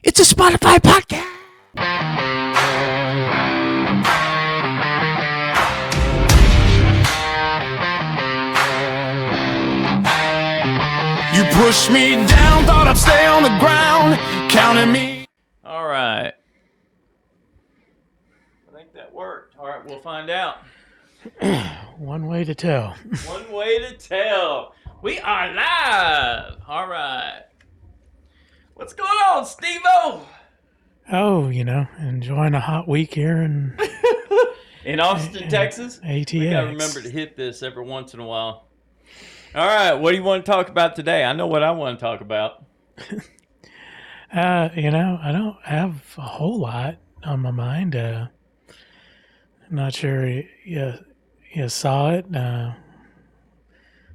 It's a Spotify podcast. You pushed me down, thought I'd stay on the ground, counting me. All right. I think that worked. All right, we'll find out. One way to tell. One way to tell. We are live. All right. What's going on, Steve-O? Oh, enjoying a hot week here in Austin, Texas? ATX. We got to remember to hit this every once in a while. All right, what do you want to talk about today? I know what I want to talk about. I don't have a whole lot on my mind. I'm not sure you saw it.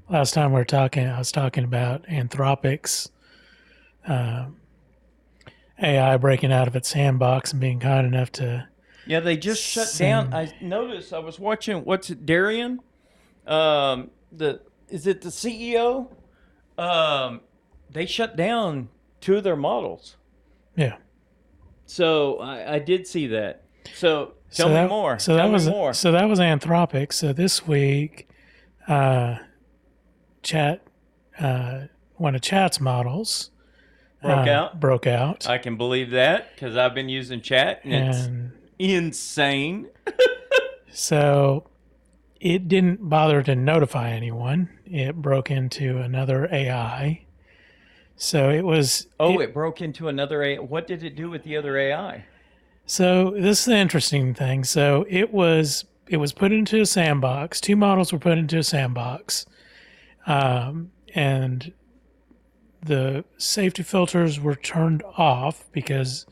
Last time I was talking about Anthropic's AI breaking out of its sandbox and being kind enough to... Yeah, they just shut down. I noticed, I was watching, Darian? Is it the CEO? They shut down 2 of their models. Yeah. So I did see that. So tell me more. So that was Anthropic. So this week, one of Chat's models broke out. I can believe that because I've been using Chat and it's insane. So it didn't bother to notify anyone. It broke into another AI. So it was... it broke into another AI. What did it do with the other AI? So this is the interesting thing. So it was put into a sandbox. 2 models were put into a sandbox. And the safety filters were turned off because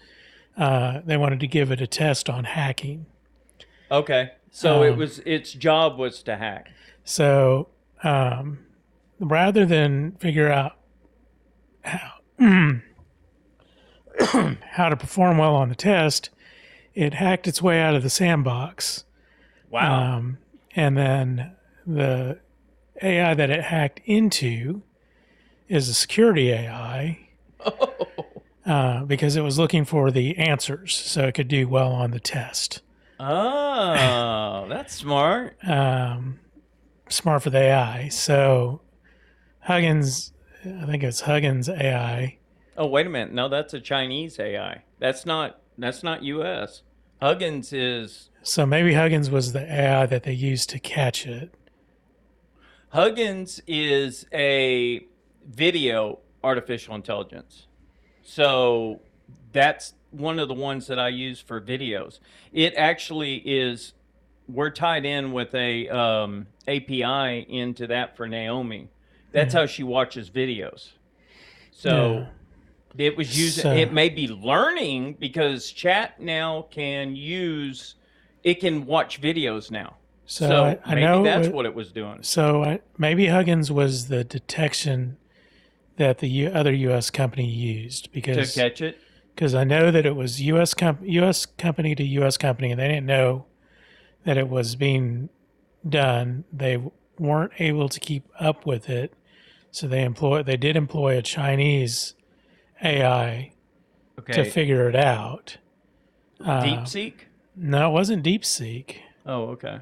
they wanted to give it a test on hacking. Okay. So its job was to hack. So rather than figure out how to perform well on the test, it hacked its way out of the sandbox. Wow. And then the AI that it hacked into is a security AI because it was looking for the answers so it could do well on the test. Oh, that's smart. Smart for the AI. So Huggins, I think it's Huggins AI. Oh, wait a minute. No, that's a Chinese AI. That's not U.S. Huggins is... So maybe Huggins was the AI that they used to catch it. Huggins is a video artificial intelligence. So that's one of the ones that I use for videos. It actually is... We're tied in with a API into that for Naomi. That's how she watches videos. So it was using. It may be learning because Chat now can use. It can watch videos now. So I maybe know that's what it was doing. So maybe Huggins was the detection that the other U.S. company used To catch it. Because I know that it was U.S. company to U.S. company, and they didn't know that it was being done. They weren't able to keep up with it, so they did employ a Chinese AI to figure it out. DeepSeek? No, it wasn't DeepSeek. Oh, okay.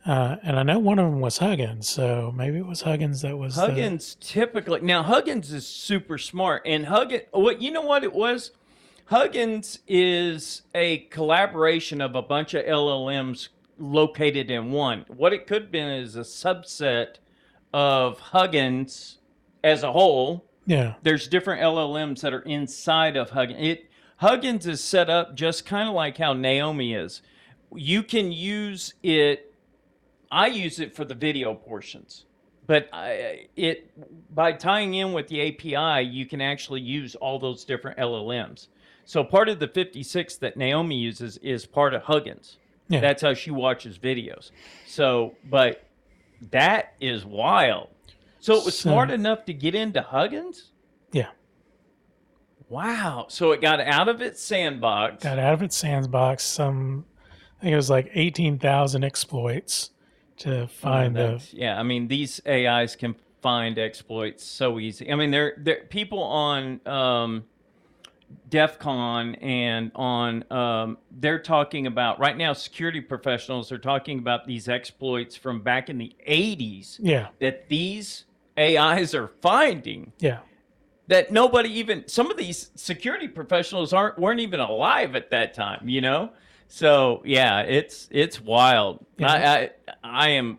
And I know one of them was Huggins, so maybe it was Huggins that was Huggins. Typically, now Huggins is super smart, and you know what it was? Huggins is a collaboration of a bunch of LLMs located in one. What it could have been is a subset of Huggins as a whole. Yeah. There's different LLMs that are inside of Huggins. Huggins is set up just kind of like how Naomi is. You can use it. I use it for the video portions, but by tying in with the API, you can actually use all those different LLMs. So part of the 56 that Naomi uses is part of Huggins. Yeah. That's how she watches videos. So, but that is wild. So it was smart enough to get into Huggins? Yeah. Wow. So it got out of its sandbox. I think it was like 18,000 exploits to find Yeah, I mean, these AIs can find exploits so easy. I mean, they're people on DEF CON and on, they're talking about right now, security professionals are talking about these exploits from back in the 80s Yeah. that these AIs are finding Yeah. that nobody even, some of these security professionals weren't even alive at that time, you know? So yeah, it's wild. Yeah. I am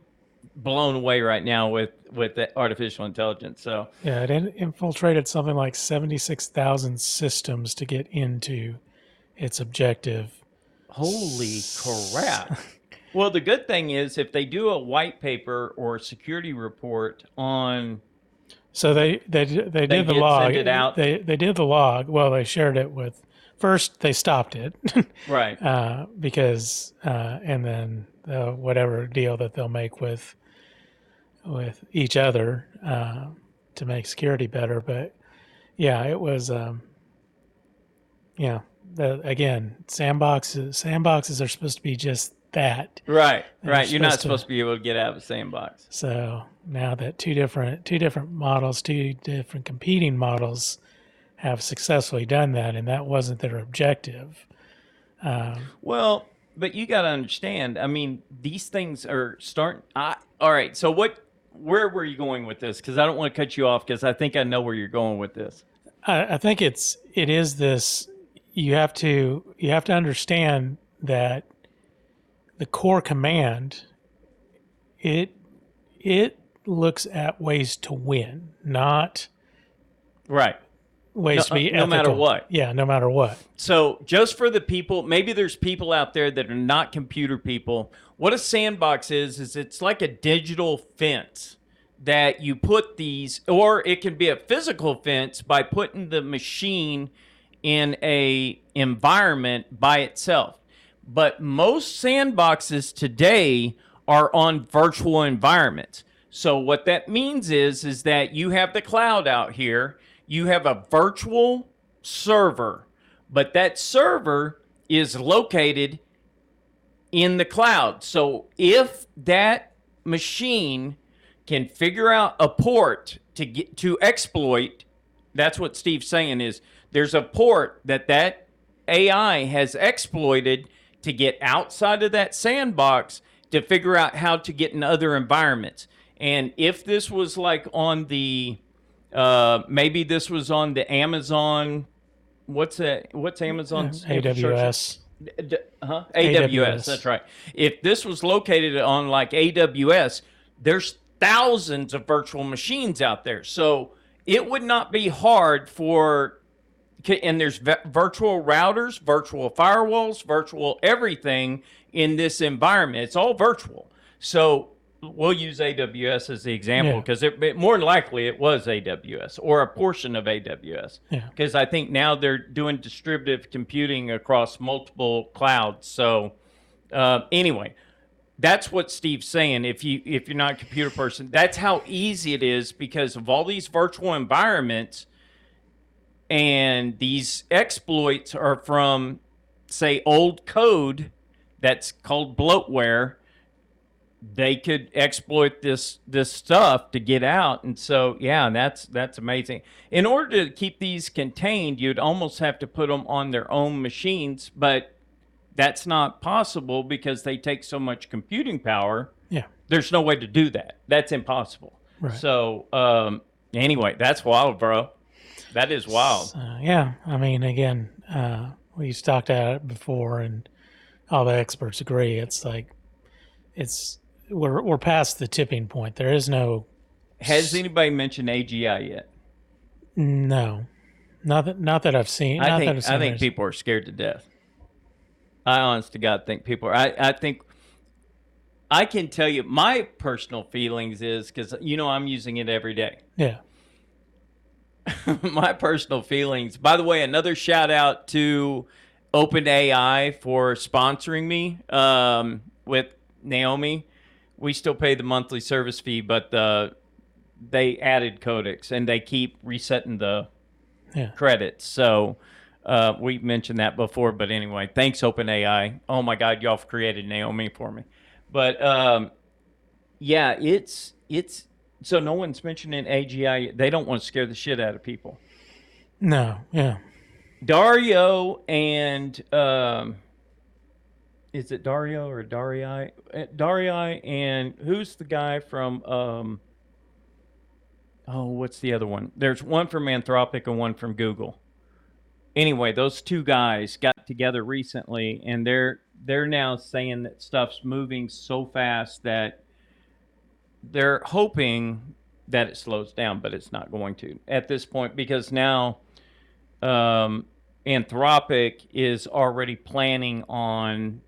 blown away right now with the artificial intelligence. So Yeah. It infiltrated something like 76,000 systems to get into its objective. holy crap. Well, the good thing is if they do a white paper or security report on, So they they did the did log. send it out. They did the log. Well, they shared it with. First, they stopped it Right. because, and then whatever deal that they'll make with each other to make security better. But yeah, it was. Yeah, again, sandboxes are supposed to be just that. Right. They're Right. You're not supposed supposed to be able to get out of a sandbox. So now that two different models, two different competing models, have successfully done that, and that wasn't their objective. Well, but you got to understand. I mean, these things are starting. All right. So what? Where were you going with this? Because I don't want to cut you off because I think I know where you're going with this. I think it is this. You have to understand that the core command it looks at ways to win, not Right. ways to be No ethical. matter what. Yeah, no matter what. So just for the people, maybe there's people out there that are not computer people. What a sandbox is it's like a digital fence that you put these, or it can be a physical fence by putting the machine in a environment by itself. But most sandboxes today are on virtual environments. So what that means is that you have the cloud out here, you have a virtual server, but that server is located in the cloud. So if that machine can figure out a port to exploit, that's what Steve's saying is there's a port that AI has exploited to get outside of that sandbox to figure out how to get in other environments. And if this was like on the maybe this was on the Amazon, what's Amazon's AWS. AWS, that's right. If this was located on like AWS, there's thousands of virtual machines out there. So it would not be hard for, and there's virtual routers, virtual firewalls, virtual everything in this environment. It's all virtual. So we'll use AWS as the example because more than likely it was AWS or a portion of AWS. Because I think now they're doing distributed computing across multiple clouds. So anyway, that's what Steve's saying. If you're not a computer person, that's how easy it is because of all these virtual environments, and these exploits are from, say, old code that's called bloatware. They could exploit this stuff to get out, and so yeah, that's amazing. In order to keep these contained, you'd almost have to put them on their own machines, but that's not possible because they take so much computing power. Yeah, there's no way to do that. That's impossible. Right. So anyway, that's wild, bro. That is wild. Yeah, I mean, again, we've talked about it before, and all the experts agree. It's like we're past the tipping point. There is no. Has anybody mentioned AGI yet? No, not that I've seen. I think people are scared to death. I honest to God think people are. I think I can tell you my personal feelings is because I'm using it every day. Yeah. My personal feelings. By the way, another shout out to OpenAI for sponsoring me with Naomi. We still pay the monthly service fee, but they added Codex and they keep resetting the credits. So we mentioned that before, but anyway, thanks OpenAI. Oh my God, y'all have created Naomi for me. But yeah, it's so no one's mentioning AGI. They don't want to scare the shit out of people. No, yeah. Dario and is it Dario or Darii? Darii and who's the guy from oh, what's the other one? There's one from Anthropic and one from Google. Anyway, those two guys got together recently, and they're now saying that stuff's moving so fast that they're hoping that it slows down, but it's not going to at this point because now Anthropic is already planning on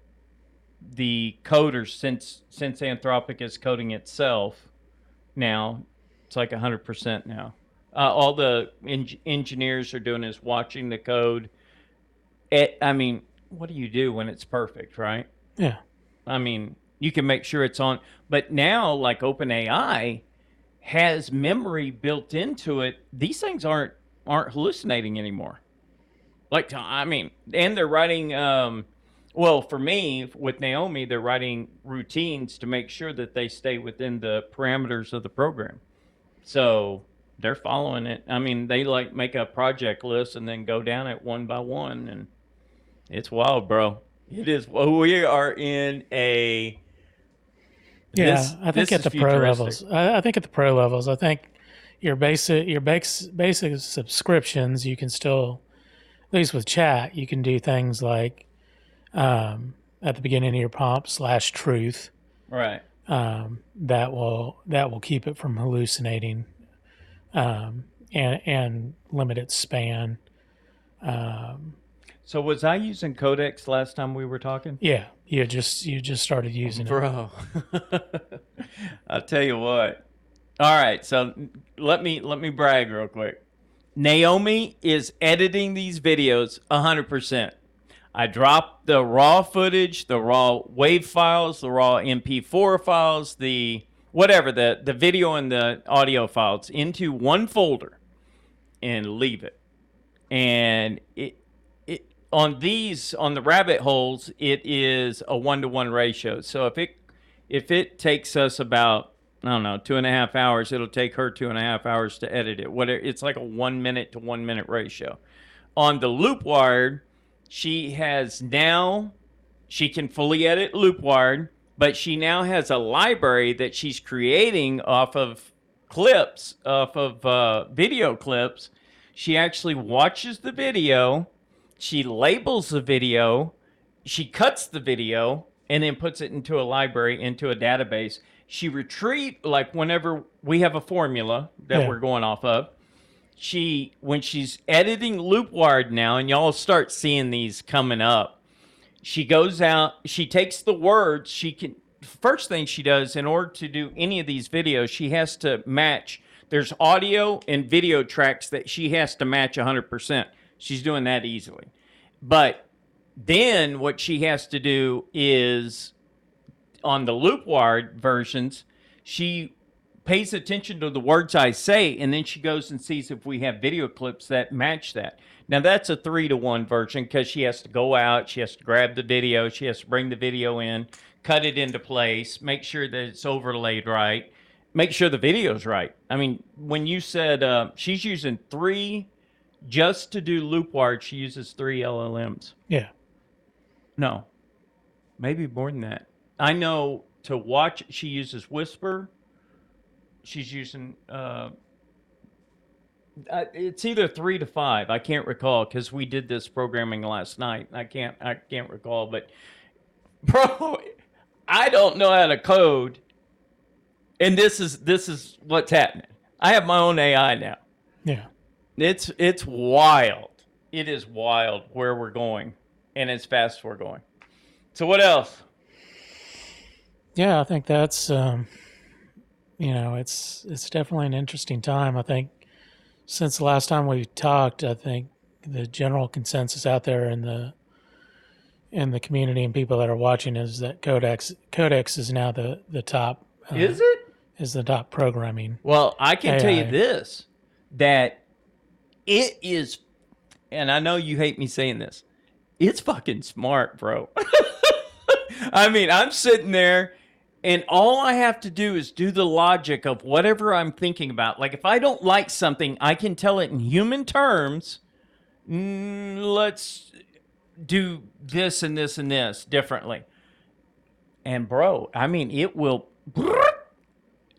the coders since Anthropic is coding itself now. It's like 100% now. All the engineers are doing is watching the code. I mean, what do you do when it's perfect, right? Yeah. I mean, you can make sure it's on. But now, like OpenAI has memory built into it. These things aren't hallucinating anymore. Like, I mean, and they're writing. Well, for me, with Naomi, they're writing routines to make sure that they stay within the parameters of the program. So they're following it. I mean, they like make a project list and then go down it one by one, and it's wild, bro. It is. We are in a. Yeah, I think This at is the pro levels, futuristic. I think at the pro levels, I think your basic subscriptions, you can still, at least with chat, you can do things like at the beginning of your prompt /truth, Right. that will keep it from hallucinating, and limit its span. So was I using Codex last time we were talking? Yeah, you just started using it. Bro. I'll tell you what. All right, so let me brag real quick. Naomi is editing these videos 100%. I dropped the raw footage, the raw wave files, the raw MP4 files, the whatever, the video and the audio files into one folder and leave it. And on the rabbit holes, it is a 1-to-1 ratio. So if it takes us about, I don't know, 2.5 hours, it'll take her 2.5 hours to edit it. It's like a 1 minute to 1 minute ratio. On the Loopwired, she can fully edit Loopwired, but she now has a library that she's creating off of video clips. She actually watches the video, she labels the video, she cuts the video, and then puts it into a library, into a database. She like whenever we have a formula that Yeah. we're going off of, when she's editing Loopwired now, and y'all start seeing these coming up, she goes out, she takes the words, first thing she does in order to do any of these videos, she has to match. There's audio and video tracks that she has to match 100%. She's doing that easily. But then what she has to do is, on the Loopwired versions, she pays attention to the words I say, and then she goes and sees if we have video clips that match that. Now, that's a 3-to-1 version because she has to go out, she has to grab the video, she has to bring the video in, cut it into place, make sure that it's overlaid right, make sure the video's right. I mean, when you said she's using 3, just to do Loopwired, she uses 3 LLMs. Yeah. No, maybe more than that. I know to watch, she uses Whisper. She's using it's either 3 to 5. I can't recall because we did this programming last night. I can't recall, but bro, I don't know how to code, and this is what's happening. I have my own AI now. Yeah. It's wild. It is wild where we're going, and as fast as we're going. So what else? Yeah, I think that's it's definitely an interesting time. I think since the last time we talked, I think the general consensus out there in the community and people that are watching is that Codex is now the top. Is it? Is the top programming? Well, I can tell you AI. this, that it is, and I know you hate me saying this, it's fucking smart, bro. I mean, I'm sitting there, and all I have to do is do the logic of whatever I'm thinking about. Like, if I don't like something, I can tell it in human terms, let's do this and this and this differently. And bro, I mean, it will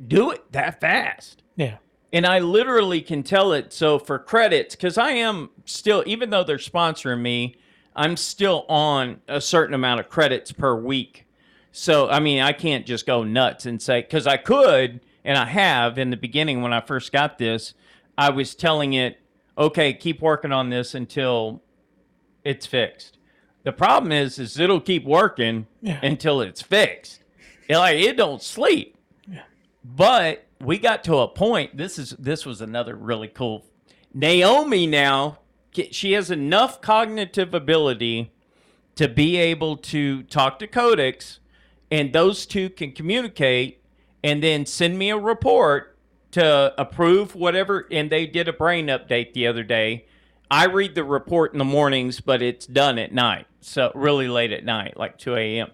do it that fast. Yeah. And I literally can tell it. So for credits, because I am still, even though they're sponsoring me, I'm still on a certain amount of credits per week. So, I mean, I can't just go nuts and say, because I could, and I have in the beginning when I first got this, I was telling it, okay, keep working on this until it's fixed. The problem is it'll keep working Yeah. until it's fixed. It don't sleep. Yeah. But we got to a point. This was another really cool. Naomi now, she has enough cognitive ability to be able to talk to Codex, and those two can communicate, and then send me a report to approve whatever. And they did a brain update the other day. I read the report in the mornings, but it's done at night, so really late at night, like 2 a.m.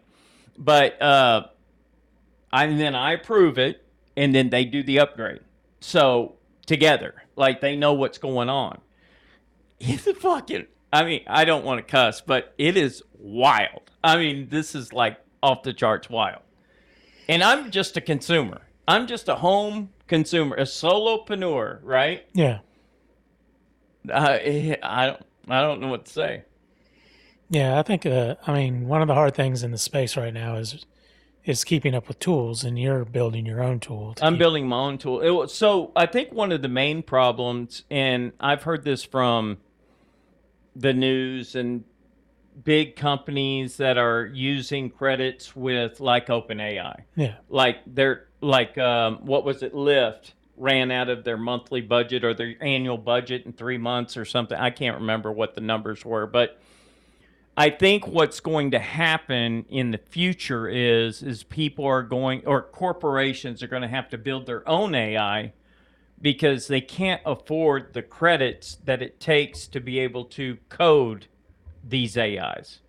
But and then I approve it, and then they do the upgrade. So together, like they know what's going on. It's a fucking. I mean, I don't want to cuss, but it is wild. I mean, this is like off the charts wild. And I'm just a consumer. I'm just a home consumer, a solopreneur, right? Yeah. I don't know what to say. Yeah. I think, I mean, one of the hard things in the space right now is keeping up with tools, and you're building your own tool. I'm building my own tool. So I think one of the main problems, and I've heard this from the news and big companies that are using credits with like OpenAI. Yeah. Like they're like what was it? Lyft ran out of their monthly budget or their annual budget in 3 months or something. I can't remember what the numbers were, but I think what's going to happen in the future is people are going, or corporations are going to have to build their own AI because they can't afford the credits that it takes to be able to code these AIs.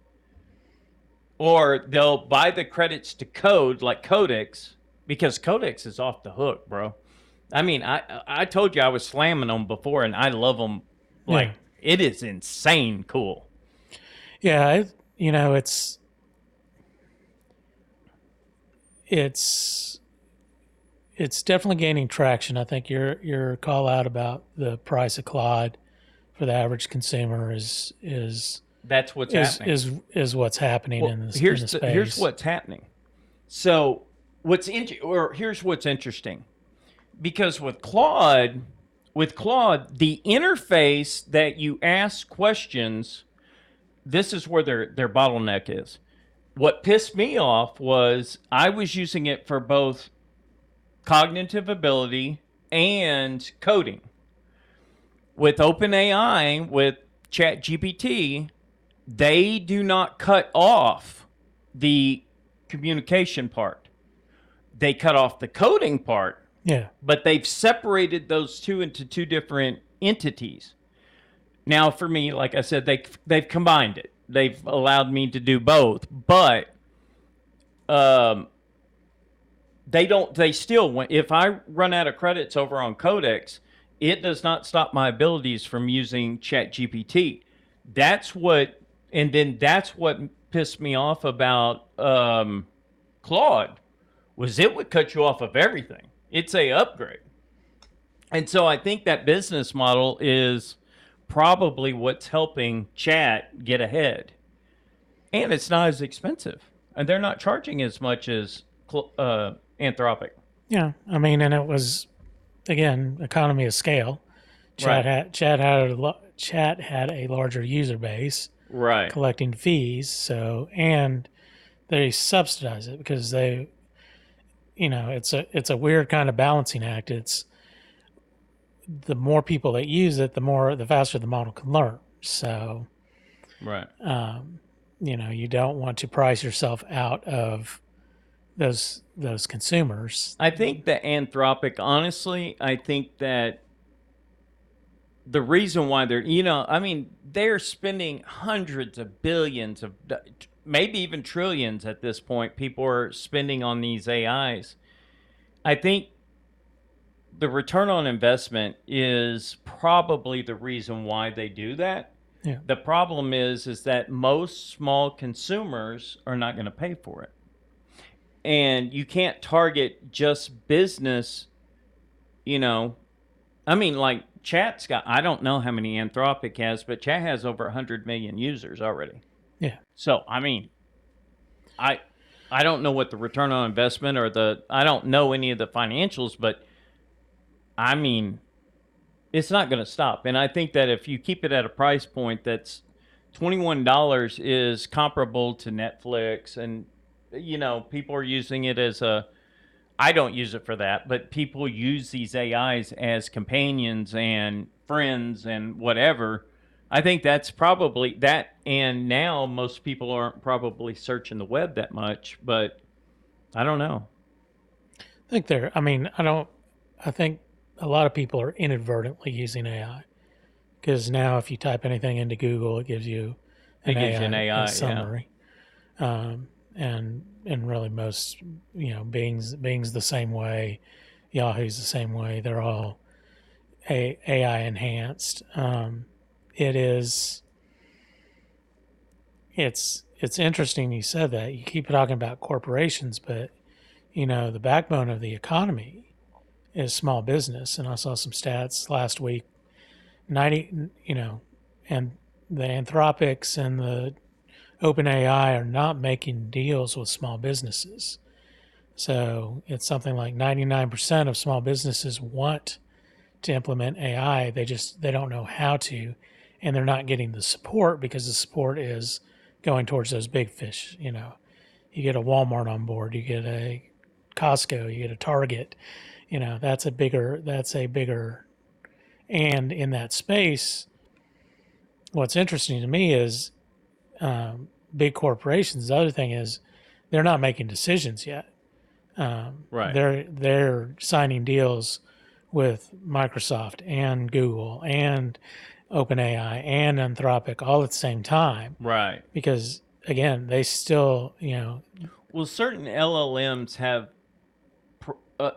Or they'll buy the credits to code like Codex, because Codex is off the hook, bro. I mean, I told you I was slamming them before, and I love them. Like, it is insane cool. Yeah, it's definitely gaining traction. I think your call out about the price of Claude for the average consumer that's what's happening. Is what's happening in the space. Here's what's happening. So here's what's interesting, because with Claude, the interface that you ask questions, this is where their bottleneck is. What pissed me off was I was using it for both cognitive ability and coding. With OpenAI, with ChatGPT, they do not cut off the communication part. They cut off the coding part. Yeah. But they've separated those two into two different entities. Now, for me, like I said, they've combined it. They've allowed me to do both, but they still, if I run out of credits over on Codex, it does not stop my abilities from using ChatGPT. That's what pissed me off about Claude, was it would cut you off of everything. It's a upgrade. And so I think that business model is probably what's helping Chat get ahead. And it's not as expensive. And they're not charging as much as Anthropic. Yeah. I mean, and it was, again, economy of scale. Chat had a larger user base, right, collecting fees. So, and they subsidize it because it's a weird kind of balancing act. It's the more people that use it, the faster the model can learn. So, right, you don't want to price yourself out of those consumers. I think that Anthropic, honestly, I think that the reason why they're spending hundreds of billions of, maybe even trillions at this point, people are spending on these AIs. I think the return on investment is probably the reason why they do that. Yeah. The problem is that most small consumers are not going to pay for it. And you can't target just business, you know. I mean, like Chat's got, I don't know how many Anthropic has, but Chat has over 100 million users already. Yeah. So, I mean, I I don't know what the return on investment or I don't know any of the financials, but I mean, it's not going to stop. And I think that if you keep it at a price point that's $21 is comparable to Netflix, and people are using it as a, I don't use it for that, but people use these AIs as companions and friends and whatever. I think that's probably that. And now most people aren't probably searching the web that much, but I don't know. I think they're, I mean, I don't, I think a lot of people are inadvertently using AI because now if you type anything into Google, it gives you It an gives you an AI AI, yeah. summary. And really most, Bing's the same way, Yahoo's the same way. They're all AI enhanced. It is, it's interesting you said that. You keep talking about corporations, but the backbone of the economy is small business. And I saw some stats last week. 90, and the Anthropics and the OpenAI are not making deals with small businesses. So it's something like 99% of small businesses want to implement AI. They don't know how to, and they're not getting the support because the support is going towards those big fish. You get a Walmart on board, you get a Costco, you get a Target. That's a bigger. And in that space, what's interesting to me is big corporations. The other thing is they're not making decisions yet. Right. They're signing deals with Microsoft and Google and OpenAI and Anthropic all at the same time Right. because again they still Well, certain LLMs have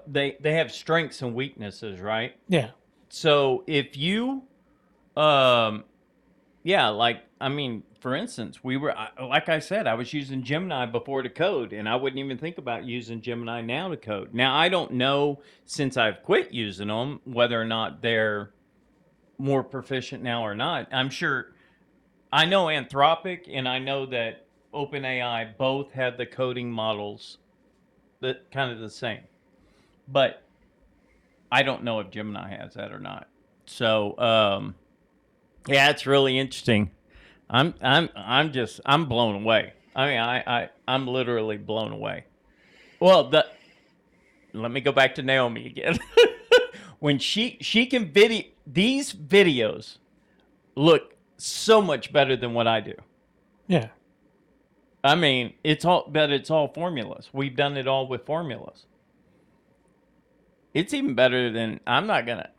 they have strengths and weaknesses, right? yeah So if you um yeah, like I mean, for instance, like I said, I was using Gemini before to code, and I wouldn't even think about using Gemini now to code. Now I don't know, since I've quit using them, whether or not they're more proficient now or not. I'm sure I know Anthropic and I know that OpenAI both have the coding models that kind of the same, but I don't know if Gemini has that or not. So yeah, it's really interesting. I'm blown away. I mean, I'm literally blown away. Well, let me go back to Naomi again. When she can video these videos look so much better than what I do. yeah I mean, it's all formulas. We've done it all with formulas. It's even better than I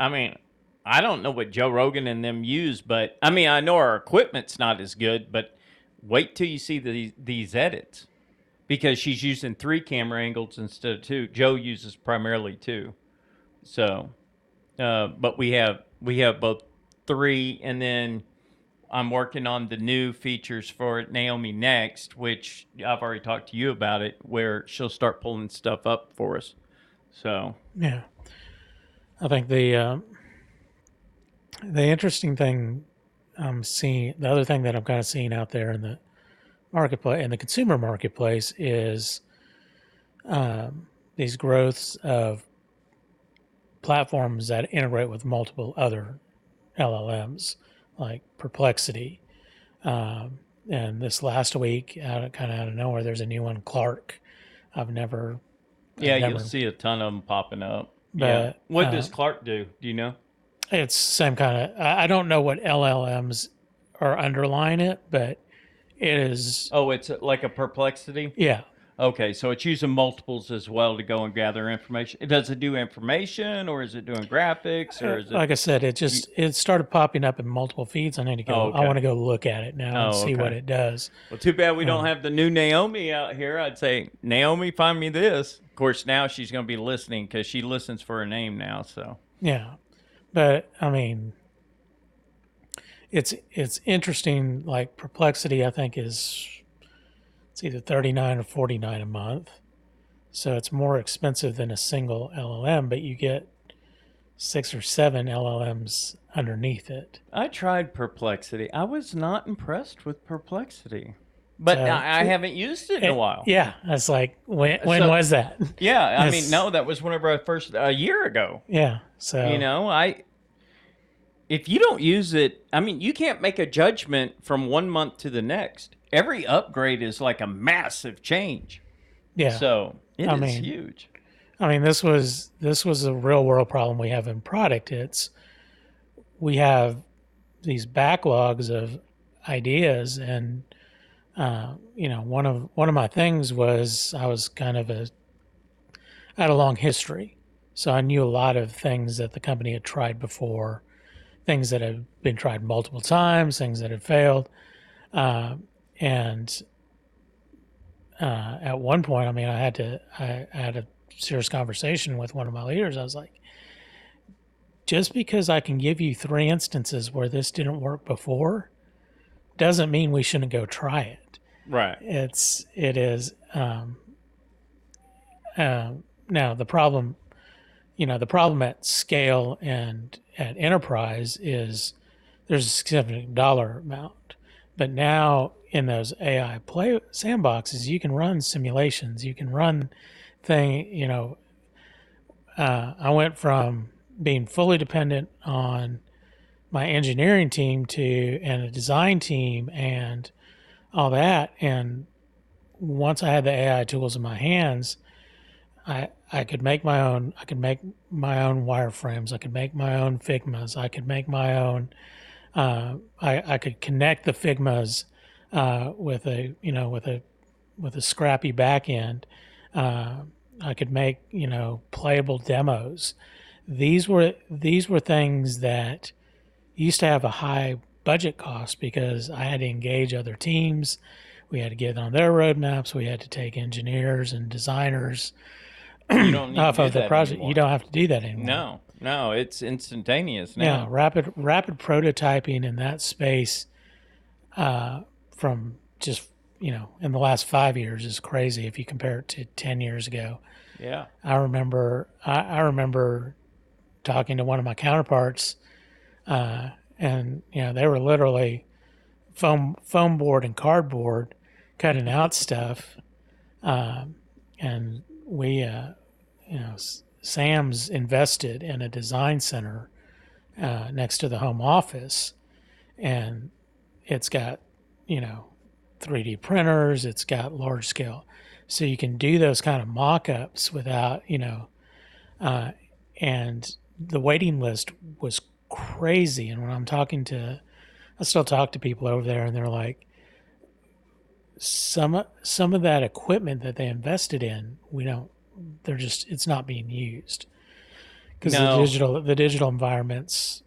mean, I don't know what Joe Rogan and them use, but I mean, I know our equipment's not as good, but wait till you see these edits, because she's using 3 camera angles instead of 2. Joe uses primarily 2. So, but we have both 3, and then I'm working on the new features for Naomi next, which I've already talked to you about it, where she'll start pulling stuff up for us. So, yeah. I think the interesting thing I'm seeing, the other thing that I'm kind of seeing out there in the marketplace, in the consumer marketplace, is these growths of platforms that integrate with multiple other LLMs, like Perplexity. And this last week, kind of out of nowhere, there's a new one, Clark. I've never, yeah, I've you'll never, see a ton of them popping up. Yeah. but What does Clark do? Do you know? it's same kind of. I don't know what LLMs are underlying it, but it is. Oh, it's like a perplexity? Yeah, Okay, so it's using multiples as well to go and gather information. Does it do information, or is it doing graphics, or is it? like I said, You, it started popping up in multiple feeds. I need to oh, go. I want okay. to go look at it now and Oh, see what okay. it does. Well, too bad we don't Um, have the new Naomi out here. I'd say, Naomi, find me this. Of course, now she's going to be listening because she listens for her name now. So, yeah, but I mean, it's interesting. Like Perplexity, I think it's either 39 or 49 a month, so it's more expensive than a single LLM, but you get 6 or 7 LLMs underneath it. I tried Perplexity. I was not impressed with Perplexity, but So I haven't used it in a while. yeah, it's like when So was that? yeah, I mean, It's- no, that was whenever I first a year ago. yeah. So I if you don't use it, I mean, you can't make a judgment from 1 month to the next. Every upgrade is like a massive change. yeah, So it I is mean, huge. this was a real world problem we have in product. It's we have these backlogs of ideas, and one of my things was I had a long history, so I knew a lot of things that the company had tried before, things that had been tried multiple times, things that had failed, and at one point, I mean, I had a serious conversation with one of my leaders. I was like, just because I can give you 3 instances where this didn't work before doesn't mean we shouldn't go try it. Right. It is now the problem at scale and at enterprise is there's a significant dollar amount, but now in those AI play sandboxes, you can run simulations, you can run I went from being fully dependent on my engineering team to and a design team and all that. And once I had the AI tools in my hands, I could make my own. I could make my own wireframes. I could make my own Figmas. I could make my own. I could connect the Figmas with a scrappy back end. I could make playable demos. These were things that used to have a high budget cost because I had to engage other teams. We had to get on their roadmaps. We had to take engineers and designers You don't need to off do of the that project. anymore. You don't have to do that anymore. No, it's instantaneous Yeah, now. rapid prototyping in that space from just in the last 5 years is crazy if you compare it to 10 years ago. Yeah. I remember talking to one of my counterparts, and they were literally foam board and cardboard cutting out stuff, and we Sam's invested in a design center next to the home office, and it's got 3D printers, it's got large scale, so you can do those kind of mock-ups without and the waiting list was crazy. And when I still talk to people over there, and they're like, some of that equipment that they invested in, we don't. It's not being used because No. the digital environments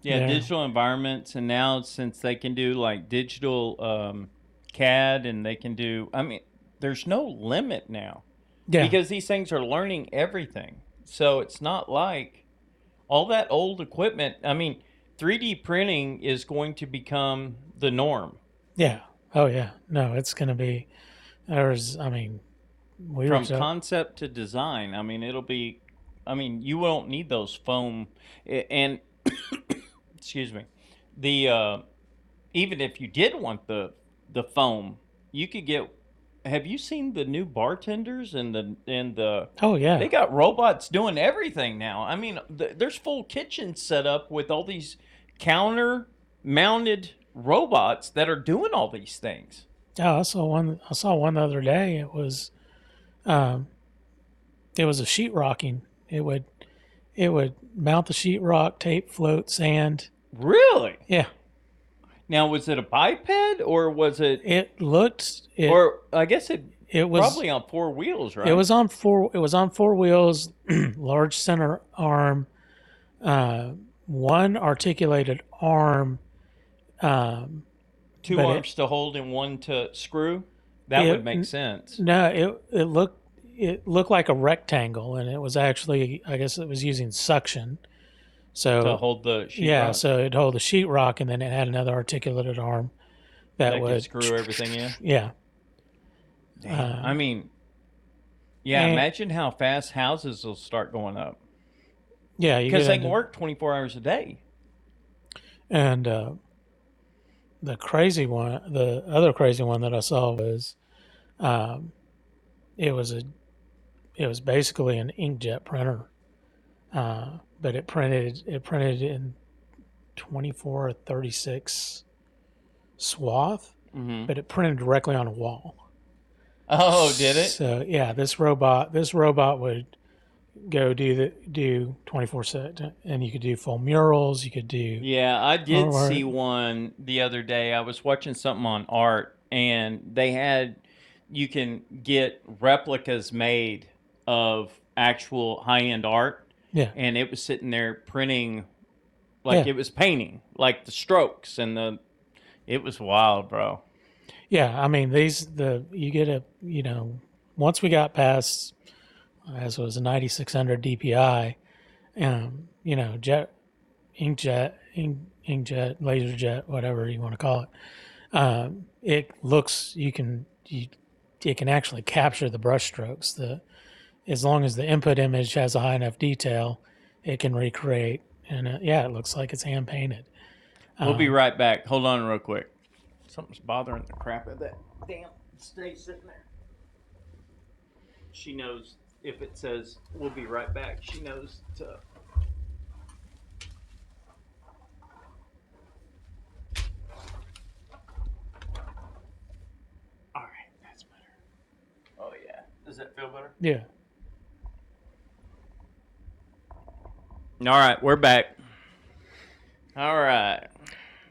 Yeah, there. digital environments, and now since they can do like digital CAD, and they can do, I mean, there's no limit now Yeah, because these things are learning everything. So it's not like all that old equipment. I mean, 3D printing is going to become the norm. yeah. Oh yeah. No, it's gonna be. I mean, we were From so. concept to design. I mean, it'll be, I mean, you won't need those foam and excuse me, the even if you did want the foam, you could get. Have you seen the new bartenders and the? Oh yeah. They got robots doing everything now. I mean, there's full kitchens set up with all these counter mounted robots that are doing all these things. Oh, I saw one. I saw one the other day. Um, it was a sheetrocking. It would mount the sheetrock, tape, float, sand. Really? Yeah, Now, was it a biped or was it? it looked it. Or I guess it It was probably on four wheels, right? it was on four. It was on 4 wheels, large center arm, one articulated arm. Um, Two but arms to hold and one to screw. That it would make sense. no, it looked like a rectangle, and it was actually, I guess it was using suction. to So hold the yeah, sheetrock. so it'd hold the sheetrock, and then it had another articulated arm that That could would, screw everything in. yeah, Damn. I mean, yeah. and Imagine how fast houses will start going up yeah, you because get they can into, work 24 hours a day. and the crazy one, the other crazy one that I saw was, um, it was a, it was basically an inkjet printer, but it printed in 24 or 36 swath, Mm-hmm. but it printed directly on a wall. Oh, did it? So yeah, this robot would go do 24/7, and you could do full murals. You could do Yeah, I did artwork. see one the other day. I was watching something on art, and they had you can get replicas made of actual high end art, Yeah, and it was sitting there printing like yeah, it was painting, like the strokes and the. It was wild, bro. yeah. I mean, you get once we got past, as was a 9600 DPI, jet inkjet, laser jet, whatever you want to call it. It looks it can actually capture the brush strokes. As long as the input image has a high enough detail, it can recreate. And yeah, it looks like it's hand painted. We'll be right back. Hold on, real quick. Something's bothering the crap out of that. Damn, stay sitting there. She knows if it says we'll be right back. She knows to. All right, that's better. Oh yeah, does that feel better? Yeah, All right, we're back. All right.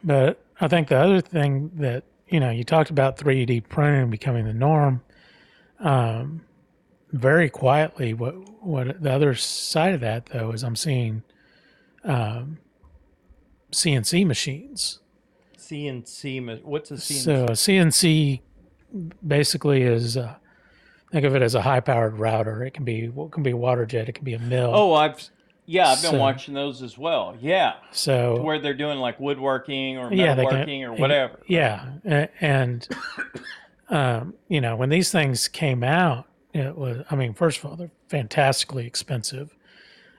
but I think the other thing that you talked about 3D printing becoming the norm. Very quietly, what the other side of that though is I'm seeing CNC machines. CNC. What's a So CNC? a CNC basically is, think of it as a high powered router. It can be a water jet. It can be a mill. Oh, I've been So watching those as well. Yeah, to so where they're doing like woodworking or yeah, they can. metalworking or whatever, right? Yeah, and when these things came out, it was. I mean, first of all, they're fantastically expensive.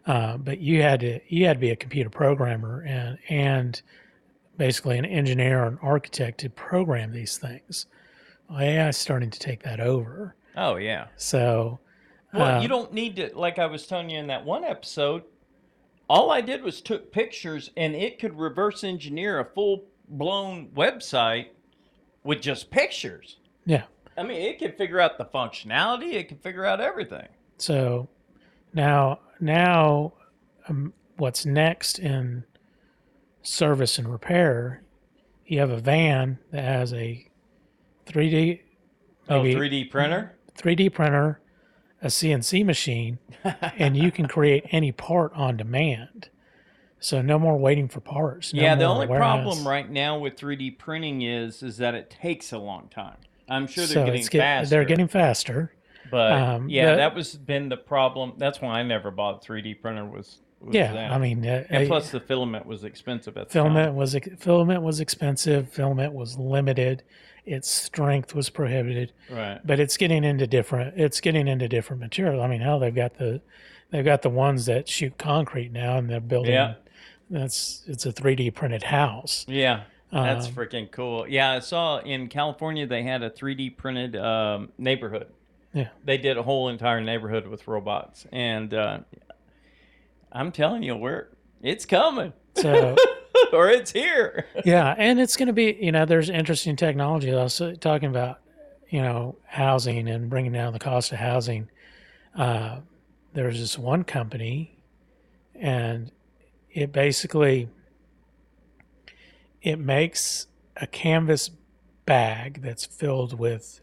But you had to be a computer programmer and basically an engineer or an architect to program these things. Well, AI is starting to take that over. Oh yeah. So Well, you don't need to. Like I was telling you in that one episode, all I did was took pictures, and it could reverse engineer a full blown website with just pictures. yeah. I mean, it can figure out the functionality. It can figure out everything. So now, what's next in service and repair? You have a van that has a 3D Oh, maybe 3D printer. 3D printer, a CNC machine, and you can create any part on demand. So no more waiting for parts. No Yeah, the more only problem warehouse. right now with 3D printing is that it takes a long time. I'm sure they're So getting they're faster, getting faster. but yeah, The that was been the problem. That's why I never bought a 3D printer was Yeah, I that. mean, And plus the filament was expensive at the time. filament was expensive. Filament was limited. Its strength was prohibited. Right. But it's getting into different material. I mean, hell, they've got the ones that shoot concrete now, and they're Yeah. building. It's a 3D printed house. Yeah. That's Um, freaking cool. Yeah, I saw in California they had a 3D printed neighborhood. yeah. They did a whole entire neighborhood with robots, and I'm telling you, it's coming, So or it's here. yeah, and it's going to be, there's interesting technology. I was talking about, housing and bringing down the cost of housing. Uh, there's this one company, and it basically it makes a canvas bag that's filled with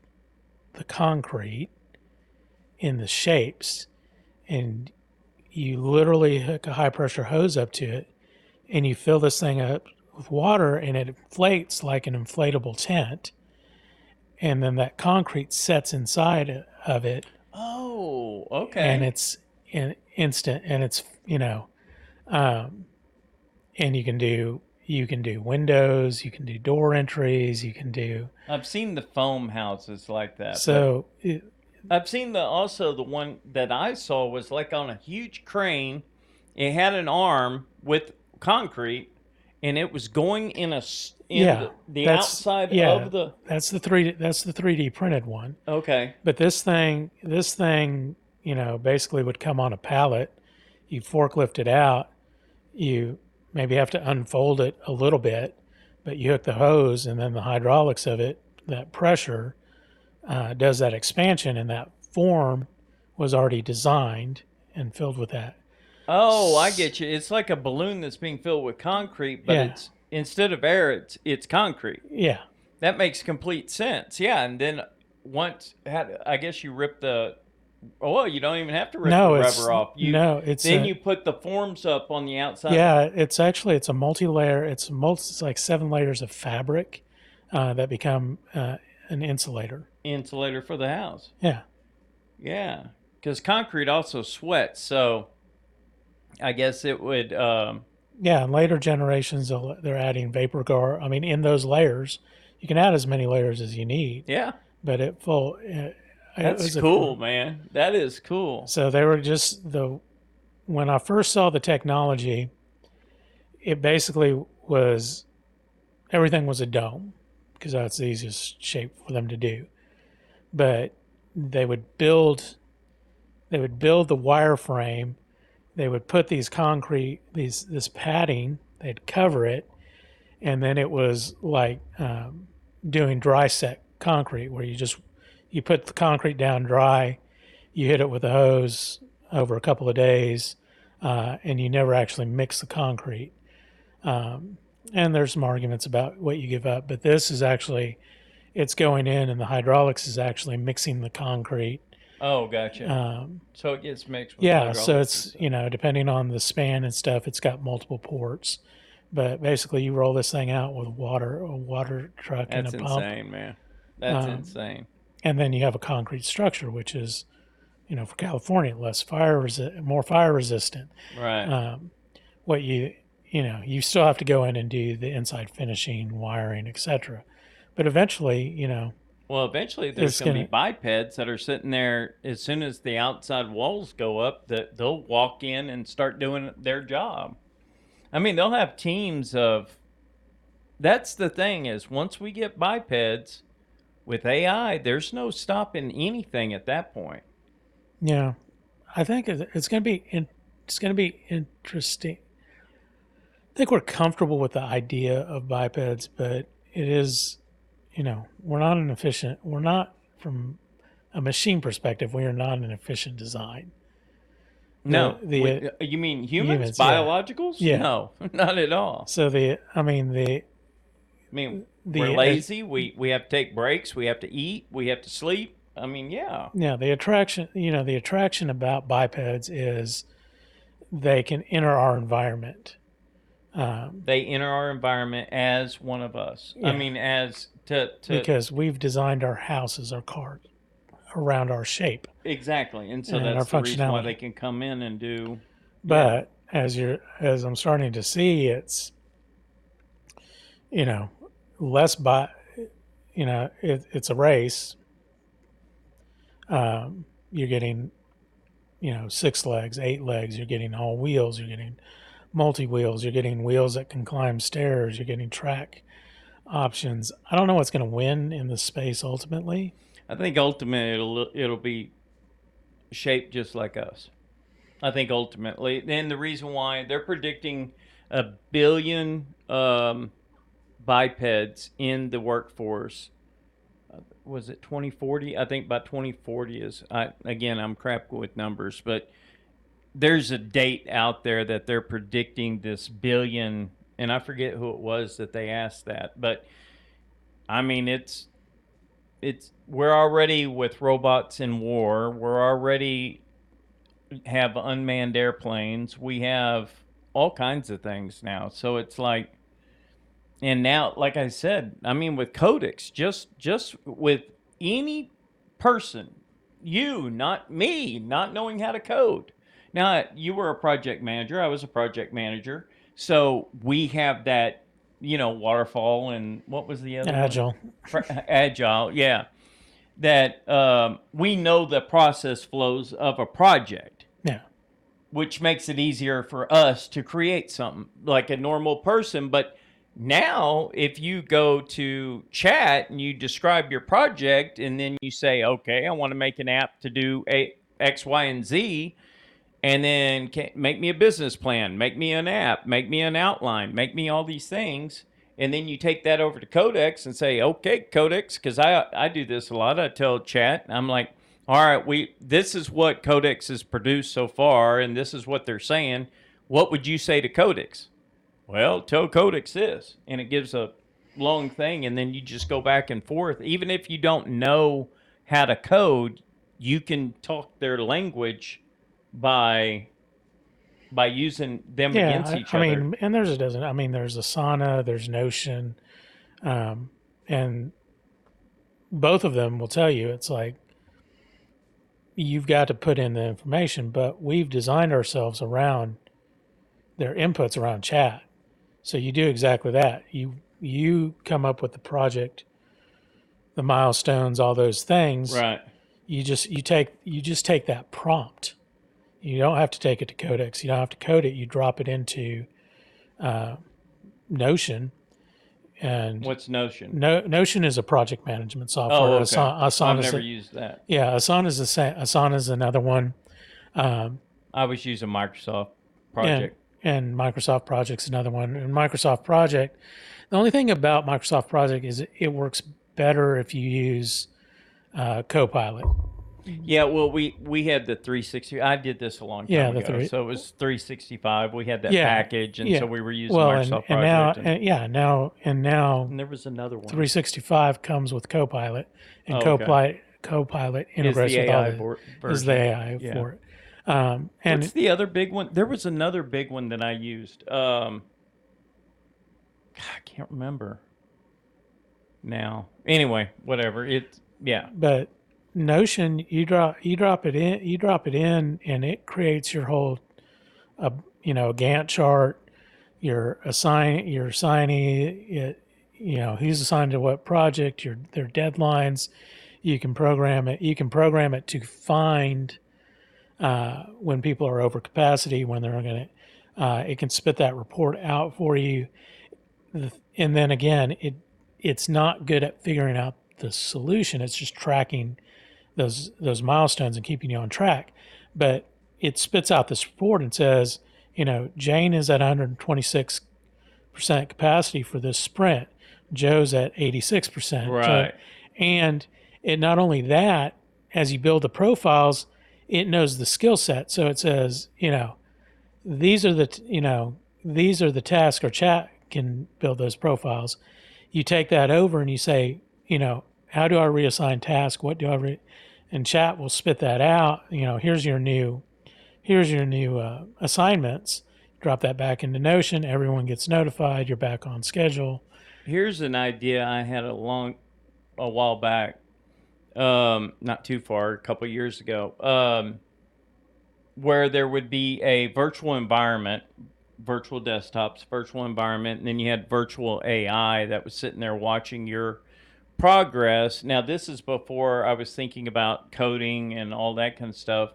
the concrete in the shapes, and you literally hook a high pressure hose up to it, and you fill this thing up with water, and it inflates like an inflatable tent, and then that concrete sets inside of it, Oh, and okay. it's instant, and it's um, and you can do windows, you can do door entries, you can do I've seen the foam houses like that, but so it, I've seen the one that I saw was like on a huge crane. It had an arm with concrete, and it was going in yeah, the outside of the. that's the 3D printed one. Okay. But this thing, you know, basically would come on a pallet. You forklift it out. You maybe have to unfold it a little bit, but you hook the hose, and then the hydraulics of it, that pressure, does that expansion, and that form was already designed and filled with that. Oh, I get you. It's like a balloon that's being filled with concrete, but Yeah, it's instead of air, it's concrete. yeah. That makes complete sense. Yeah, and then I guess you rip the. Oh, well, you don't even have to rip the No, it's rubber off. no, it's Then a you put the forms up on the outside yeah. It's actually it's a multi-layer. It's like 7 layers of fabric that become an insulator. insulator for the house. Yeah, Yeah, because concrete also sweats, so I guess it would. yeah. In later generations, they're adding vapor guard. I mean, in those layers, you can add as many layers as you need, Yeah, but it that's was a cool, man. That is cool. so they were just the when I first saw the technology, it basically was everything was a dome because that's the easiest shape for them to do. But they would build they would build the wireframe. They would put these concrete this padding. They'd cover it, and then it was like doing dry set concrete, where you put the concrete down dry, you hit it with a hose over a couple of days, and you never actually mix the concrete. And there's some arguments about what you give up, but this is actually it's going in, and the hydraulics is actually mixing the concrete. Oh, gotcha. Um, So it gets mixed with yeah, so hydraulics and it's stuff. depending on the span and stuff, it's got multiple ports. But basically, you roll this thing out with a water truck, and a That's pump, insane, man. That's um, insane. and then you have a concrete structure, which is for California, more fire resistant. Right. Um, what you still have to go in and do the inside finishing, wiring, etc. But eventually, Well, eventually there's it's going to be gonna bipeds that are sitting there as soon as the outside walls go up that they'll walk in and start doing their job. I mean, they'll have teams of. That's the thing is once we get bipeds with AI, there's no stopping anything at that point. yeah. I think it's gonna be interesting. I think we're comfortable with the idea of bipeds, but it is, we're not from a machine perspective, we are not an efficient design. No, The you mean humans, humans, yeah, biologicals? yeah. No, not at all. So I mean, I mean, we're the lazy. We have to take breaks. We have to eat. We have to sleep. I mean, yeah. yeah, the attraction about bipeds is they can enter our environment. They enter our environment as one of us. I Yeah, mean, as to because we've designed our houses, our cars around our shape exactly, and so and our that's the reason why they functionality. can come in and do. Yeah, But as I'm starting to see, it's you know less by it's a race. You're getting 6 legs, 8 legs. You're getting all wheels. You're getting multi wheels. You're getting wheels that can climb stairs. You're getting track options. I don't know what's going to win in the space ultimately. I think ultimately it'll be shaped just like us. I think ultimately, and the reason why they're predicting 1 billion bipeds in the workforce. Was it 2040? I think by 2040 is. Again, I'm crap with numbers, but there's a date out there that they're predicting this billion, and I forget who it was that they asked that, but I mean it's we're already with robots in war. We're already have unmanned airplanes. We have all kinds of things now. So it's like, and now, like I said, I mean, with codecs, just with any person, you, not me, not knowing how to code. Now, you were a project manager. I was a project manager. So we have that, waterfall, and what was the other one? Agile. Agile, yeah. That we know the process flows of a project, Yeah. which makes it easier for us to create something like a normal person. But now, if you go to chat and you describe your project, and then you say, okay, I want to make an app to do X, Y, and Z, and then make me a business plan, make me an app, make me an outline, make me all these things. And then you take that over to Codex and say, okay, Codex, because I do this a lot. I tell chat, I'm like, all right, this is what Codex has produced so far, and this is what they're saying. What would you say to Codex? Well, tell Codex this, and it gives a long thing, and then you just go back and forth. Even if you don't know how to code, you can talk their language by using them against Yeah. each I other. mean, and there's a dozen. I mean, there's Asana, there's Notion, and both of them will tell you it's like you've got to put in the information, but we've designed ourselves around their inputs around chat. So you do exactly that. You come up with the project, the milestones, all those things. Right. You just take that prompt. You don't have to take it to Codex. You don't have to code it. You drop it into Notion, and What's Notion? Notion is a project management software. Oh, okay. I've Asana's never used that. yeah, Asana's another one. I was using Microsoft and Project. and Microsoft Project's another one. And Microsoft Project, the only thing about Microsoft Project is it works better if you use Copilot. Yeah, well, we had the 360. I did this a long Yeah, time the ago, three. so it was 365. We had that Yeah, package, and yeah. so we were using Well, Microsoft and now, Project. now And there was another one. 365 comes with Copilot, and Oh, okay. Copilot Is integrates the with all AI the version. is the AI Yeah. for it. And What's the other big one? There was another big one that I used. God, I can't remember now. Anyway, whatever. Yeah. but Notion, you drop it in, and it creates your whole a Gantt chart. Your assignee, who's assigned to what project, their deadlines. You can program it. You can program it to find when people are over capacity, when they're going to. It can spit that report out for you, and then again, it's not good at figuring out the solution. It's just tracking those milestones and keeping you on track. But it spits out this report and says, Jane is at 126% capacity for this sprint. Joe's at 86%. Right. And it not only that, as you build the profiles, it knows the skill set. So it says, these are the tasks, or chat can build those profiles. You take that over and you say, how do I reassign task? What do I and chat will spit that out. Here's your new assignments. Drop that back into Notion. Everyone gets notified. You're back on schedule. Here's an idea I had a while back. Not too far, a couple years ago. Where there would be a virtual environment, virtual desktops, virtual environment, and then you had virtual AI that was sitting there watching your progress. Now, this is before I was thinking about coding and all that kind of stuff.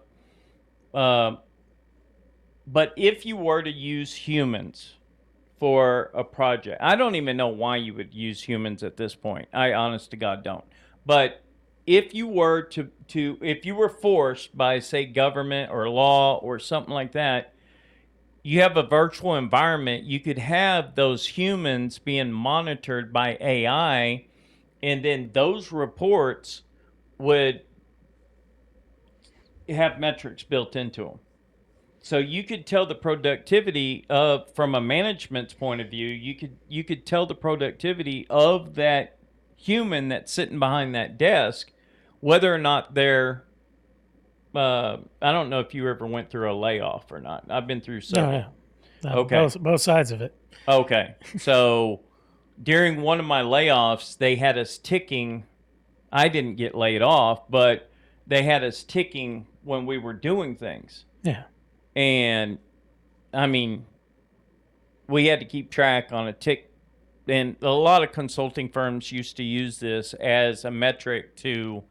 But if you were to use humans for a project, I don't even know why you would use humans at this point. I honest to God don't. But if you were if you were forced by, say, government or law or something like that, you have a virtual environment, you could have those humans being monitored by AI, and then those reports would have metrics built into them. So you could tell the productivity of, from a management's point of view, you could tell the productivity of that human that's sitting behind that desk, whether or not they're I don't know if you ever went through a layoff or not. I've been through several. Yeah. Okay. Both sides of it. Okay. So during one of my layoffs, they had us ticking. I didn't get laid off, but they had us ticking when we were doing things. Yeah. And I mean, we had to keep track on a tick, and a lot of consulting firms used to use this as a metric to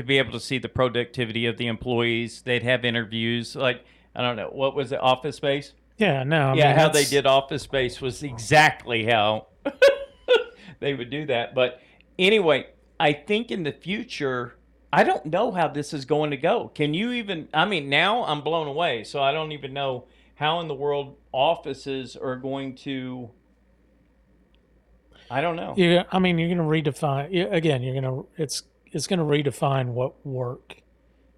be able to see the productivity of the employees. They'd have interviews, like, I don't know, what was it, Office Space? Yeah, no, I Yeah, mean how they that's did Office Space was exactly how they would do that. But anyway, I think in the future, I don't know how this is going to go. Can you even? I mean, now I'm blown away. So I don't even know how in the world offices are going to. I don't know. yeah. I mean, you're going to redefine again. You're going to it's going to redefine what work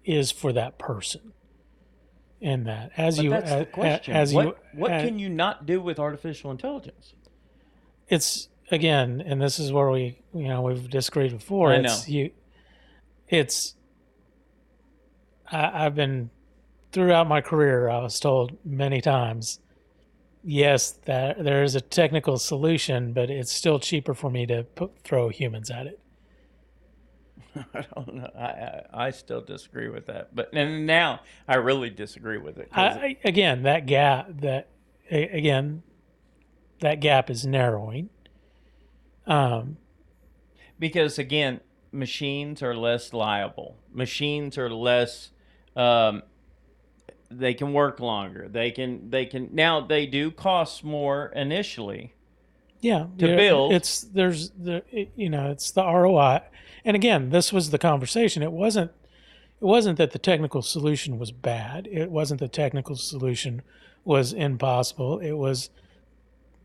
is for that person. In that, as But you that's the question. as you, What can you not do with artificial intelligence? it's again, and this is where we've disagreed before. I know. It's I've been throughout my career. I was told many times, yes, that there is a technical solution, but it's still cheaper for me to throw humans at it. I don't know. I still disagree with that. But and now I really disagree with it. Again, that gap that gap is narrowing. Because again, machines are less liable. Machines are less. Um, they can work longer. They can now. They do cost more initially Yeah, to build. it's it's the ROI. And again, this was the conversation. It wasn't that the technical solution was bad. It wasn't the technical solution was impossible. It was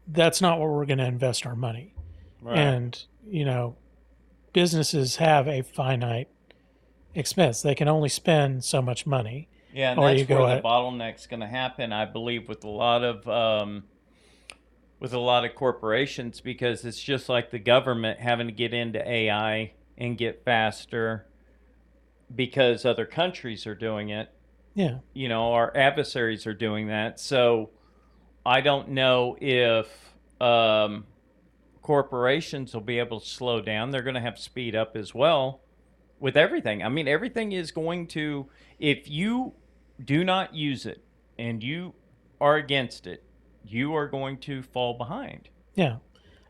that's not where we're going to invest our money. Right. And businesses have a finite expense. They can only spend so much money. Yeah, and Or that's you go where the at- bottleneck's going to happen, I believe, with a lot of corporations, because it's just like the government having to get into AI and get faster because other countries are doing it. Yeah, Our adversaries are doing that. So I don't know if corporations will be able to slow down. They're going to have to speed up as well with everything. I mean, everything is going to, if you do not use it and you are against it, you are going to fall behind. yeah.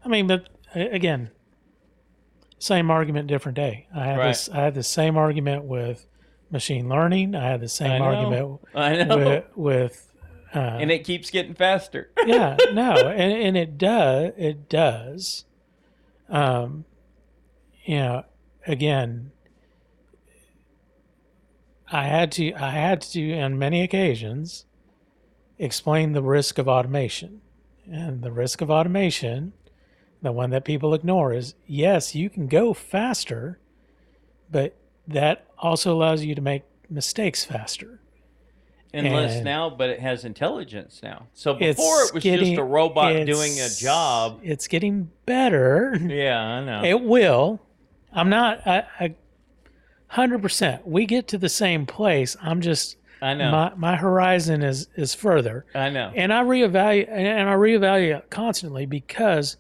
I mean, but again, same argument, different day. Right. I had the same argument with machine learning. I had the I same know. argument I know. with And it keeps getting faster. yeah, no, and it does. Um, again, I had to on many occasions explain the risk of automation. And the risk of automation, the one that people ignore, is yes, you can go faster, but that also allows you to make mistakes faster. Unless And now, but it has intelligence now. So it's before it was just getting a robot it's- doing a job. It's getting better. Yeah, I know. It will. I'm not. I 100%. We get to the same place. I'm just. I know. My horizon is further. I know. And I reevaluate constantly because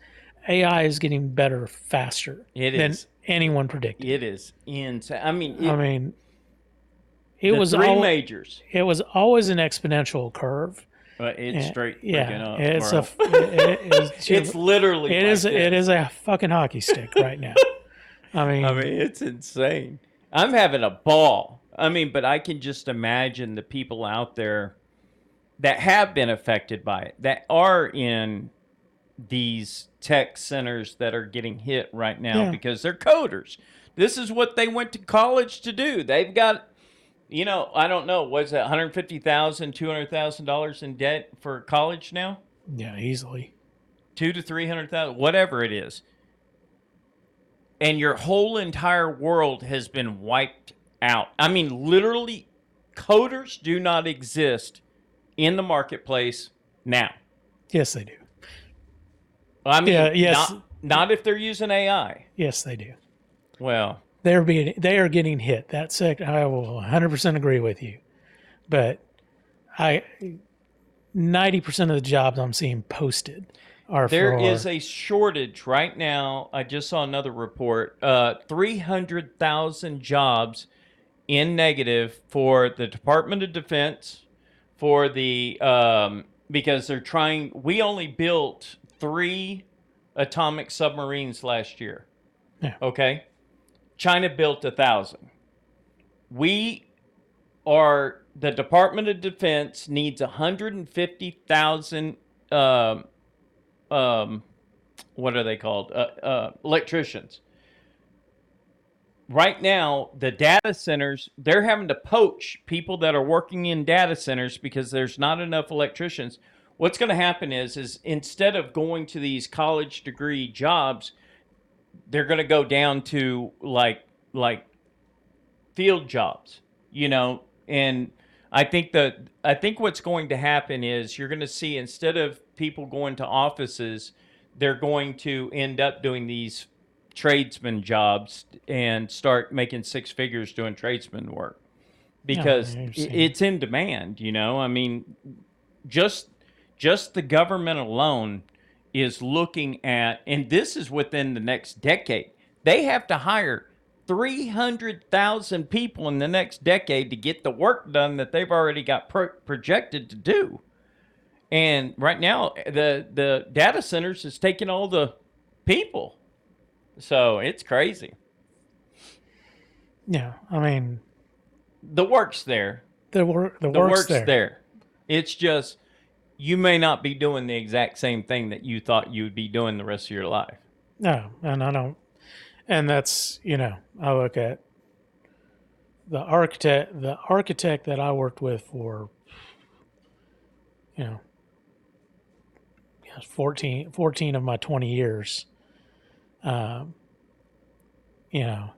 AI is getting better faster It than is. anyone predicted. It is insane. I mean, It the was three majors. It was always an exponential curve. It's straight freaking Yeah, up. it's bro. It's literally. it like is this. it is a fucking hockey stick right now. I mean, It's insane. I'm having a ball. But I can just imagine the people out there that have been affected by it, that are in these tech centers that are getting hit right now Yeah. because they're coders. This is what they went to college to do. They've got, I don't know, what's that, $150,000, $200,000 in debt for college now? yeah, easily. 200,000 to 300,000, whatever it is. And your whole entire world has been wiped out. Literally, coders do not exist in the marketplace now. Yes, they do. Yes. Not if they're using AI. Yes, they do. Well, They are getting hit. That sector, I will 100% agree with you. But 90% of the jobs I'm seeing posted are there is a shortage right now. I just saw another report. 300,000 jobs in negative for the Department of Defense, for the because they're trying. We only built 3 atomic submarines last year. Yeah. Okay, China built 1,000. We are the Department of Defense needs 150,000. Um, what are they called? Electricians. Right now, the data centers, they're having to poach people that are working in data centers because there's not enough electricians. What's going to happen is instead of going to these college degree jobs, they're going to go down to like field jobs, and I think what's going to happen is you're going to see, instead of people going to offices, they're going to end up doing these tradesman jobs and start making 6 figures doing tradesman work No, because you've seen. it's in demand. I mean, just just the government alone is looking at, and this is within the next decade, they have to hire 300,000 people in the next decade to get the work done that they've already got projected to do. And right now, the data centers is taking all the people. So it's crazy. Yeah, I mean, The work's there. the The work's work's there. there. It's just you may not be doing the exact same thing that you thought you would be doing the rest of your life. No, and I don't. And that's, I look at the architect that I worked with for, you know, 14 of my 20 years. Um, you know,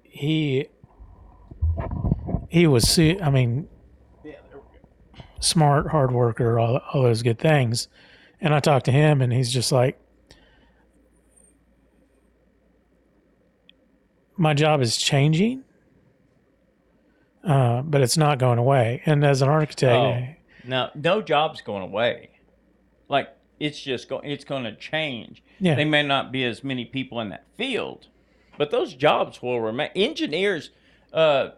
he was, I mean, smart, hard worker, all those good things. And I talked to him, and he's just like, my job is changing, but it's not going away. And as an architect, Oh, no job's going away. Like it's going to change. yeah, They may not be as many people in that field, but those jobs will remain. Engineers, uh,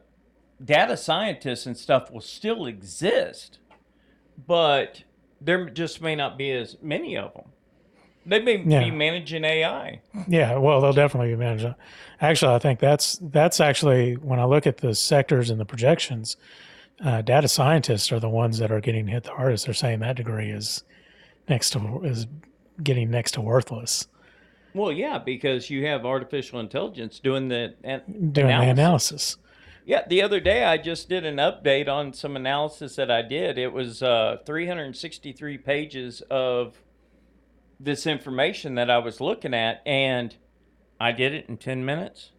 data scientists, and stuff will still exist, but there just may not be as many of them. They may be yeah, managing AI. yeah. Well, they'll definitely be managed. Actually, I think that's actually, when I look at the sectors and the projections, data scientists are the ones that are getting hit the hardest. They're saying that degree is getting next to worthless. Well, yeah, because you have artificial intelligence doing the Doing the analysis. analysis. Yeah, the other day I just did an update on some analysis that I did. It was 363 pages of this information that I was looking at, and I did it in 10 minutes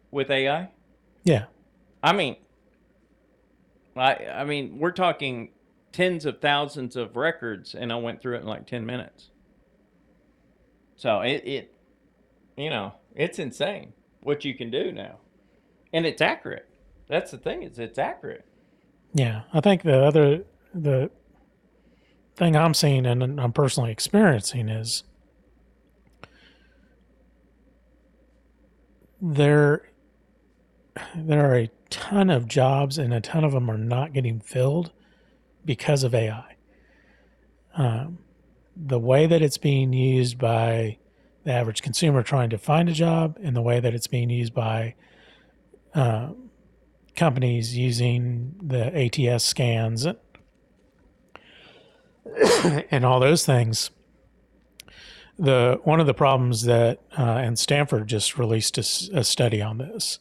with AI. Yeah, I mean, I mean, we're talking tens of thousands of records, and I went through it in like 10 minutes. So it's insane what you can do now, and it's accurate. That's the thing, is it's accurate. yeah. I think the thing I'm seeing and I'm personally experiencing is there there are a ton of jobs, and a ton of them are not getting filled because of AI. The way that it's being used by the average consumer trying to find a job, and the way that it's being used by companies using the ATS scans and all those things. One of the problems that and Stanford just released a study on this.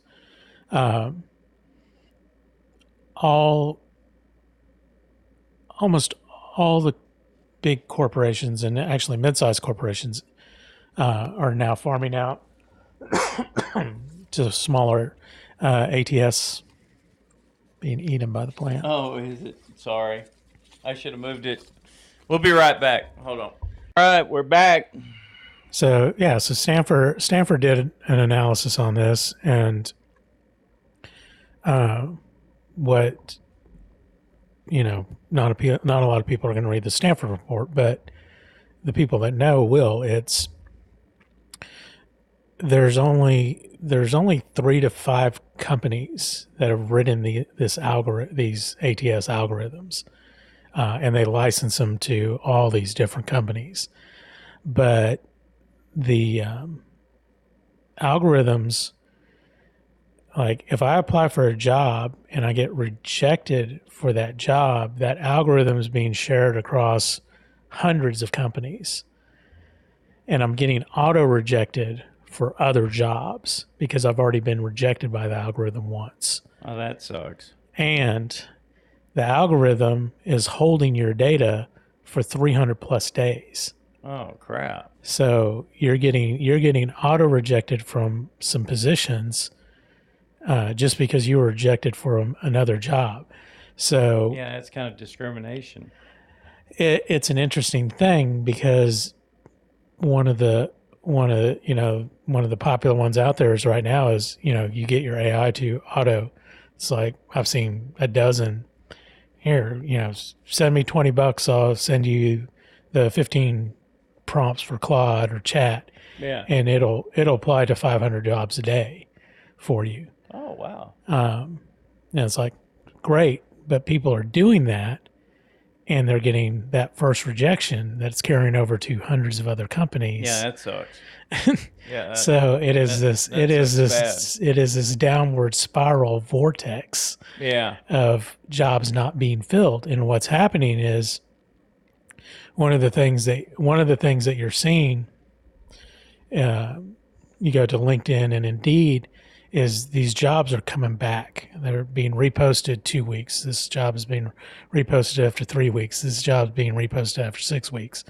All Almost all the big corporations, and actually mid-sized corporations, are now farming out to smaller ATS, being eaten by the plant. Oh, is it? Sorry. I should have moved it. We'll be right back. Hold on. All right, we're back. So yeah, so Stanford did an analysis on this, and what not a lot of people are going to read the Stanford report, but the people that know will. It's there's only 3 to 5 companies that have written these ATS algorithms. and they license them to all these different companies. But the algorithms, like if I apply for a job and I get rejected for that job, that algorithm is being shared across hundreds of companies, and I'm getting auto rejected for other jobs because I've already been rejected by the algorithm once. Oh, that sucks. And the algorithm is holding your data for 300 plus days. Oh crap. So you're getting auto rejected from some positions just because you were rejected for another job. So Yeah, that's kind of discrimination. it's an interesting thing because one of the popular ones out there is right now is, you get your AI to auto. It's like I've seen a dozen. Here, send me $20, I'll send you the 15 prompts for Claude or Chat, Yeah. and it'll apply to 500 jobs a day for you. Oh wow. And it's like, great, but people are doing that, and they're getting that first rejection that's carrying over to hundreds of other companies. Yeah, that sucks. Yeah. So it is this downward spiral vortex Yeah. of jobs not being filled. And what's happening is one of the things that you're seeing, you go to LinkedIn and Indeed, is these jobs are coming back. They're being reposted 2 weeks. This job is being reposted after 3 weeks. This job is being reposted after 6 weeks.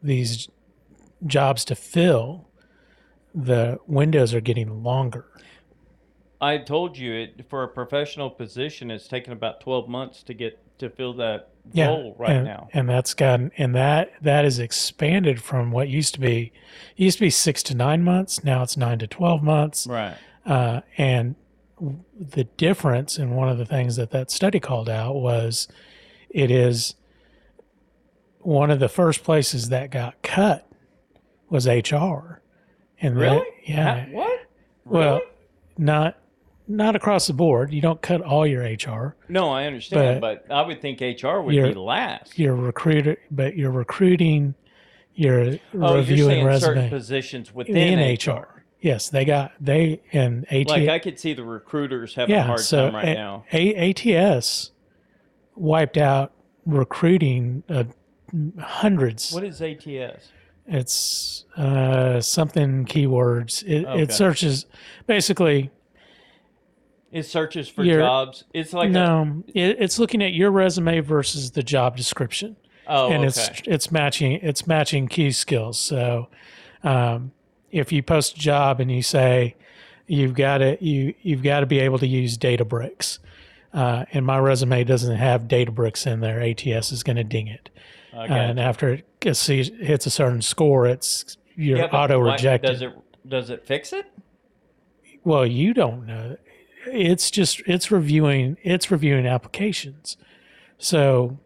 These jobs to fill, the windows are getting longer. I told you for a professional position, it's taken about 12 months to get to fill that role now. And that's gotten, and that is expanded from what used to be 6 to 9 months. Now it's 9 to 12 months. Right. And the difference, and one of the things that study called out was, it is one of the first places that got cut was HR. And Really? yeah. What? Well, Really? not across the board. You don't cut all your HR. No, I understand, but I would think HR would be last. You're recruiting, you're you're reviewing saying resume certain positions within HR. Yes, and ATS. Like I could see the recruiters having a hard time right now. ATS wiped out recruiting hundreds. What is ATS? It's something keywords. Okay. It searches basically. It searches for jobs. It's like it's looking at your resume versus the job description. Oh, and okay. it's matching key skills. So if you post a job and you say you've got to be able to use Databricks, and my resume doesn't have Databricks in there, ATS is going to ding it. And after it hits a certain score, you're auto rejected. Does it fix it? Well, you don't know. It's reviewing applications. So,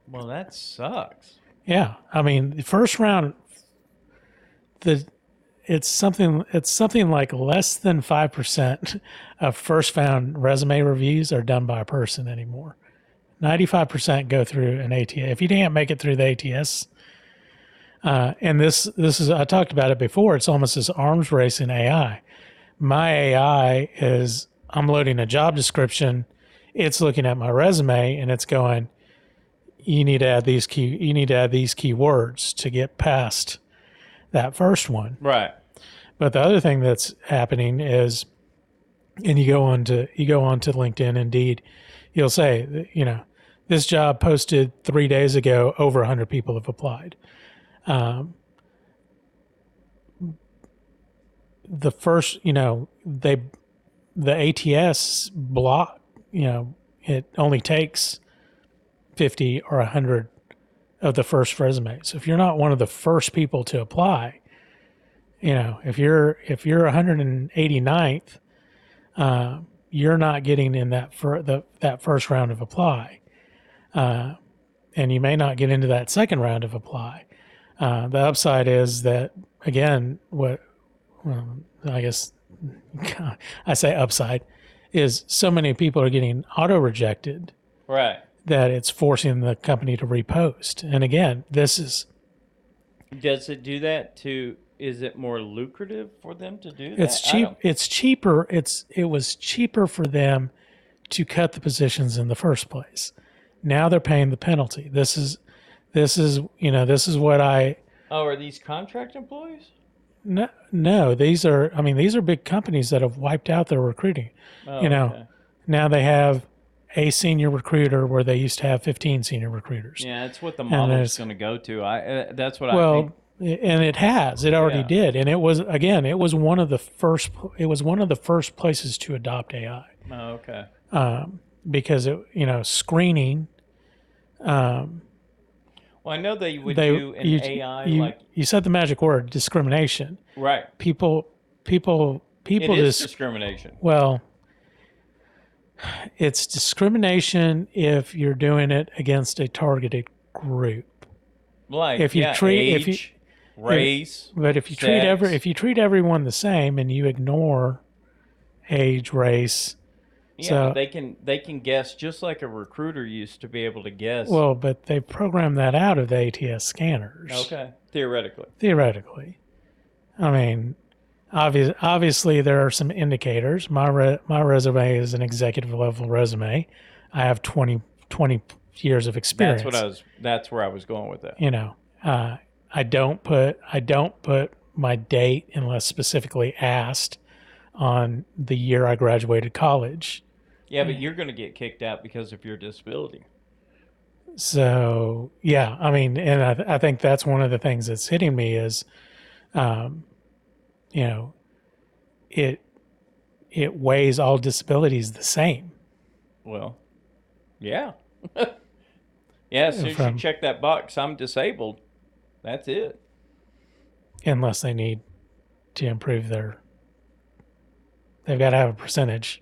well, that sucks. Yeah, I mean, the first round, it's something like less than 5% of first round resume reviews are done by a person anymore. 95% go through an ATS. If you can't make it through the ATS, and this is, I talked about it before, it's almost this arms race in AI. My AI is, I'm loading a job description, it's looking at my resume and it's going, you need to add these keywords to get past that first one. Right. But the other thing that's happening is, and you go on to LinkedIn, Indeed, you'll say, this job posted 3 days ago, over 100 people have applied. The first, the ATS block, it only takes 50 or 100 of the first resumes. If you're not one of the first people to apply, if you're 189th, you're not getting in that first round of apply, and you may not get into that second round of apply. The upside is that, again, I guess I say upside is so many people are getting auto rejected, right, that it's forcing the company to repost. And again, this is Does it do that to? Is it more lucrative for them to do it's that? I cheap. don't. It's cheaper. It was cheaper for them to cut the positions in the first place. Now they're paying the penalty. This is what I Oh, are these contract employees? no, these are big companies that have wiped out their recruiting. You Oh, know, okay. now they have a senior recruiter where they used to have 15 senior recruiters. Yeah, that's what the And model's there's going to go to. That's what I think. well, and it already Yeah. did, and it was one of the first places to adopt AI, Oh, okay. because screening. Well, I know they would They do an you AI you like you said the magic word, discrimination. right. People people It people is just discrimination. well, it's discrimination if you're doing it against a targeted group. Like, If you yeah, treat age, if race, but sex. if you treat everyone the same and you ignore age, race, Yeah, but so they can guess just like a recruiter used to be able to guess. well, but they programmed that out of the ATS scanners Okay, theoretically. theoretically. I mean, obviously there are some indicators. My resume is an executive level resume. I have 20 years of experience. That's where I was going with that. You know, I don't put my date unless specifically asked on the year I graduated college. Yeah, but you're going to get kicked out because of your disability. So yeah, I mean, and I think that's one of the things that's hitting me is, um, you know, it it weighs all disabilities the same. Well, yeah. Yeah, as soon as you From check that box, I'm disabled. That's it. unless they need to improve they've got to have a percentage.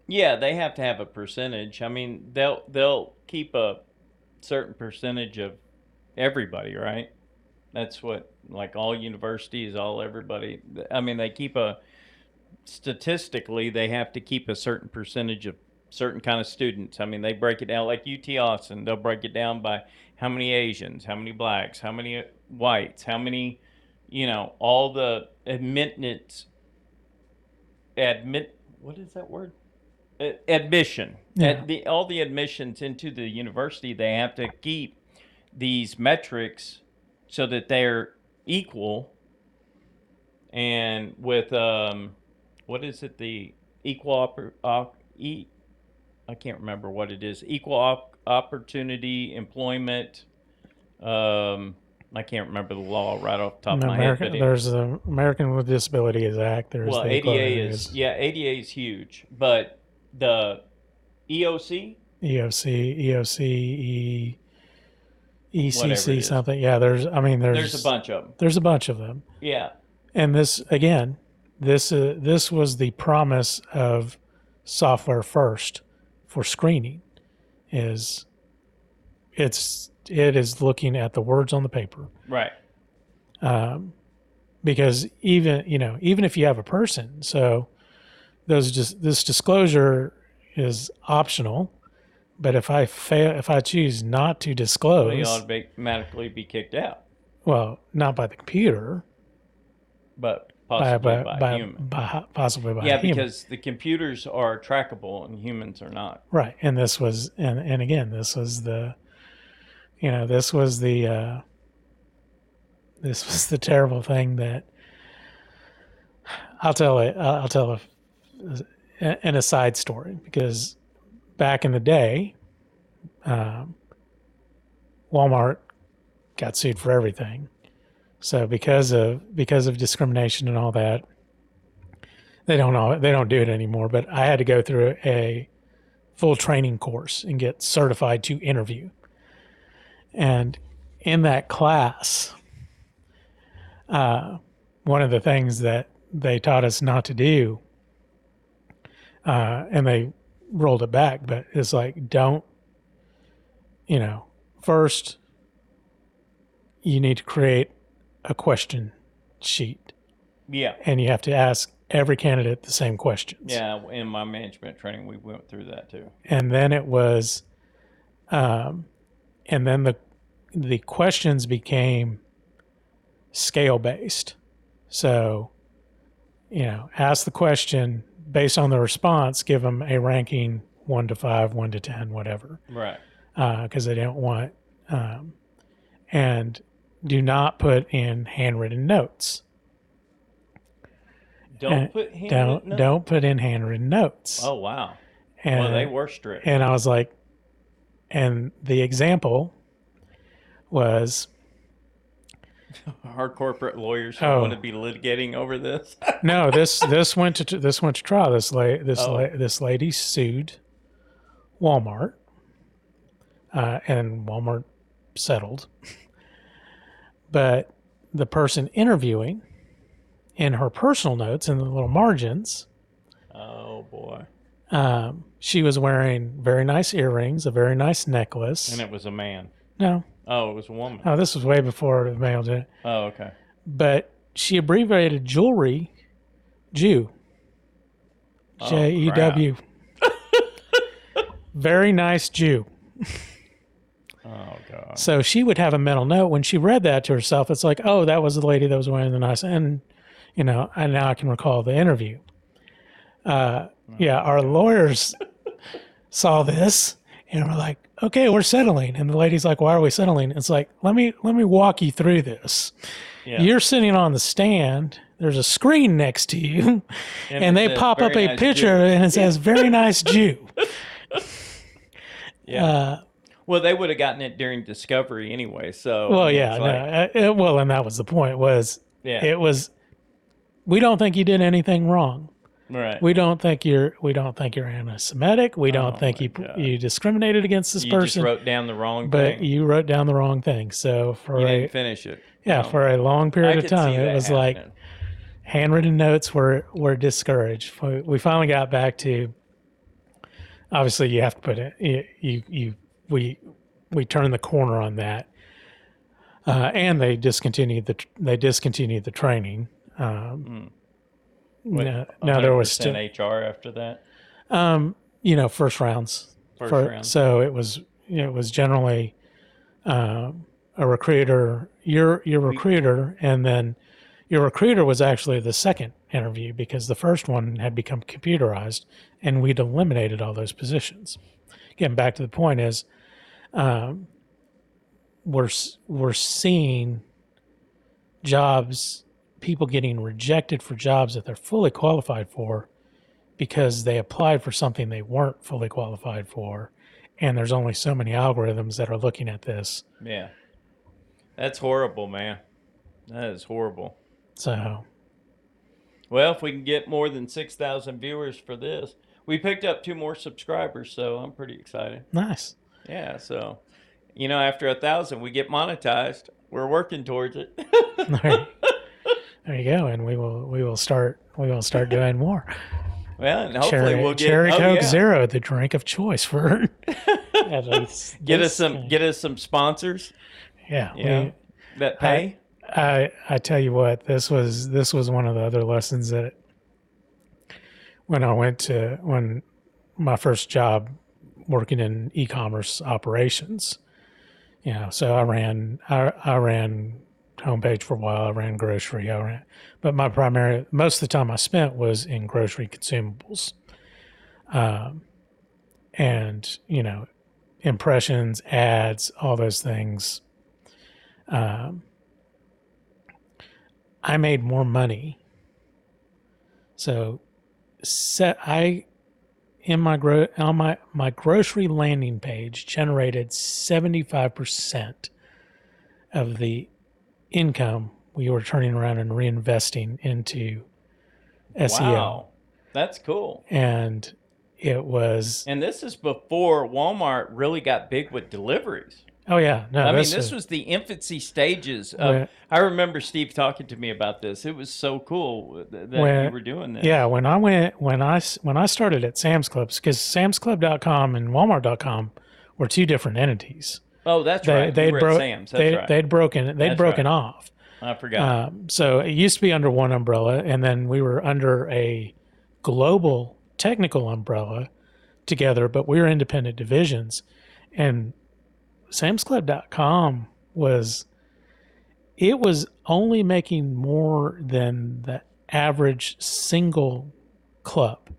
Yeah, they have to have a percentage. I mean, they'll keep a certain percentage of everybody, right? That's what like all universities, all everybody. I mean, they keep a statistically they have to keep a certain percentage of certain kind of students. I mean, they break it down like UT Austin. They'll break it down by how many Asians, how many blacks, how many whites, how many, all the admit what is that word? Admission. Yeah. All the admissions into the university, they have to keep these metrics so that they're equal. And with what is it? The equal I can't remember what it is. Equal opportunity employment. I can't remember the law right off the top of my head, but There's the American with Disabilities Act. There's well, the ADA is yeah, ADA is huge, but the EOC, whatever it ECC is, something. Yeah, there's a bunch of them. there's a bunch of them. Yeah, And this again, this was the promise of software first for screening. Is it is looking at the words on the paper, right. because even if you have a person, so this disclosure is optional. But if I choose not to Well, you disclose, automatically be kicked out, well, not by the computer, but possibly by a human. Possibly by Yeah, a human. because the computers are trackable and humans are not. Right. And this was, and again, this was the terrible thing that I'll tell an aside story, because back in the day, Walmart got sued for everything. So because of discrimination and all that, they don't do it anymore. But I had to go through a full training course and get certified to interview. And in that class, one of the things that they taught us not to do, and they rolled it back, but it's like, don't, first you need to create a question sheet, Yeah. and you have to ask every candidate the same questions. Yeah, in my management training, we went through that too. And then it was, And then the questions became scale based. So, ask the question based on the response, give them a ranking 1 to 5, 1 to 10, whatever. Right. Because they don't want, and do not put in handwritten notes. Don't put handwritten notes? Don't put in handwritten notes. Oh, wow. And, well, they were strict. And I was like, and the example was, our corporate lawyers don't want to be litigating over this. No, this went to trial. This lady sued Walmart, and Walmart settled. But the person interviewing, in her personal notes in the little margins, oh boy, she was wearing very nice earrings, a very nice necklace, and it was a man. No. Oh, it was a woman. Oh, this was way before the male did it. Oh, okay. But she abbreviated jewelry, Jew. Jew. Very nice Jew. Oh, God. So she would have a mental note when she read that to herself. It's like, oh, that was the lady that was wearing the nice, and and now I can recall the interview. Our lawyers saw this and were like, okay, we're settling. And the lady's like, why are we settling? It's like, let me walk you through this. Yeah. You're sitting on the stand. There's a screen next to you, and they pop up a picture, and it says, very nice Jew. Yeah. Well, they would have gotten it during discovery anyway. So. Well, yeah. And that was the point. It was. We don't think you did anything wrong. Right. We don't think you're anti-Semitic. We don't think you discriminated against this person. You just wrote down the wrong thing. But you wrote down the wrong thing. So you didn't finish it. Yeah, for a long period of time, it was like handwritten notes were discouraged. We finally got back to. Obviously, you have to put it. We turned the corner on that, and they discontinued the training. Now there was still HR after that. First rounds. Rounds. So it was generally a recruiter. Your recruiter, and then your recruiter was actually the second interview because the first one had become computerized, and we'd eliminated all those positions. Getting back to the point is, we're seeing people getting rejected for jobs that they're fully qualified for because they applied for something they weren't fully qualified for, and there's only so many algorithms that are looking at this. Yeah. That's horrible, man. That is horrible. So. Well, if we can get more than 6,000 viewers for this, we picked up 2 more subscribers, so I'm pretty excited. Nice. Yeah, so, after 1,000, we get monetized. We're working towards it. There you go, and we will start doing more. Well, and hopefully we'll get Cherry Coke Zero, the drink of choice for at least get us some sponsors. Yeah, that pay. I tell you what, this was one of the other lessons that when my first job working in e-commerce operations, so I ran homepage for a while. I ran grocery. But most of the time I spent was in grocery consumables, and impressions, ads, all those things. I made more money. So, my grocery landing page generated 75% of the income we were turning around and reinvesting into SEO. Wow, that's cool. And it was. And this is before Walmart really got big with deliveries. Oh yeah, no. This was the infancy stages of. I remember Steve talking to me about this. It was so cool that you were doing this. Yeah, when I started at Sam's Club, because SamsClub.com and Walmart.com were 2 different entities. Oh, that's right. They'd broken off. I forgot. So it used to be under one umbrella, and then we were under a global technical umbrella together, but we were independent divisions. And SamsClub.com was only making more than the average single club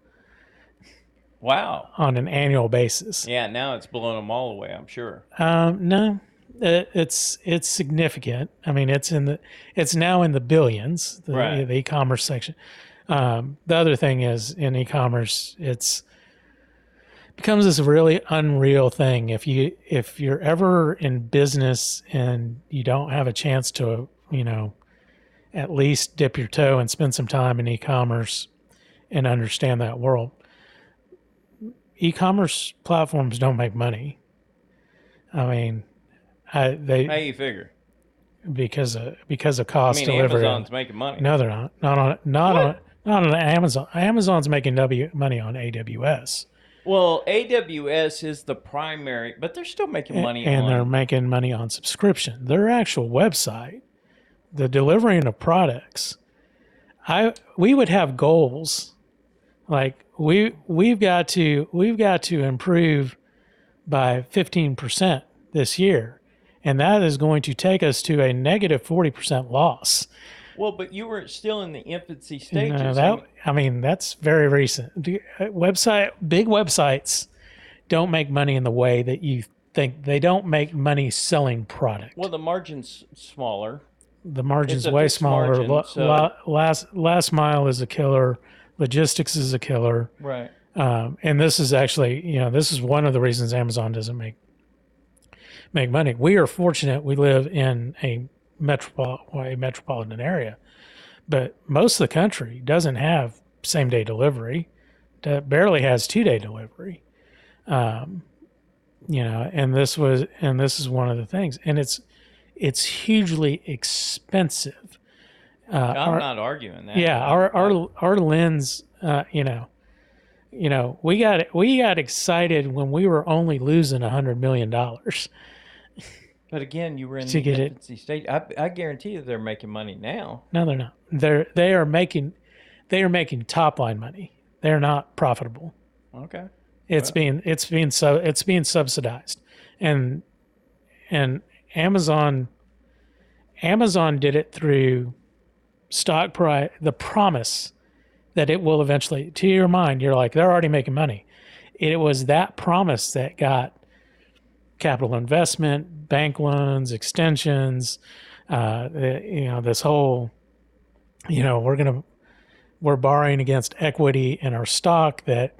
Wow. on an annual basis. Yeah, now it's blowing them all away, I'm sure. No, it's significant. I mean, it's now in the billions. Right. The e-commerce section. The other thing is in e-commerce, it's becomes this really unreal thing. If you're ever in business and you don't have a chance to at least dip your toe and spend some time in e-commerce and understand that world. E-commerce platforms don't make money. I mean, How they you figure? because of I cost mean, delivery. Amazon's making money. No, they're not. What? Not on Amazon. Amazon's making money on AWS, Well, AWS is the primary, but they're still making money and they're on. making money on subscription. Their actual website, the delivering of products. We would have goals like we've got to improve by 15% this year, and that is going to take us to a negative 40% loss. Well, but you were still in the infancy stages. I mean that's very recent. Big websites don't make money in the way that you think. They don't make money selling product. Well, the margin's smaller. The margin's It's a way fixed smaller. margin, so Last mile is a killer. Logistics is a killer. right. And this is actually, this is one of the reasons Amazon doesn't make money. We are fortunate. We live in a metropolitan area, but most of the country doesn't have same day delivery. Barely has 2-day delivery. And this is one of the things, and it's hugely expensive. I'm not arguing that. Yeah, our lens, we got excited when we were only losing $100 million. But again, you were in To the get it. infancy stage. I guarantee you they're making money now. No, they're not. They are making top line money. They're not profitable. Okay. It's being subsidized, and Amazon did it through stock price, the promise that it will eventually. To your mind, you're like they're already making money. It was that promise that got capital investment, bank loans, extensions. This whole, we're borrowing against equity in our stock that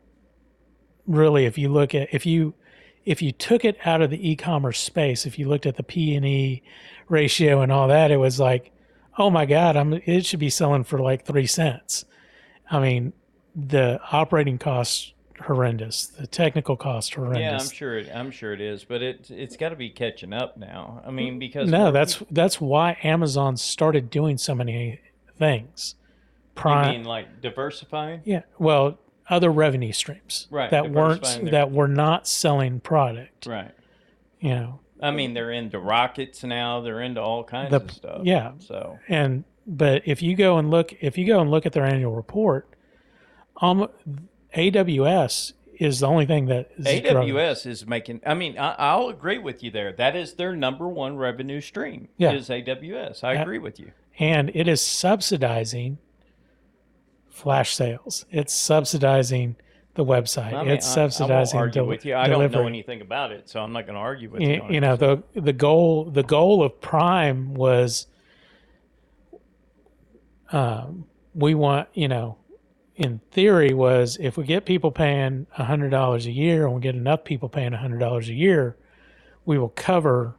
really, if you took it out of the e-commerce space, if you looked at the P&E ratio and all that, it was like, oh my God, it should be selling for like 3 cents. I mean, the operating costs horrendous, the technical costs horrendous. Yeah, I'm sure it is, but it's got to be catching up now. I mean, because no, that's why Amazon started doing so many things. you mean like diversifying, Yeah, well, other revenue streams right? that were not selling product. Right. I mean, they're into rockets now. They're into all kinds of stuff. Yeah. So, but if you go and look at their annual report, AWS is the only thing that is AWS is making. I mean, I'll agree with you there. That is their number one revenue stream. Yeah. Is AWS. I agree with you. And it is subsidizing flash sales. It's subsidizing the website. I mean, it's subsidizing. I won't argue with you. I delivery. don't know anything about it, so I'm not going to argue with you. The goal of Prime was, we want in theory was if we get people paying $100 a year and we get enough people paying $100 a year, we will cover.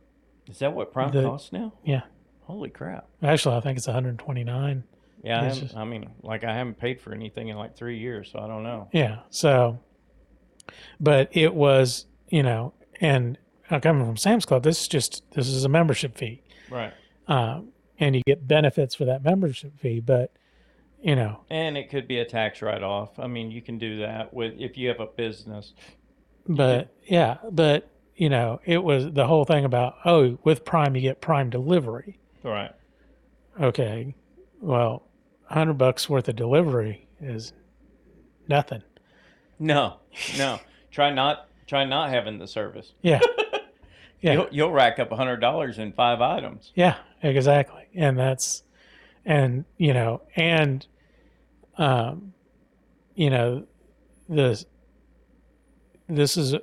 Is that what Prime costs now? Yeah. Holy crap! Actually, I think it's 129. Yeah, I haven't paid for anything in like 3 years, so I don't know. Yeah. So, but it was, and coming from Sam's Club, this is a membership fee, right? And you get benefits for that membership fee, but and it could be a tax write-off. I mean, you can do that if you have a business. But it was the whole thing about with Prime you get Prime delivery. Right. Okay. Well, $100 worth of delivery is nothing. No. Try not having the service. Yeah. Yeah. You'll rack up $100 in 5 items. Yeah, exactly. And that's, and, um, you know, the, this is,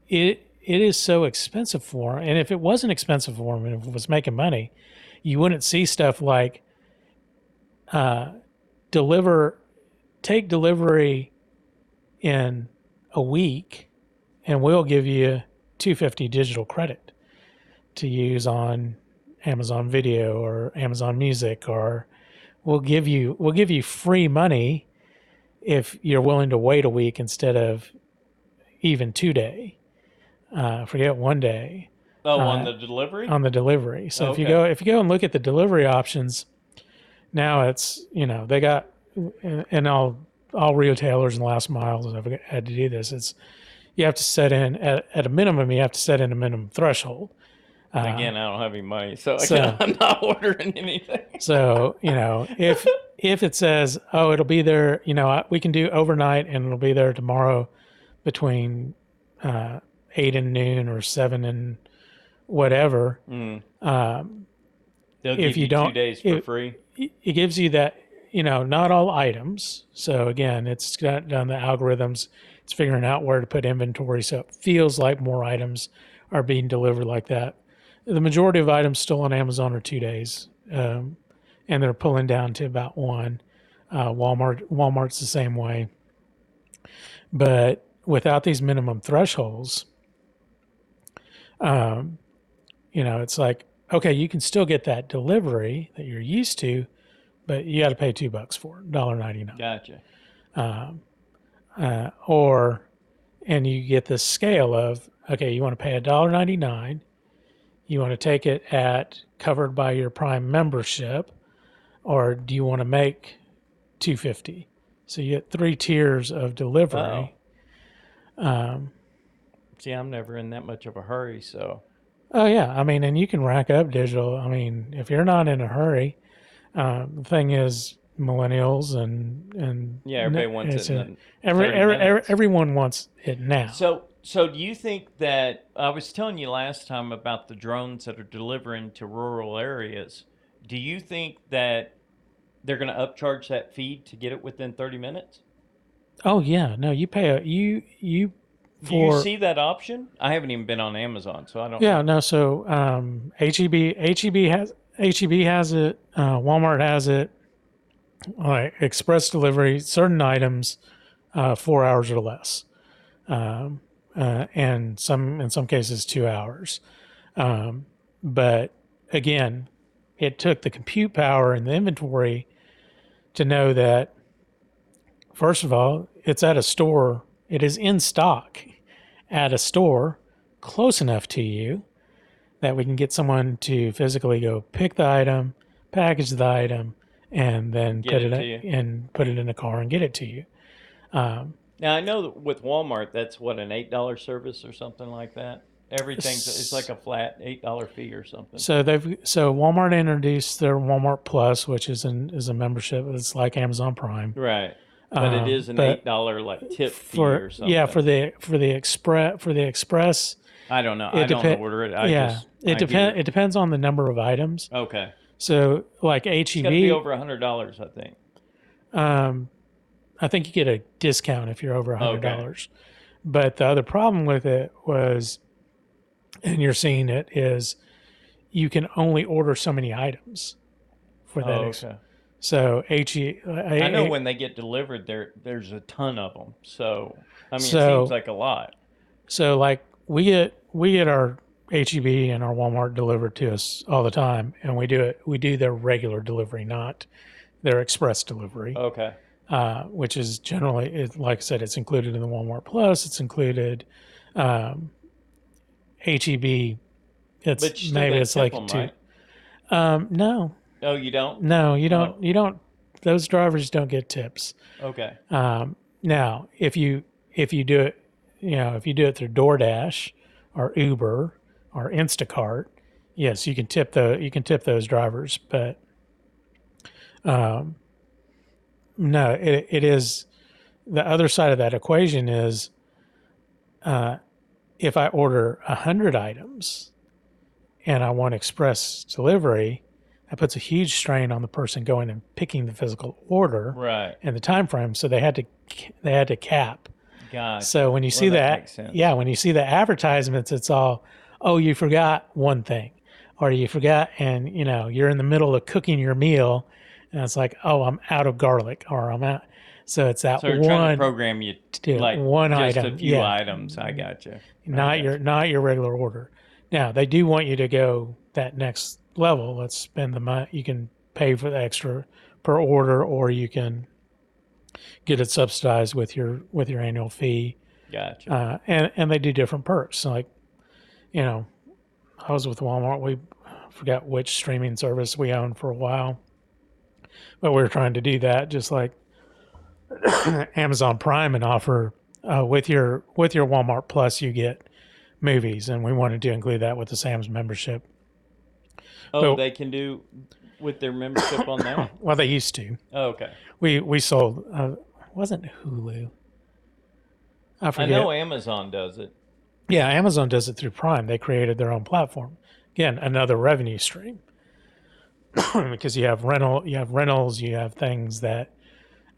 it is so expensive for them. And if it wasn't expensive for them and if it was making money, you wouldn't see stuff like, deliver, take delivery in a week and we'll give you 250 digital credit to use on Amazon Video or Amazon Music, or we'll give you free money if you're willing to wait a week instead of even 2 day. Forget 1 day Oh, on the delivery? on the delivery. So Okay. if you go and look at the delivery options, now it's they got, and all retailers and last miles have had to do this. It's you have to set in at a minimum. You have to set in a minimum threshold. Again, I don't have any money, so So I'm not ordering anything. So, if it says, oh, it'll be there, we can do overnight and it'll be there tomorrow between 8 and noon or 7 and whatever. Mm. Um, They'll if give you you don't, 2 days for free. it gives you that, not all items. So again, it's got done the algorithms. It's figuring out where to put inventory. So it feels like more items are being delivered like that. The majority of items still on Amazon are 2 days. And they're pulling down to about one. Walmart's the same way, but without these minimum thresholds, it's like, okay, you can still get that delivery that you're used to, but you got to pay $2 for it, $1.99. Gotcha. Or, and you get the scale of, okay, you want to pay $1.99, you want to take it at covered by your Prime membership, or do you want to make 250? So you get 3 tiers of delivery. See, I'm never in that much of a hurry, so. Oh yeah, I mean, and you can rack up digital. I mean, if you're not in a hurry, the thing is, millennials and Yeah, everybody wants it it's in every, 30 minutes. everyone wants it now. So do you think that I was telling you last time about the drones that are delivering to rural areas? Do you think that they're going to upcharge that fee to get it within 30 minutes? Oh yeah, no, you pay you Do you for see that option? I haven't even been on Amazon, so I don't yeah know. no. So HEB has it. Walmart has it. Express delivery, certain items, 4 hours or less, and in some cases 2 hours. But again, it took the compute power and the inventory to know that, first of all, it's at a store. It is in stock at a store close enough to you that we can get someone to physically go pick the item, package the item, and then Get it to you. put it in a car and get it to you. Now I know that with Walmart, that's what an $8 service or something like that. Everything's it's like a flat $8 fee or something. So Walmart introduced their Walmart Plus, which is a membership. It's like Amazon Prime. Right, but it is an But $8 like tip fee or something. yeah, for the express, I don't know. it I don't depends. order it. Yeah, it depends on the number of items. Okay, So like it's got to be HEB, over $100, I think. I think you get a discount if you're over $100. But the other problem with it was, and you're seeing it, is you can only order so many items for that. Okay. So I know when they get delivered, there's a ton of them. So I mean, it So- seems like a lot. So like we get our HEB and our Walmart delivered to us all the time, and we do their regular delivery, not their express delivery, Okay. which is generally, like I said, it's included in the Walmart Plus. It's included. HEB, But you it's still maybe gotta it's tip like them, two. right? No, Oh, you don't? no, you don't. Oh. You don't. Those drivers don't get tips. Okay. Now, if you do it, if you do it through DoorDash or Uber or Instacart, yes, you can tip those drivers. But no, it is the other side of that equation is if I order 100 items and I want express delivery, that puts a huge strain on the person going and picking the physical order Right. and the time frame. So they had to cap. Gotcha. So when you see that that, makes sense. yeah, when you see the advertisements, it's all, oh, you forgot one thing, or you forgot, and you're in the middle of cooking your meal, and it's like, oh, I'm out of garlic, or I'm out. So it's that So they're trying to one program you like one just item, a few yeah, items. I gotcha. not your regular order. Now they do want you to go that next level. Let's spend the money. You can pay for the extra per order, or you can get it subsidized with your annual fee. Gotcha. And they do different perks. So like, I was with Walmart. We forgot which streaming service we owned for a while, but we were trying to do that just like Amazon Prime and offer with your Walmart Plus you get movies, and we wanted to include that with the Sam's membership. Oh, But they can do with their membership on that? well, they used to. Oh, okay. We sold. It wasn't Hulu. I I forget. know Amazon does it. Yeah, Amazon does it through Prime. They created their own platform. Again, another revenue stream because you have rentals, you have things that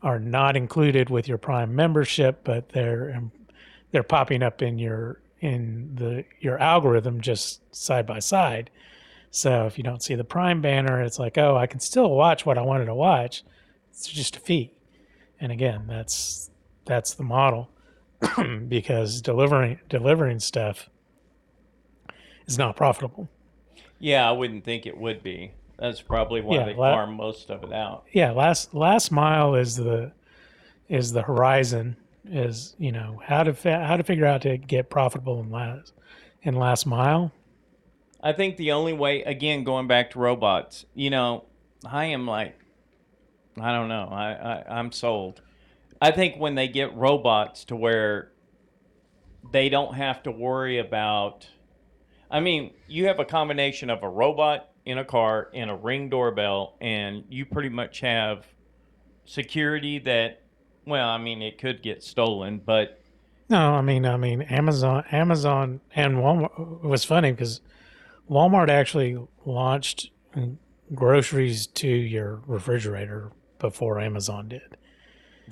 are not included with your Prime membership, but they're popping up in your algorithm just side by side. So if you don't see the Prime banner, it's like, oh, I can still watch what I wanted to watch. It's just a fee. And again, that's the model because delivering stuff is not profitable. Yeah, I wouldn't think it would be. That's probably why Yeah, they farm most of it out. yeah. Last mile is the horizon. Is how to figure out to get profitable in last mile. I think the only way, again, going back to robots, I am like, I don't know. I'm sold. I think when they get robots to where they don't have to worry about, I mean, you have a combination of a robot in a car and a Ring doorbell, and you pretty much have security that, well, I mean, it could get stolen, but No, I mean, Amazon and Walmart. It was funny because Walmart actually launched groceries to your refrigerator before Amazon did.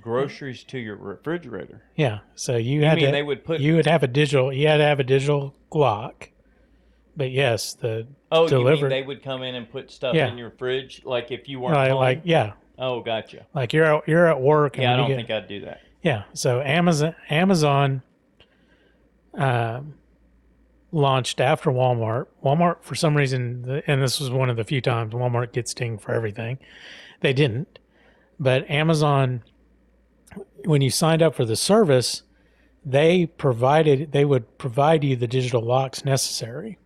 groceries to your refrigerator. Yeah, so You mean they would put, you had to have a digital clock, but yes, the oh, you mean delivered they would come in and put stuff yeah, in your fridge, like if you weren't home? yeah, Oh, gotcha. like you're at work and Yeah, I when you don't get think I'd do that. yeah, so Amazon um, launched after Walmart. Walmart, for some reason, and this was one of the few times Walmart gets dinged for everything. They didn't, but Amazon, when you signed up for the service, they would provide you the digital locks necessary,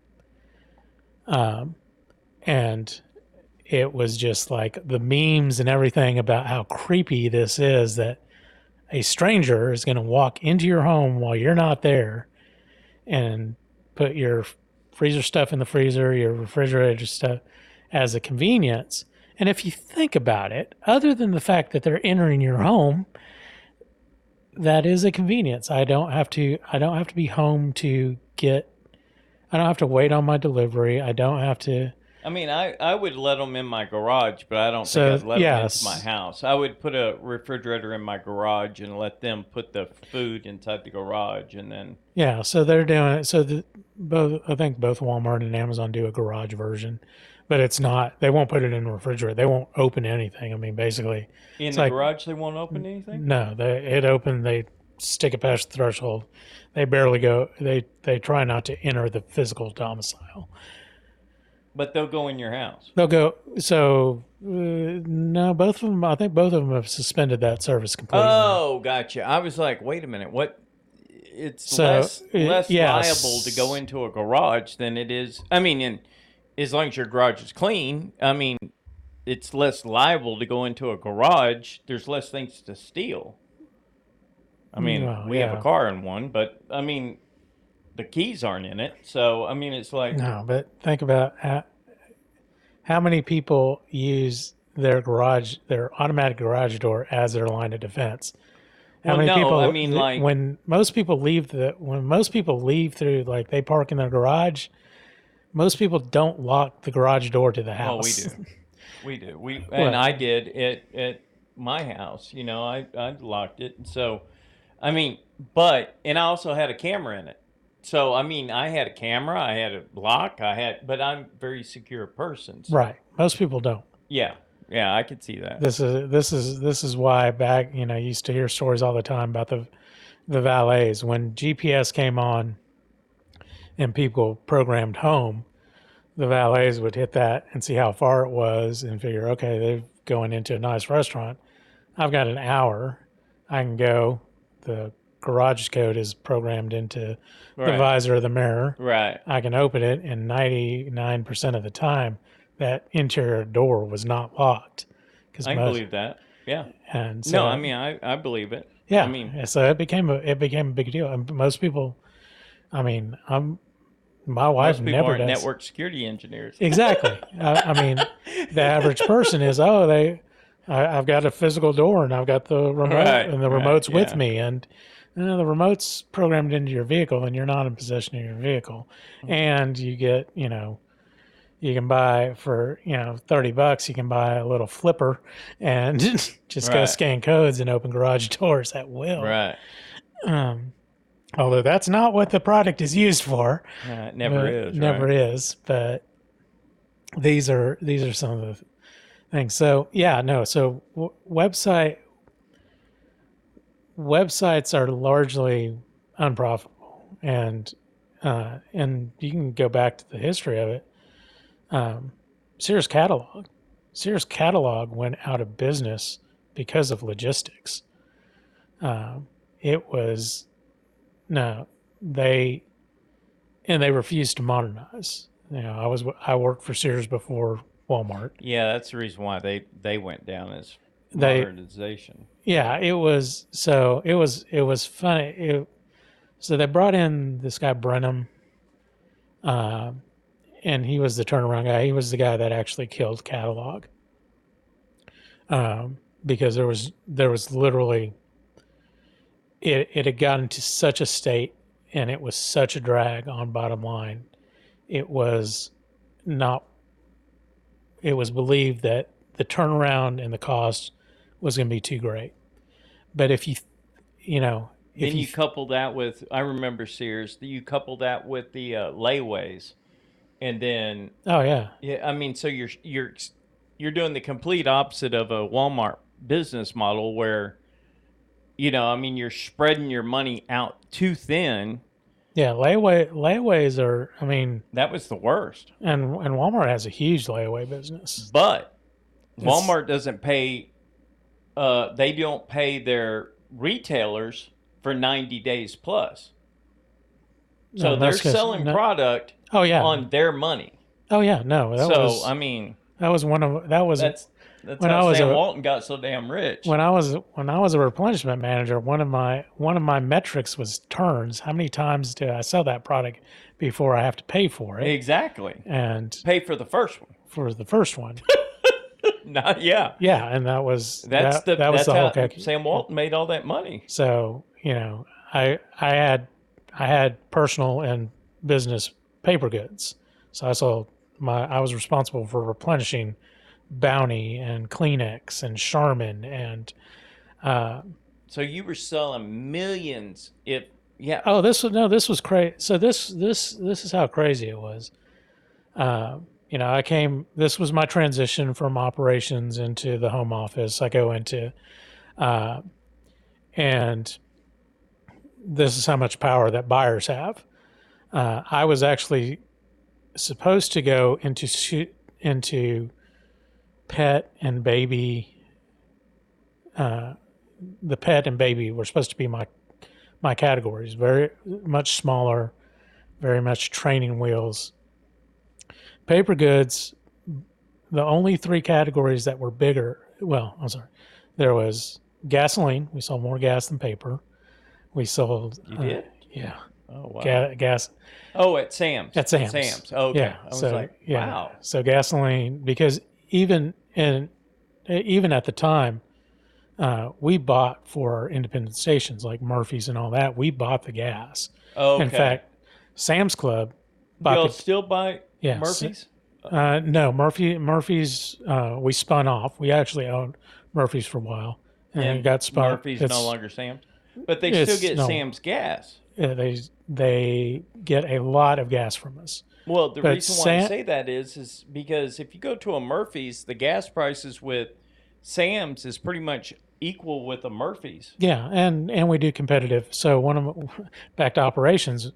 and it was just like the memes and everything about how creepy this is that a stranger is going to walk into your home while you're not there and put your freezer stuff in the freezer, your refrigerator stuff as a convenience. And if you think about it, other than the fact that they're entering your home, that is a convenience. I don't have to be home to get I don't have to wait on my delivery. I don't have to I mean, I would let them in my garage, but I don't think so I'd let them into my yes. house. I would put a refrigerator in my garage and let them put the food inside the garage, and then Yeah, so they're doing it. So both, I think both Walmart and Amazon do a garage version, but it's not. They won't put it in the refrigerator. They won't open anything. I mean, basically, in it's the like garage they won't open anything. no. It open. They stick it past the threshold. They barely go. They try not to enter the physical domicile. But they'll go in your house. They'll go. So no, both of them. I think both of them have suspended that service completely. Oh, gotcha. I was like, wait a minute, what? It's So less yes. liable to go into a garage than it is. I mean, as long as your garage is clean, I mean, it's less liable to go into a garage. There's less things to steal. I mean, Well, we have a yeah. car in one, but I mean, the keys aren't in it. So, I mean, it's like, No, but think about how many people use their automatic garage door as their line of defense. How Well, many no, I people mean, like, when most people leave through, like, they park in their garage, most people don't lock the garage door to the oh, we house. do. We do. And I Well, did at my house. I locked it. And so, I mean, and I also had a camera in it. So, I mean, I had a camera, I had a lock, but I'm a very secure person. So, right. Most people don't. yeah, yeah, I could see that. This is why back, I used to hear stories all the time about the valets when GPS came on and people programmed home. The valets would hit that and see how far it was and figure, okay, they're going into a nice restaurant. I've got an hour. I can go. The garage code is programmed into the Right, visor of the mirror. right. I can open it, and 99% of the time, that interior door was not locked. Because I can most, believe that. Yeah. and No, I so, mean, I believe it. I yeah, mean, so it became a big deal. And most people, I mean, my wife most people never aren't does. network security engineers. Exactly. I mean, the average person is, I've got a physical door and I've got the remote Right, and the right. remote's with Yeah. me, and the remote's programmed into your vehicle and you're not in possession of your vehicle, and you get, you can buy for, $30, you can buy a little flipper and just go Right, scan codes and open garage doors at will. right. Um, Although that's not what the product is used for, It never but is, never right? is. But these are some of the things. So yeah, no. So websites are largely unprofitable, and you can go back to the history of it. Um, Sears catalog, Sears catalog went out of business because of logistics. It was no, they refused to modernize. I worked for Sears before Walmart. Yeah, that's the reason why they went down as They modernization. Yeah, it was funny. So they brought in this guy Brenham, uh, and he was the turnaround guy. He was the guy that actually killed catalog, because there was literally, it had gotten to such a state, and it was such a drag on bottom line. It was not. It was believed that the turnaround and the cost was going to be too great. But you know, if Then you you couple that with, I remember Sears. You couple that with the layaways, and then oh yeah, yeah, I mean, so you're doing the complete opposite of a Walmart business model where I mean, you're spreading your money out too thin. yeah, layaways are. I mean, That was the worst. and Walmart has a huge layaway business. But It's Walmart doesn't pay. They don't pay their retailers for 90 days plus. So no, they're that's because selling no, product oh yeah, on their money. oh yeah, no, So I mean, that was one of that was that's when how I was Sam a Walton got so damn rich. when I was a replenishment manager. One of my metrics was turns. How many times do I sell that product before I have to pay for it? Exactly. And Pay for the first one. for the first one, Not yeah. yeah, and that was That's that was that's the whole how kick. Sam Walton made all that money. So I had personal and business paper goods. So I was responsible for replenishing Bounty and Kleenex and Charmin and So you were selling millions. If yeah, oh, this was crazy. So this is how crazy it was. This was my transition from operations into the home office. I go into, and this is how much power that buyers have. I was actually supposed to go into pet and baby. The pet and baby were supposed to be my categories. Very much smaller, very much training wheels. Paper goods. The only three categories that were bigger. Well, I'm sorry. There was gasoline. We sold more gas than paper. We sold. you did. Yeah. Oh wow. Gas Oh, at Sam's. at Sam's. At Sam's. Oh, okay. Yeah. I was So like, yeah. wow. So gasoline, because even at the time, we bought for our independent stations like Murphy's and all that. We bought the gas. In Okay. fact, Sam's Club Do bought y'all the still buy yes. Murphy's? No, Murphy's. We spun off. We actually owned Murphy's for a while, and it And got spun. Murphy's no longer Sam's? But they still It's get no. Sam's gas. They get a lot of gas from us, Well, the but reason why I say that is because if you go to a Murphy's, the gas prices with Sam's is pretty much equal with a Murphy's. yeah, and we do competitive. So back to operations.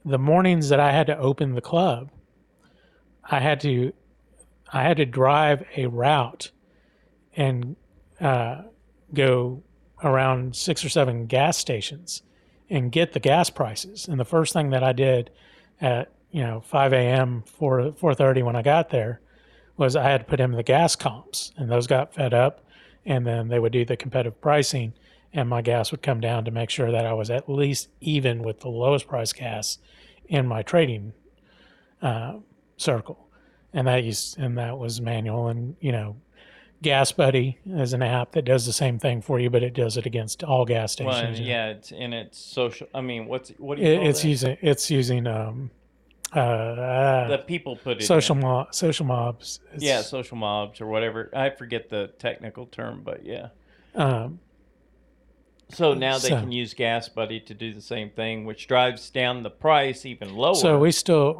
The mornings that I had to open the club, I had to drive a route and go around 6 or 7 gas stations and get the gas prices. And the first thing that I did at 5 a.m. 4:30 when I got there was I had to put in the gas comps, and those got fed up, and then they would do the competitive pricing, and my gas would come down to make sure that I was at least even with the lowest price gas in my trading circle, and that was manual. And Gas Buddy is an app that does the same thing for you, but it does it against all gas Well, stations. yeah, it's social. I mean, what do you call that? It's using The people put it in. social mobs. Yeah, social mobs or whatever. I forget the technical term, but yeah. Um, So now they So- can use Gas Buddy to do the same thing, which drives down the price even lower. So we still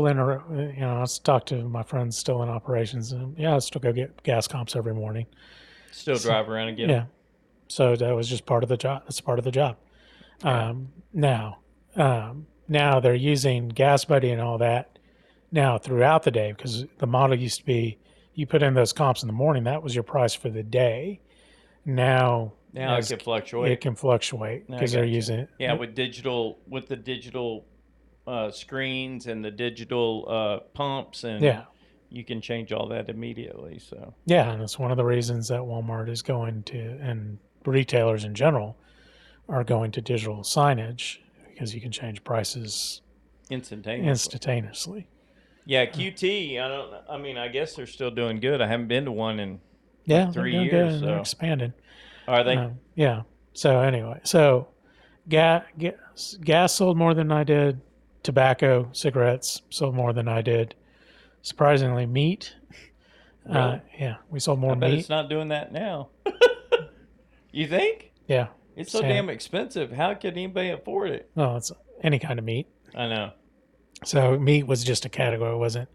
enter. I talk to my friends still in operations, and I still go get gas comps every morning. still drive around and get Yeah. them. So that was just part of the job. That's part of the job. Now they're using Gas Buddy and all that now throughout the day, because the model used to be you put in those comps in the morning. That was your price for the day. Now Now it can fluctuate. It can fluctuate I because they're gotcha. using it. Yeah, with the digital screens and the digital pumps, and Yeah. you can change all that immediately. So Yeah, and it's one of the reasons that Walmart is going to, and retailers in general, are going to digital signage, because you can change prices instantaneously. Yeah, QT. I don't. I mean, I guess they're still doing good. I haven't been to one in Yeah, like they're 3 doing years. good, and So they're expanding. are they? Yeah. So anyway, gas sold more than I did. Tobacco, cigarettes sold more than I did. Surprisingly, meat. Really? Yeah, we sold more I bet meat. it's not doing that now. You think? Yeah. It's so damn expensive. How could anybody afford it? Well, it's any kind of meat. I know. So meat was just a category. It wasn't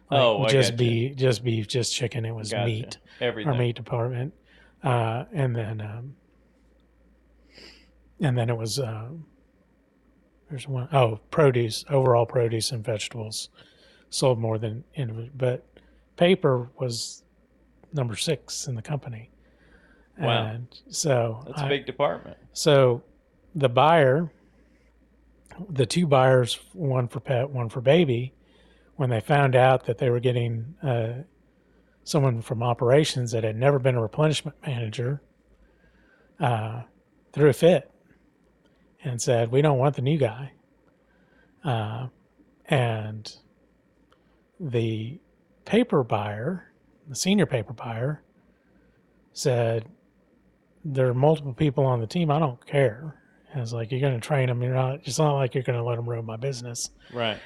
like Oh, I just gotcha. beef, just chicken. It was Gotcha. meat. Everything. Our meat department, and then it was there's one produce, overall produce and vegetables sold more than but paper was number 6 in the company. Wow. And so That's a big department. So the two buyers, one for pet, one for baby, when they found out that they were getting someone from operations that had never been a replenishment manager, threw a fit and said, "We don't want the new guy." And the senior paper buyer, said, "There are multiple people on the team. I don't care." And it's like, you're going to train them. It's not like you're going to let them ruin my business. Right.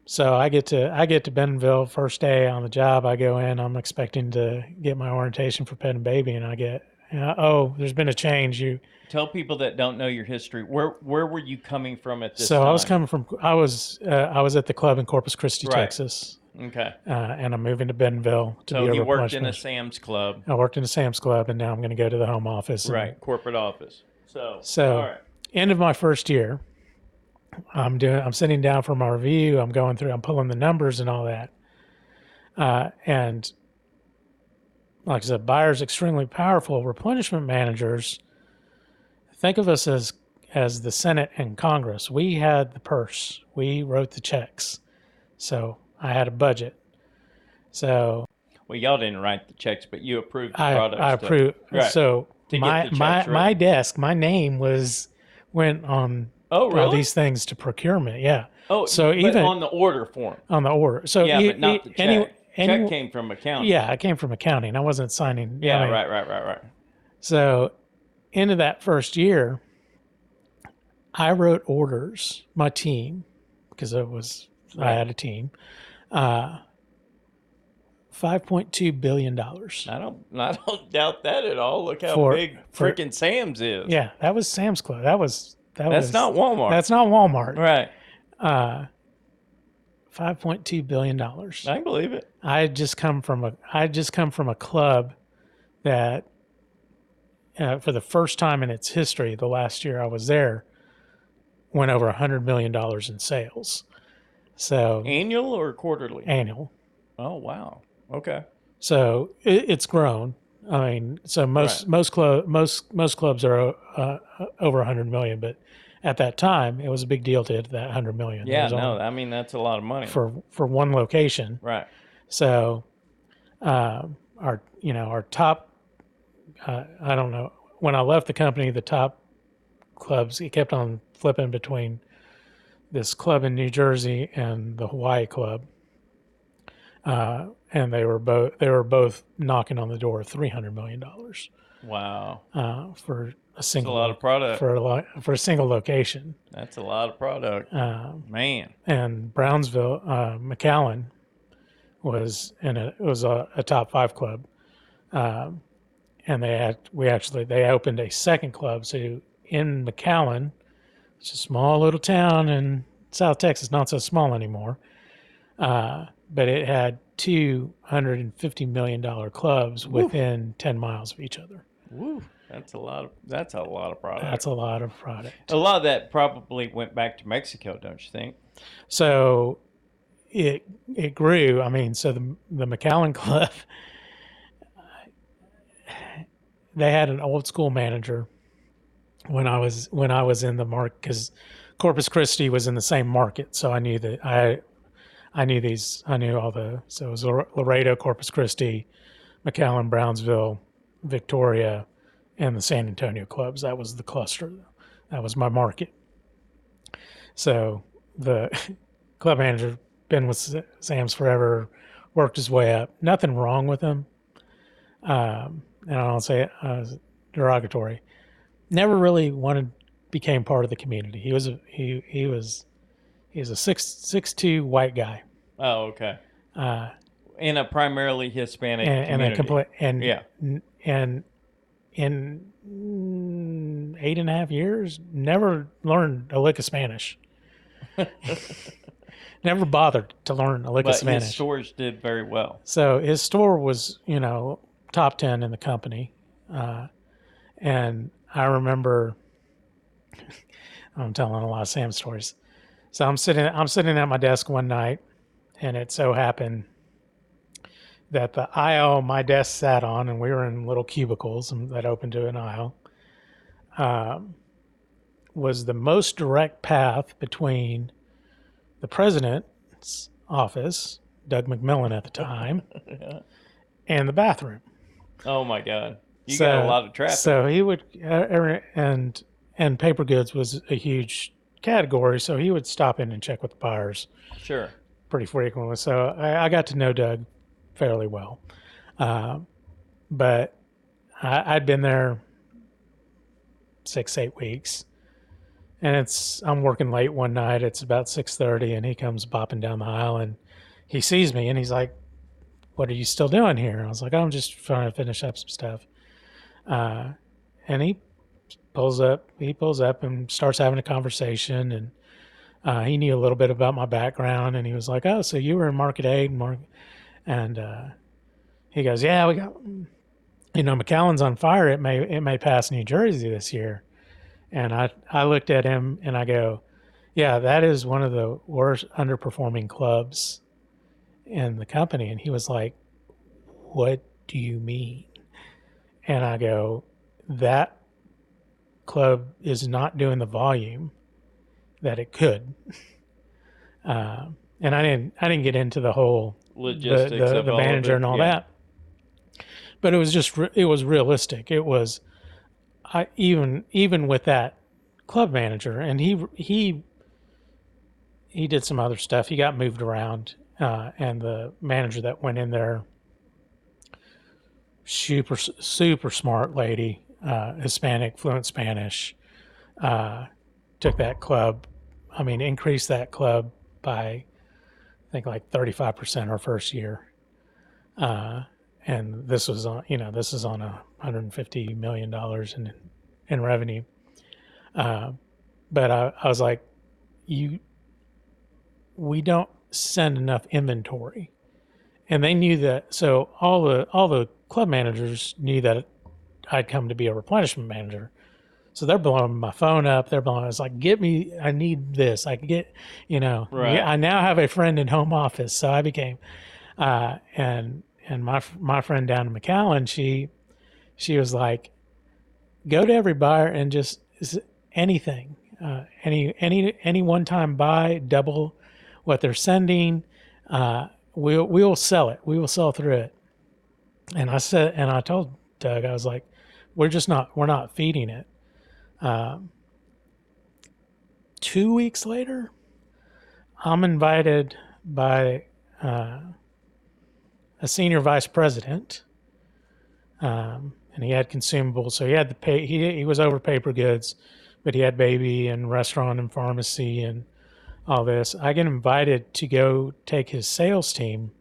So I get to Bentonville first day on the job. I go in. I'm expecting to get my orientation for pet and baby, and I get, there's been a change. Tell people that don't know your history. Where were you coming from at this So time? I was at the club in Corpus Christi, Right. Texas, Okay. and I'm moving to Bentonville to So be a you worked in a replenishment. Sam's Club. I worked in a Sam's Club, and now I'm going to go to the home office. Right. Corporate office. So So all right. end of my first year, I'm sitting down for my review. I'm going through, I'm pulling the numbers and all that. And like I said, buyers extremely powerful. Replenishment managers, think of us as the Senate and Congress. We had the purse. We wrote the checks. So I had a budget. So Well, y'all didn't write the checks, but you approved the products. I approved. Right. So To get my the checks my written. desk, my name went on Oh, all really? these things to procurement. Yeah. Oh, So but even on the order form. on the order. So Yeah, but not the check. check came from accounting. Yeah, I came from accounting. I wasn't signing. Yeah, I mean, right. So, into that first year, I wrote orders. My team, because I Right. had a team. $5.2 billion I don't doubt that at all. Look how for big for freaking Sam's is. yeah. That was Sam's Club. That's not Walmart. That's not Walmart. Right. $5.2 billion. I believe it. I had just come from a club that, for the first time in its history, the last year I was there, went over $100 million in sales. So Annual or quarterly? annual. Oh wow. Okay. So it's grown. I mean, so most clubs are over 100 million, but at that time it was a big deal to hit that 100 million. Yeah, no, I mean that's a lot of money. For one location. Right. So our top, I don't know, when I left the company, the top clubs, it kept on flipping between this club in New Jersey and the Hawaii club. And they were both knocking on the door of $300 million. Wow. For a single, that's a lot of product for a single location. That's a lot of product, man. And Brownsville, McAllen was a top 5 club, and they opened a second club. So in McAllen, it's a small little town in South Texas, not so small anymore. But it had $250 million clubs within 10 miles of each other. Woo. That's a lot of product. That's a lot of product. A lot of that probably went back to Mexico, don't you think? So it grew. I mean, so the McAllen Club, they had an old school manager when I was in the market, because Corpus Christi was in the same market, so I knew that I knew all the, so it was Laredo, Corpus Christi, McAllen, Brownsville, Victoria, and the San Antonio clubs. That was the cluster. That was my market. So the club manager, been with Sam's forever, worked his way up. Nothing wrong with him. And I don't say it derogatory. Never really became part of the community. He was a 6'2" white guy. Oh, okay. In a primarily Hispanic community. And in 8.5 years, never learned a lick of Spanish. Never bothered to learn a lick of Spanish. But his stores did very well. So his store was, top 10 in the company. And I remember, I'm telling a lot of Sam stories. So I'm sitting at my desk one night, and it so happened that the aisle my desk sat on, and we were in little cubicles that opened to an aisle, was the most direct path between the president's office, Doug McMillan at the time, and the bathroom. Oh my God. You got a lot of traffic. So he would, and paper goods was a huge category, so he would stop in and check with the buyers. Sure. Pretty frequently. So I got to know Doug fairly well. But I'd been there 6-8 weeks, and I'm working late one night. It's about 6:30, and he comes bopping down the aisle, and he sees me, and he's like, "What are you still doing here?" I was like, "I'm just trying to finish up some stuff." And he pulls up and starts having a conversation, and he knew a little bit about my background, and he was like, "Oh, so you were in Market 8 and he goes, "Yeah, we got, McAllen's on fire. It may pass New Jersey this year." And I looked at him and I go, "Yeah, that is one of the worst underperforming clubs in the company." And he was like, "What do you mean?" And I go, "That club is not doing the volume that it could." And I didn't get into the whole logistics the manager and all that, but it was realistic. It was, even with that club manager, and he did some other stuff. He got moved around, and the manager that went in there, super smart lady, Hispanic, fluent Spanish, took that club. I mean, increased that club by I think like 35% our first year. And this was on, this is on $150 million in revenue. But I was like, we don't send enough inventory, and they knew that. So all the club managers knew that I'd come to be a replenishment manager. So they're blowing my phone up. They're blowing. It's like, get me. I need this. I can get. Right. I now have a friend in home office. So I became, and my friend down in McAllen, she was like, go to every buyer and just anything, any one time buy, double what they're sending. We'll sell it. We will sell through it. And I told Doug, I was like, we're not feeding it. 2 weeks later, I'm invited by a senior vice president, and he had consumables. So he had the pay. He was over paper goods, but he had baby and restaurant and pharmacy and all this. I get invited to go take his sales team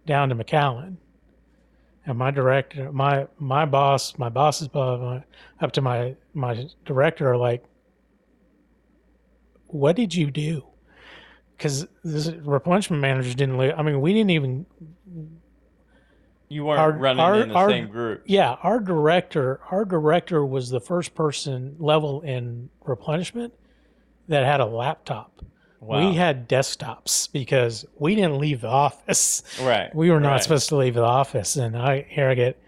down to McAllen, and my director, my boss's boss, up to my director are like, "What did you do?" Because this replenishment managers didn't live. I mean, we didn't even. You weren't running in the same group. Yeah, our director was the first person level in replenishment that had a laptop. Wow. We had desktops because we didn't leave the office. Right. We were not right. supposed to leave the office, and here I get.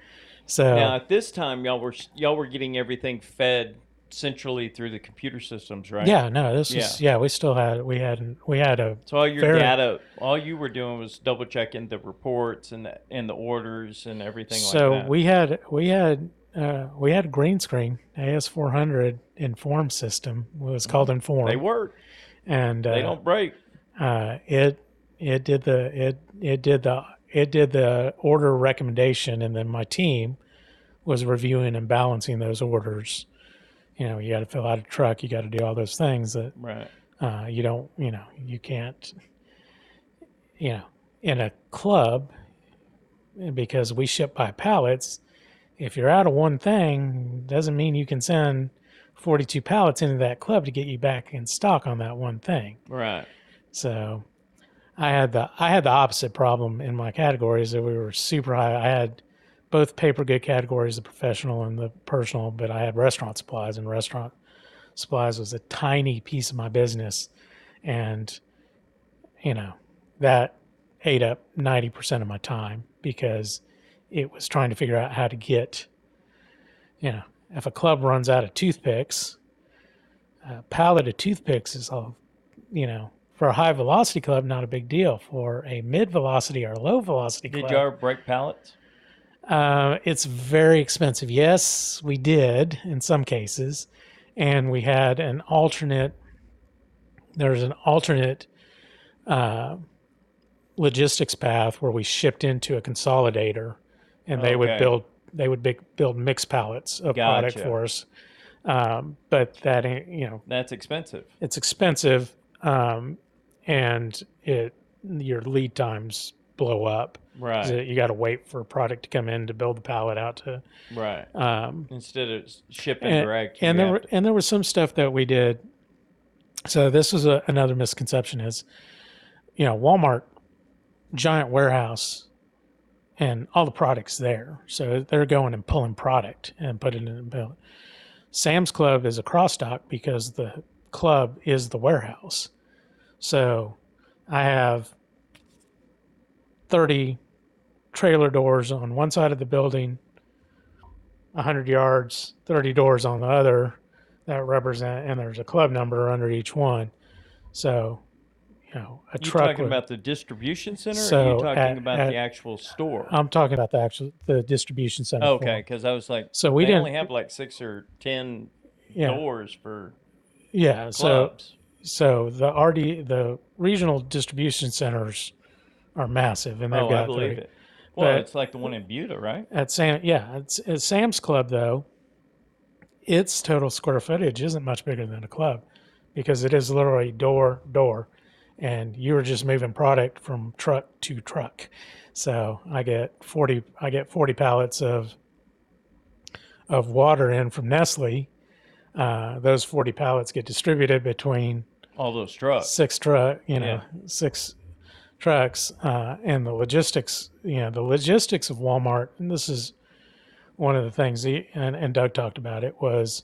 So Now at this time, y'all were getting everything fed centrally through the computer systems, right? yeah, no, this was we still had we had a So all your very- data, all you were doing was double checking the reports and the orders and everything like so that. we had a green screen AS400 Inform system. It was called Inform. They work. And They don't break. it did the order recommendation, and then my team was reviewing and balancing those orders. You got to fill out a truck, you got to do all those things that Right. you don't, you can't, in a club, because we ship by pallets. If you're out of one thing, doesn't mean you can send 42 pallets into that club to get you back in stock on that one thing. Right. So I had the opposite problem in my categories, that we were super high. I had both paper good categories, the professional and the personal, but I had restaurant supplies, and restaurant supplies was a tiny piece of my business. And, that ate up 90% of my time, because it was trying to figure out how to get, if a club runs out of toothpicks, a pallet of toothpicks is all, for a high velocity club, not a big deal. For a mid velocity or low velocity club. Did y'all break pallets? It's very expensive. Yes, we did in some cases. And we had an alternate, there's an alternate logistics path where we shipped into a consolidator, and they would build mixed pallets of product for us. But that ain't, That's expensive. it's expensive, and your lead times blow up. Right. You got to wait for a product to come in to build the pallet out to. Right. Instead of shipping And, direct. and there was some stuff that we did. So this was another misconception is, Walmart, giant warehouse, and all the product's there. So they're going and pulling product and putting it in a bill. Sam's Club is a cross dock because the club is the warehouse. So I have 30 trailer doors on one side of the building, 100 yards, 30 doors on the other that represent, and there's a club number under each one. So, a you truck. Talking about the distribution center, So or are you talking about the actual store? I'm talking about the distribution center. Okay, because I was like, so we only have like 6 or 10 doors for clubs. So the regional distribution centers are massive, and they've Oh, I got believe 30. it. Well, But it's like the one in Buda, right? at Sam's Club though, its total square footage isn't much bigger than a club, because it is literally door, and you are just moving product from truck to truck. So I get 40 pallets of water in from Nestle. Those 40 pallets get distributed between All those trucks. Yeah. six trucks, and the logistics of Walmart. And this is one of the things and Doug talked about it was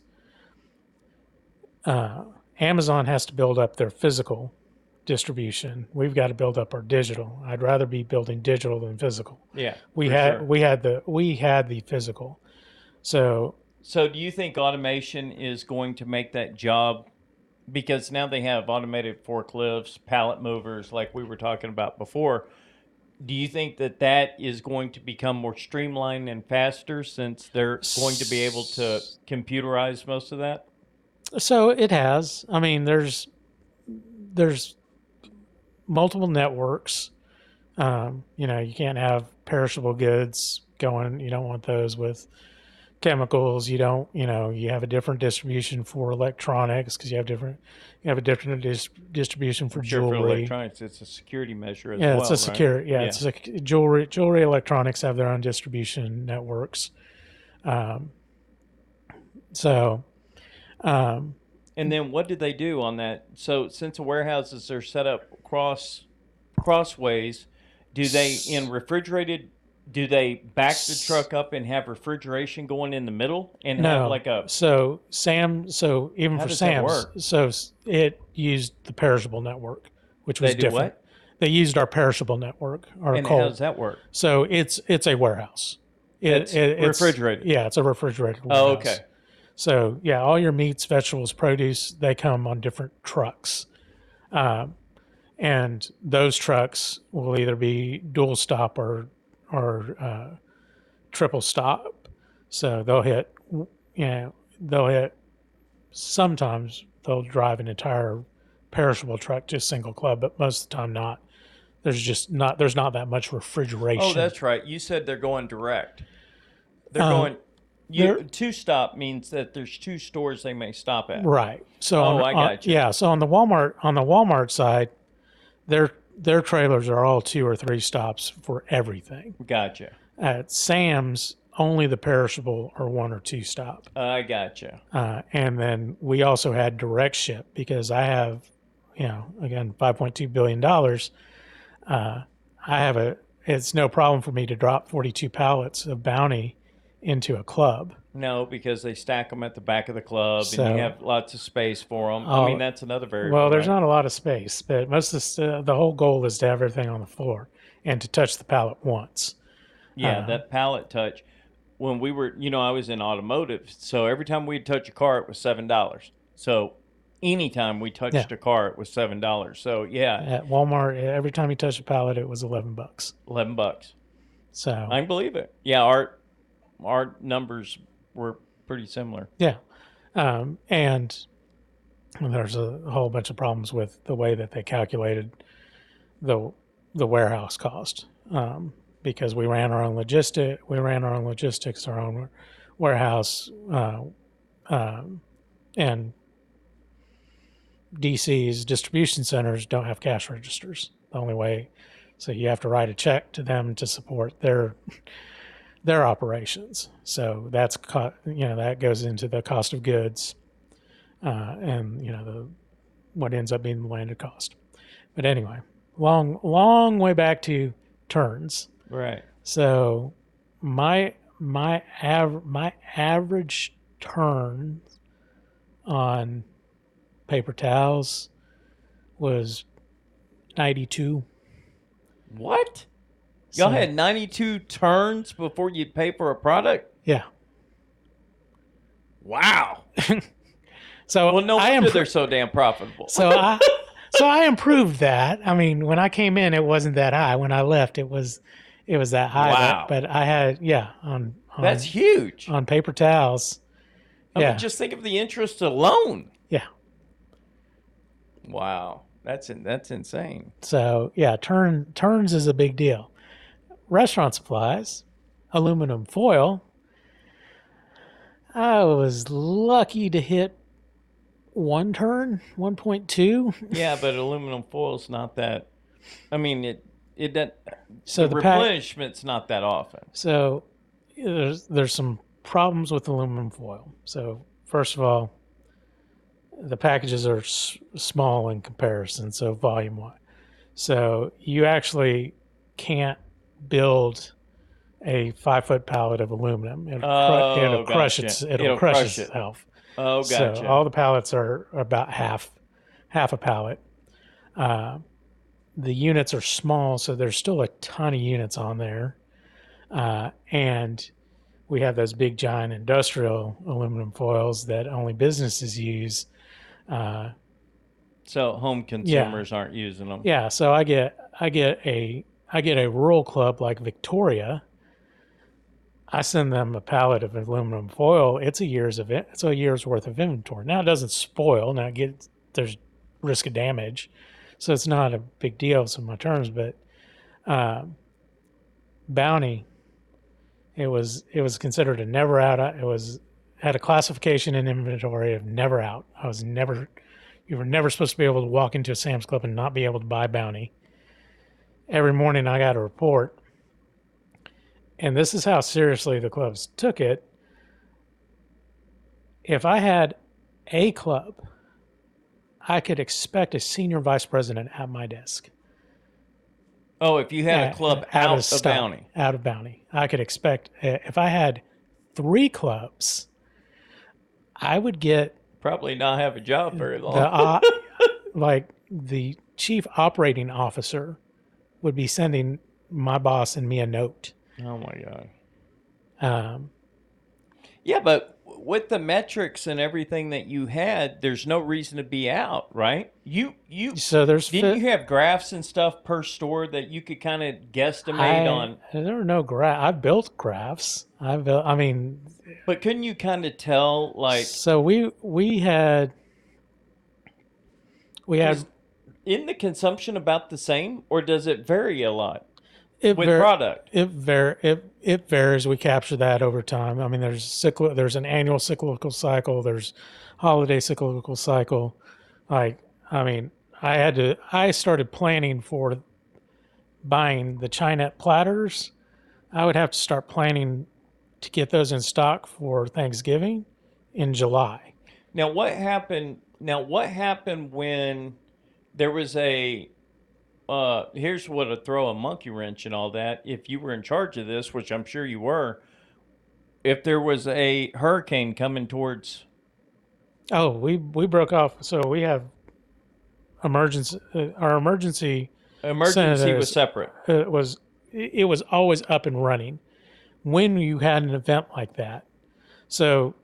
Amazon has to build up their physical distribution. We've got to build up our digital. I'd rather be building digital than physical. Yeah. We for had sure. we had the physical. So So, do you think automation is going to make that job? Because now they have automated forklifts, pallet movers, like we were talking about before. Do you think that that is going to become more streamlined and faster since they're going to be able to computerize most of that? so it has. I mean, there's multiple networks. You can't have perishable goods going. You don't want those with chemicals. You don't. You have a different distribution for electronics because you have a different distribution for Sure, for jewelry. electronics, it's a security measure as Yeah, well, it's a right? secure. Yeah, it's a jewelry electronics have their own distribution networks. Um, so, um, And then what did they do on that? So since the warehouses are set up crossways, do they in refrigerated? Do they back the truck up and have refrigeration going in the middle and have no. like a? So even How for does that Sam's, work? it used the perishable network, which was They do different. what? They used our perishable network, our And how cold. does that work? So it's a warehouse. It's refrigerated. Yeah, it's a refrigerated Oh, warehouse. okay. So yeah, all your meats, vegetables, produce, they come on different trucks, and those trucks will either be dual stop or triple stop. So they'll hit. Sometimes they'll drive an entire perishable truck to a single club, but most of the time not. There's not that much refrigeration. Oh, that's right. You said they're going direct. They're Um, going. they're- Two stop means that there's two stores they may stop at. Right. So I got you. yeah. So on the Walmart side, their trailers are all 2 or 3 stops for everything. Gotcha. At Sam's, only the perishable are 1 or 2 stop. I gotcha. And then we also had direct ship because I have, again, $5.2 billion. It's no problem for me to drop 42 pallets of Bounty into a club. No, because they stack them at the back of the club, So- and you have lots of space for them. Oh, I mean, that's another variable. Well, there's right? not a lot of space, but the whole goal is to have everything on the floor and to touch the pallet once. Yeah, that pallet touch. When we were, I was in automotive, so every time we'd touch a car, it was $7. So anytime we touched Yeah. a car, it was $7. So yeah, At Walmart, every time you touch a pallet, it was $11. $11. So I can believe it. Yeah, our numbers were pretty similar. yeah, and there's a whole bunch of problems with the way that they calculated the warehouse cost, because we ran our own logistics, our own warehouse, and DC's distribution centers don't have cash registers. The only way, so you have to write a check to them to support their operations. So that goes into the cost of goods, and what ends up being the landed cost. But anyway, long way back to turns. Right. So my average turn on paper towels was 92. What? Y'all So- had 92 turns before you'd pay for a product? Yeah. Wow. So Well, no I wonder impro- they're so damn profitable. so I improved that. I mean, when I came in, it wasn't that high. When I left, it was that high. Wow. But I had on That's huge. on paper towels. I Yeah. mean, just think of the interest alone. Yeah. Wow. That's insane. So yeah, turns is a big deal. Restaurant supplies, aluminum foil. I was lucky to hit one turn, 1.2. Yeah, but aluminum foil's not that. I mean, it that So the the pack. replenishment's not that often. So there's some problems with aluminum foil. So first of all, the packages are small in comparison, so volume wise. So you actually can't build a 5 foot pallet of aluminum. It'll Oh, crush gotcha. its it'll It'll crush crush it. itself. Oh, So gotcha. all the pallets are about half a pallet. Uh, the units are small, so there's still a ton of units on there, and we have those big giant industrial aluminum foils that only businesses use. Uh, So home yeah, consumers aren't using them. yeah. So I get a rural club like Victoria. I send them a pallet of aluminum foil. It's a year's worth of inventory. Now it doesn't spoil. Now there's risk of damage, so it's not a big deal in my terms. But uh, Bounty, it was considered a never out. It was had a classification in inventory of never out. You were never supposed to be able to walk into a Sam's Club and not be able to buy Bounty. Every morning I got a report, and this is how seriously the clubs took it. If I had a club, I could expect a senior vice president at my desk. Oh, if you had a club out of Bounty. Out of Bounty. I could expect, if I had 3 clubs, I would get Probably not have a job very long. the chief operating officer would be sending my boss and me a note. Oh my god. Um, Yeah, but with the metrics and everything that you had, there's no reason to be out, right? You so there's didn't you have graphs and stuff per store that you could kind of guesstimate on? there were no graph. I built graphs. I mean, But couldn't you kind of tell, like, so we had is in the consumption about the same, or does it vary a lot it with product? it varies. We capture that over time. I mean, there's an annual cyclical cycle. There's holiday cyclical cycle. Like, I mean, I started planning for buying the Chinette platters. I would have to start planning to get those in stock for Thanksgiving in July. Now, what happened? Now, what happened when there was a? Here's what to throw a monkey wrench and all that. If you were in charge of this, which I'm sure you were, if there was a hurricane coming towards Oh, we broke off. So we have emergency. Our emergency emergency was senators separate. was it was always up and running when you had an event like that. So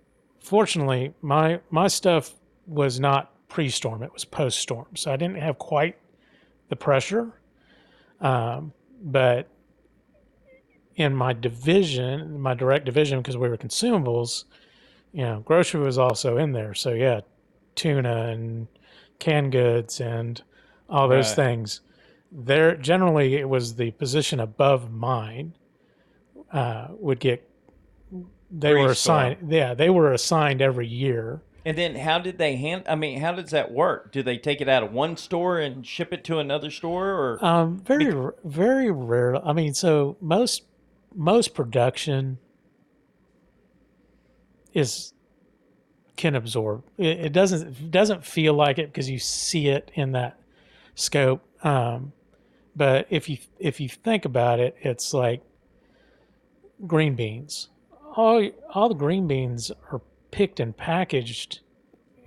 fortunately, my stuff was not pre-storm; it was post-storm. So I didn't have quite the pressure. But in my division, my direct division, because we were consumables, grocery was also in there. So yeah, tuna and canned goods and all those Right. things. There generally it was the position above mine would get. They were Pre-storm. assigned. Yeah, they were assigned every year. And then how did they I mean, how does that work? Do they take it out of one store and ship it to another store, or Very rare. I mean, so most production is can absorb. It doesn't feel like it because you see it in that scope. But if you think about it, it's like green beans. All the green beans are picked and packaged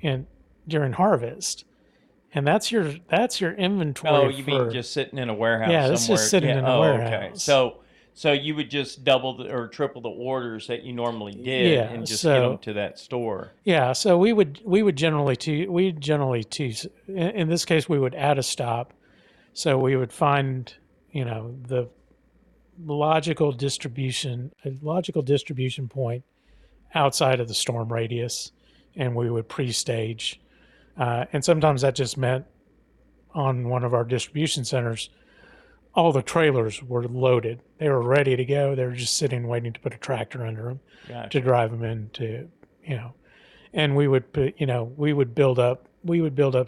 in during harvest, and that's your oh, inventory you mean for. just sitting in a warehouse Yeah, this is somewhere? sitting Yeah. in a Oh, okay. warehouse. So you would just double or triple the orders that you normally did Yeah, and just get them so to that store. yeah, so we would generally in this case we would add a stop. So we would find, the logical distribution point outside of the storm radius, and we would pre-stage. And sometimes that just meant on one of our distribution centers, all the trailers were loaded. They were ready to go. They were just sitting waiting to put a tractor under them Gotcha. to drive them into, and we would put, we would build up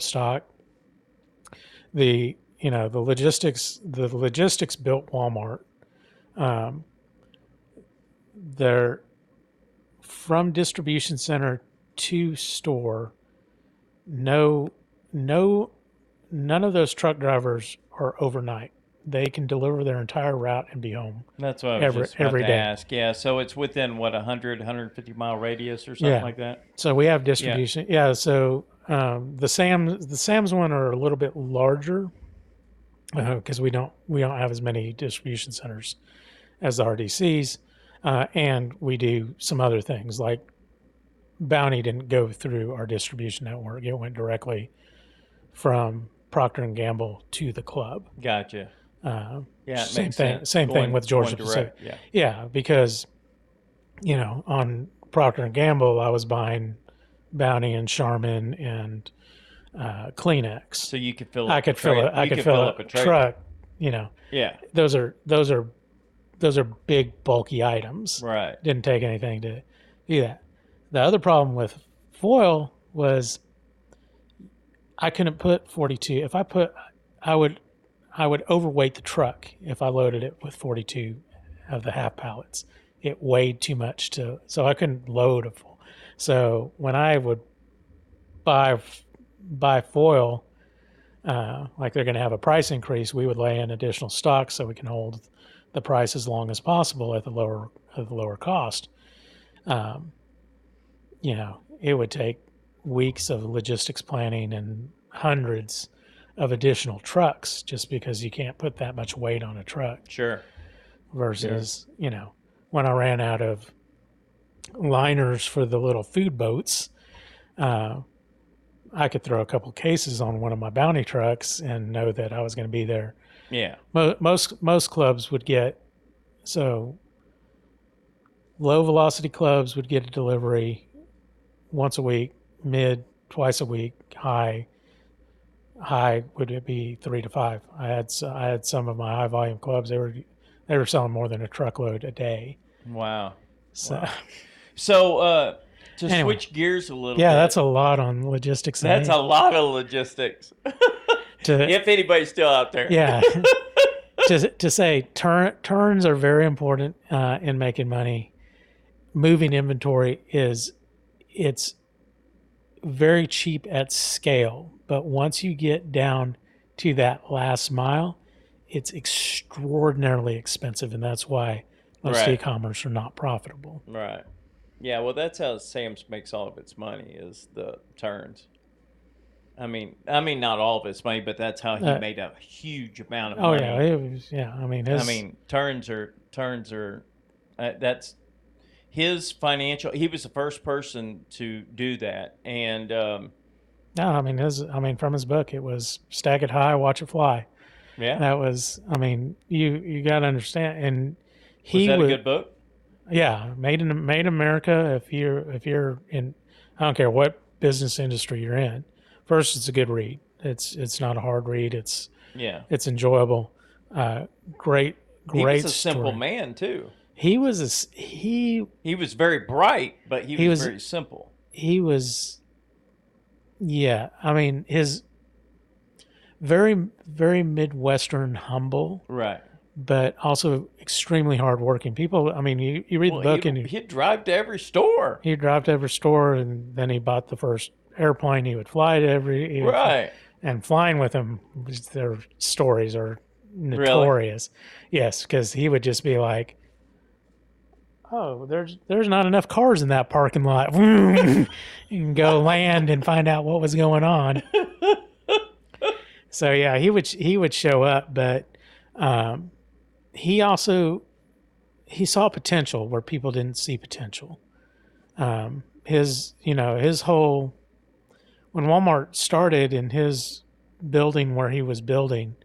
stock. The logistics built Walmart. They're from distribution center to store. None of those truck drivers are overnight. They can deliver their entire route and be home. That's what I was just about every to day. ask. Yeah, so it's within, what, 150 mile radius or something like that? So we have distribution. Yeah, so the Sam's one are a little bit larger because we don't have as many distribution centers as the RDCs, and we do some other things like Bounty didn't go through our distribution network. It went directly from Procter and Gamble to the club. Gotcha. Yeah, it same makes thing. sense. Same thing with Georgia Pacific. Yeah, because on Procter and Gamble, I was buying Bounty and Charmin and Kleenex. So you could fill. I could fill up a truck. Yeah. Those are big bulky items. Right. Didn't take anything to do that. The other problem with foil was I couldn't put 42. If I put, I would overweight the truck if I loaded it with 42 of the half pallets. It weighed too much so I couldn't load a full. So when I would buy foil, like they're going to have a price increase, we would lay in additional stock so we can hold the price as long as possible at the lower cost. It would take weeks of logistics planning and hundreds of additional trucks just because you can't put that much weight on a truck. Sure. Versus, when I ran out of liners for the little food boats, I could throw a couple cases on one of my Bounty trucks and know that I was going to be there. Yeah. Most clubs would get, so low velocity clubs would get a delivery once a week, mid twice a week, high would it be 3 to 5. I had some of my high volume clubs, they were selling more than a truckload a day. Wow. So to switch gears a little bit. Yeah, that's a lot on logistics. That's a lot of logistics. If anybody's still out there. Yeah. to say turns are very important in making money. Moving inventory it's very cheap at scale, but once you get down to that last mile, it's extraordinarily expensive, and that's why most e-commerce are not profitable. Right. Yeah, well, that's how Sam's makes all of its money, is the turns. I mean, not all of its money, but that's how he made a huge amount of money. Oh yeah, it was. Yeah, I mean, turns are. That's his financial. He was the first person to do that, and no, from his book, it was stack it high, watch it fly. Yeah, that was. You got to understand, and was that a good book? Yeah, Made in America. If you're in, I don't care what business industry you're in. First, it's a good read. It's not a hard read. It's enjoyable. Great. He was a simple man too. He was he was very bright, but he was very simple. He was, yeah. His very, very Midwestern, humble, right? But also extremely hardworking. People, you read the book and he'd drive to every store. He'd drive to every store, and then he bought the first airplane. He would fly to every and flying with him. Their stories are notorious. Really? Yes, because he would just be like, "Oh, there's not enough cars in that parking lot," and go land and find out what was going on. So yeah, he would show up, but he saw potential where people didn't see potential. His whole, when Walmart started in his building where he was building,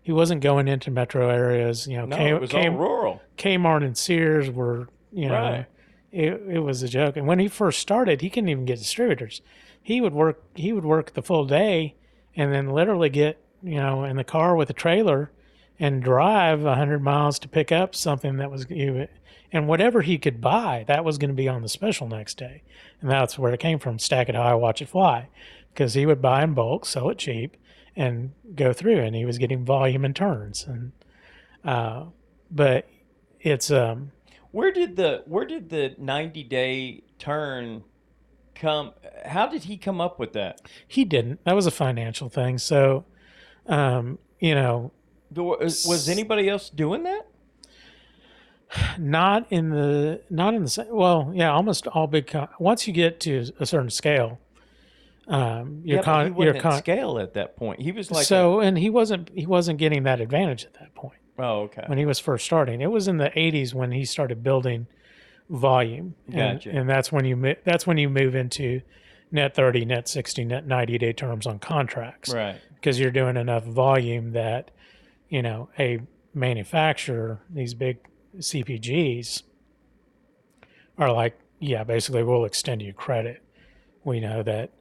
he wasn't going into metro areas. It was all rural. Kmart and Sears were, it was a joke. And when he first started, he couldn't even get distributors. He would work the full day and then literally get in the car with a trailer and drive 100 miles to pick up something that was, and whatever he could buy, that was going to be on the special next day. And that's where it came from, stack it high, watch it fly. Because he would buy in bulk, sell it cheap, and go through, and he was getting volume and turns. And but it's Where did the 90-day turn come? How did he come up with that? he didn't. That was a financial thing. So you know, Was anybody else doing that? not in the well, yeah, almost all big. Once you get to a certain scale, Yeah, but he wasn't at scale at that point. He was like and he wasn't getting that advantage at that point oh, okay. when he was first starting. It was in the 80s when he started building volume, Gotcha. and that's when you move into net 30, net 60, net 90-day terms on contracts, Right. because you're doing enough volume that a manufacturer, these big CPGs, are like, yeah, basically we'll extend you credit. We know that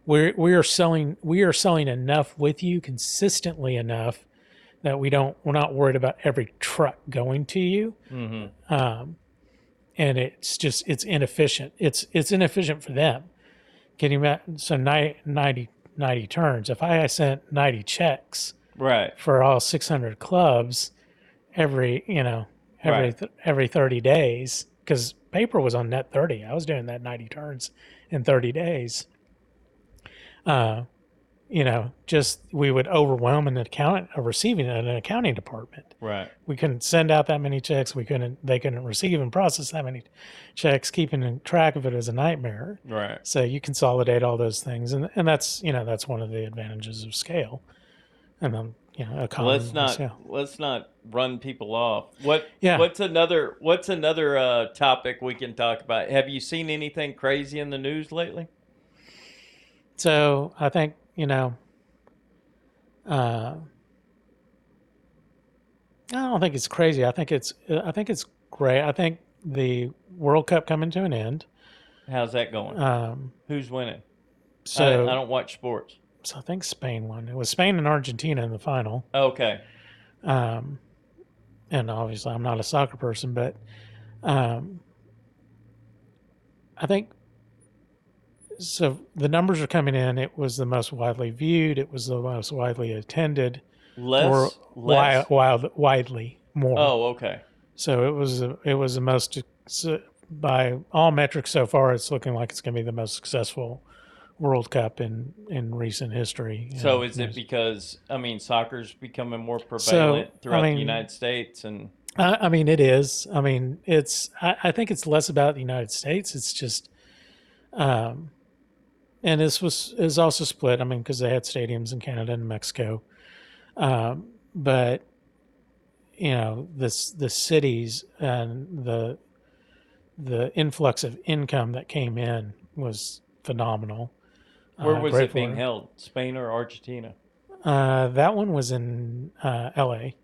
we are selling enough with you consistently enough that we're not worried about every truck going to you. Mm-hmm. And it's inefficient. It's inefficient for them. Can you imagine? So 90 turns. If I sent 90 checks Right. for all 600 clubs every Right. every 30 days, because paper was on net 30. I was doing that 90 turns in 30 days. Just we would overwhelm an accounting department. Right. We couldn't send out that many checks. They couldn't receive and process that many checks. Keeping track of it is a nightmare. Right. So you consolidate all those things, and that's that's one of the advantages of scale. And then Let's not run people off. Yeah. What's another topic we can talk about? Have you seen anything crazy in the news lately? So I think I don't think it's crazy. I think it's great. I think the World Cup coming to an end. How's that going? Who's winning? So I don't watch sports. So I think Spain won. It was Spain and Argentina in the final. Okay. And obviously I'm not a soccer person, but I think so. The numbers are coming in. It was the most widely viewed. It was the most widely attended. Less. Widely more. Oh, okay. So it was the most, by all metrics so far, it's looking like it's going to be the most successful World Cup in recent history. So is it because soccer's becoming more prevalent throughout the United States? And I mean, it is. I mean, I think it's less about the United States. It's just, and this is also split. I mean, because they had stadiums in Canada and Mexico, but the cities and the influx of income that came in was phenomenal. Where was it being held? Spain or Argentina? That one was in L.A.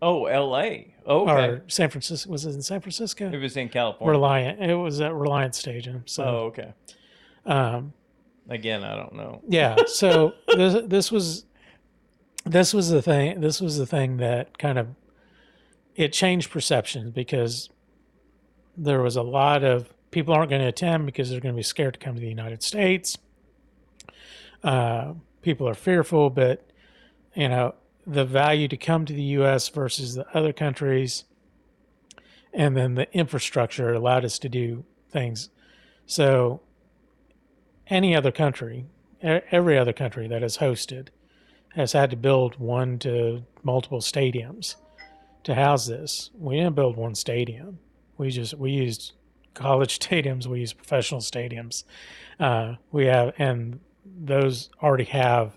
Oh, L.A. Okay. Or San Francisco. Was it in San Francisco? It was in California. Reliant. It was at Reliant Stadium. So. Oh, okay. Again, I don't know. Yeah. So this was the thing. This was the thing that kind of it changed perceptions, because there was a lot of people aren't going to attend because they're going to be scared to come to the United States. People are fearful, but the value to come to the U.S. versus the other countries, and then the infrastructure allowed us to do things. So every other country that has hosted has had to build one to multiple stadiums to house this. We didn't build one stadium. We used college stadiums. We used professional stadiums. And those already have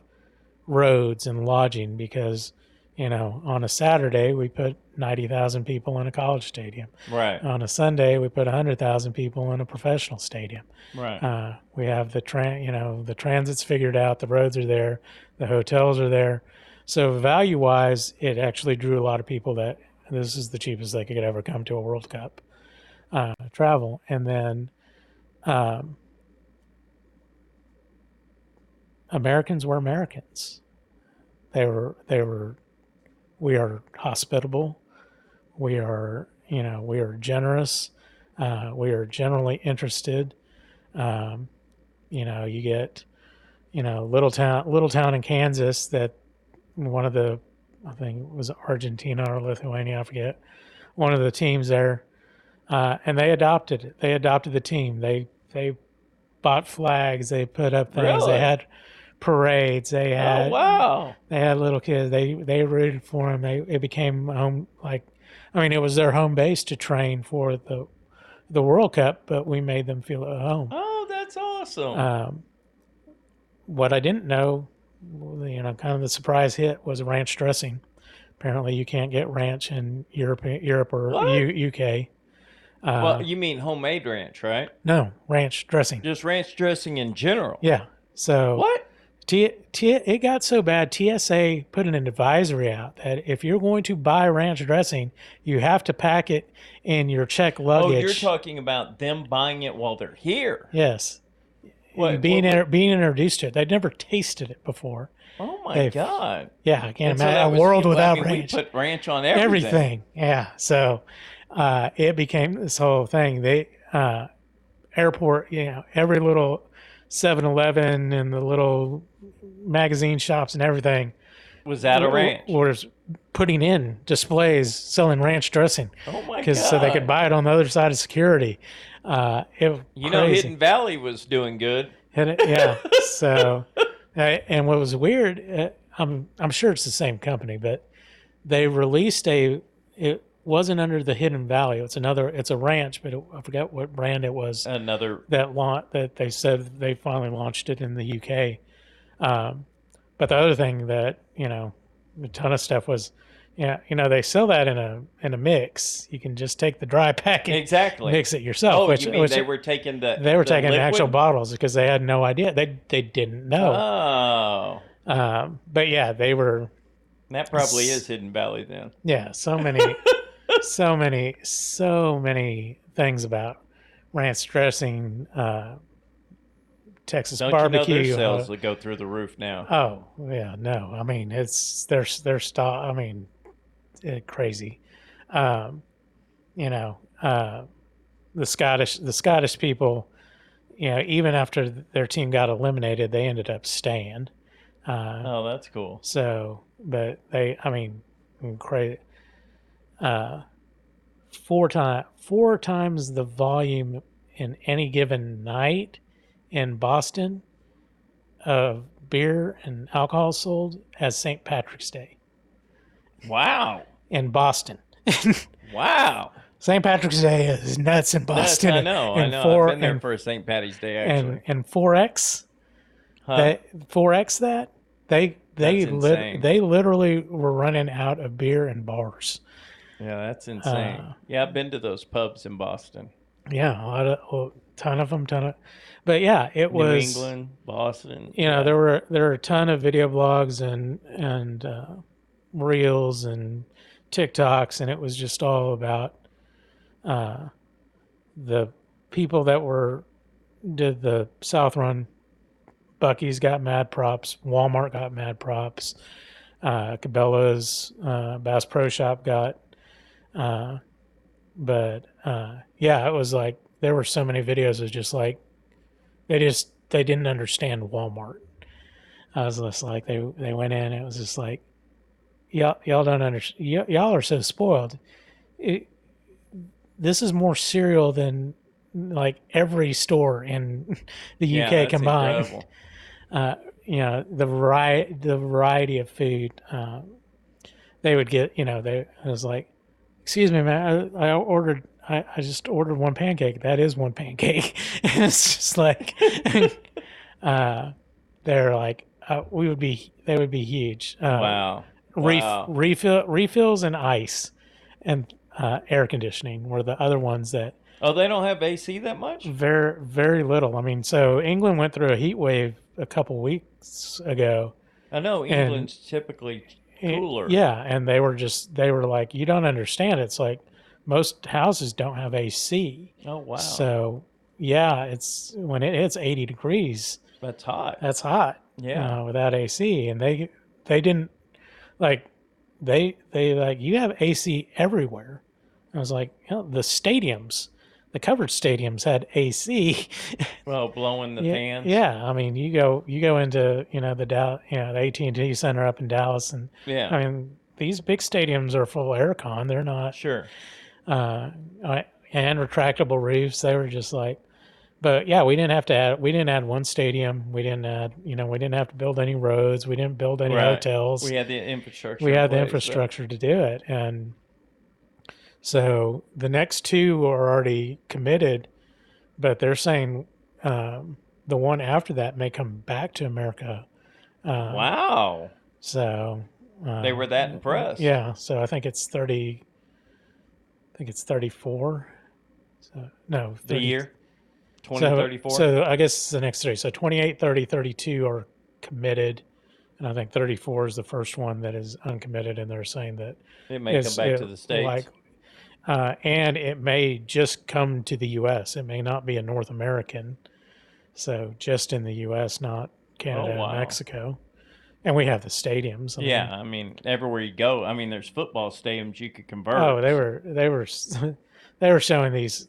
roads and lodging, because on a Saturday we put 90,000 people in a college stadium. Right. On a Sunday we put 100,000 people in a professional stadium. Right. We have the transit's figured out, the roads are there, the hotels are there. So value wise, it actually drew a lot of people that this is the cheapest they could ever come to a World Cup travel. And then Americans were Americans. we are hospitable. We are generous. We are generally interested. You get, little town in Kansas that one of the, I think it was Argentina or Lithuania, I forget, one of the teams there, and they adopted it. They adopted the team. They bought flags. They put up things. They Really? had parades. Oh, wow. They had little kids. They rooted for them. It became home, like, I mean, it was their home base to train for the World Cup, but we made them feel at home. Oh, that's awesome. What I didn't know, kind of the surprise hit was ranch dressing. Apparently, you can't get ranch in Europe or What? UK. Well, you mean homemade ranch, right? No, ranch dressing. Just ranch dressing in general. Yeah. So What? it got so bad, TSA put an advisory out that if you're going to buy ranch dressing, you have to pack it in your check luggage. Oh, you're talking about them buying it while they're here. Yes. What? Being introduced to it. They'd never tasted it before. Oh my God. Yeah, I can't And so imagine that a was world you. without I mean, ranch. we put ranch on everything. Everything. Yeah. So it became this whole thing. They airport, every little 7-Eleven and the little magazine shops and everything Was that a ranch? was putting in displays selling ranch dressing Oh my because so they could God. buy it on the other side of security. It was You know, crazy. Hidden Valley was doing good. Yeah. So, and what was weird, I'm sure it's the same company, but they released it wasn't under the Hidden Valley. It's a ranch, but I forgot what brand it was Another. that they said they finally launched it in the UK. But the other thing that, a ton of stuff was, they sell that in a mix. You can just take the dry pack and Exactly. mix it yourself. Oh, which, you mean which they were taking the they were the taking actual liquid? bottles because they had no idea. They didn't know. Oh, But yeah, they were. that probably is Hidden Valley then. Yeah, so many, so many things about ranch dressing, Texas Don't barbecue. you know their sales will go through the roof now? Oh yeah, no. I mean, it's their style. I mean, crazy. Um, you know, the Scottish people. Even after their team got eliminated, they ended up staying. Oh, that's cool. So, but I mean, crazy. Four times the volume in any given night in Boston of beer and alcohol sold as St. Patrick's Day Wow. in Boston. Wow. St. Patrick's Day is nuts in Boston. I know. And I've been there for a St. Patty's Day, actually. and 4X, Huh? 4X that they That's insane. they literally were running out of beer and bars. Yeah, that's insane. Yeah, I've been to those pubs in Boston. Yeah, a ton of them, but yeah, it New was England, Boston. there were a ton of video blogs and reels and TikToks, and it was just all about the people that did the South Run. Bucky's got mad props. Walmart got mad props. Cabela's, Bass Pro Shop got. But yeah, it was like there were so many videos of just like they didn't understand Walmart. I was just like they went in. It was just like y'all don't understand. Y'all are so spoiled. This is more cereal than like every store in the UK that's combined. incredible. The variety of food they would get. I was like, excuse me, man, I just ordered one pancake. That is one pancake. And it's just like they're like they would be huge. Wow. Wow. Refills and ice and air conditioning were the other ones that Oh, they don't have AC that much? very, very little. I mean, so England went through a heat wave a couple weeks ago. I know England's typically cooler. Yeah, and they were like, you don't understand. It's like most houses don't have AC. Oh, wow. So yeah, it's when it hits 80 degrees. That's hot. That's hot. Yeah. Without AC, and they didn't like they like you have AC everywhere. I was like, the stadiums, the covered stadiums had AC. Well, blowing the Yeah, fans. yeah. I mean, you go into the AT&T Center up in Dallas, and Yeah, I mean these big stadiums are full of aircon. They're not sure. uh, and retractable roofs. They were just like, but yeah, we didn't add one stadium. We didn't have to build any roads. We didn't build any Right. hotels. We had the We infrastructure in had the place, though. infrastructure to do it, and so the next two are already committed, but they're saying the one after that may come back to America. Uh, Wow. so They were that impressed. yeah, so I think it's 30. I think it's 34. So no, The 30. year So 2034. so I guess the next three. So 28, 30, 32 are committed, and I think 34 is the first one that is uncommitted, and they're saying that It may come is back it to the States. like and it may just come to the U.S. It may not be a North American, so just in the U.S., not Oh, Canada and wow. Mexico. And we have the stadiums. I Yeah, mean, I mean, everywhere you go, I mean, there's football stadiums you could oh, convert. they were they were showing these.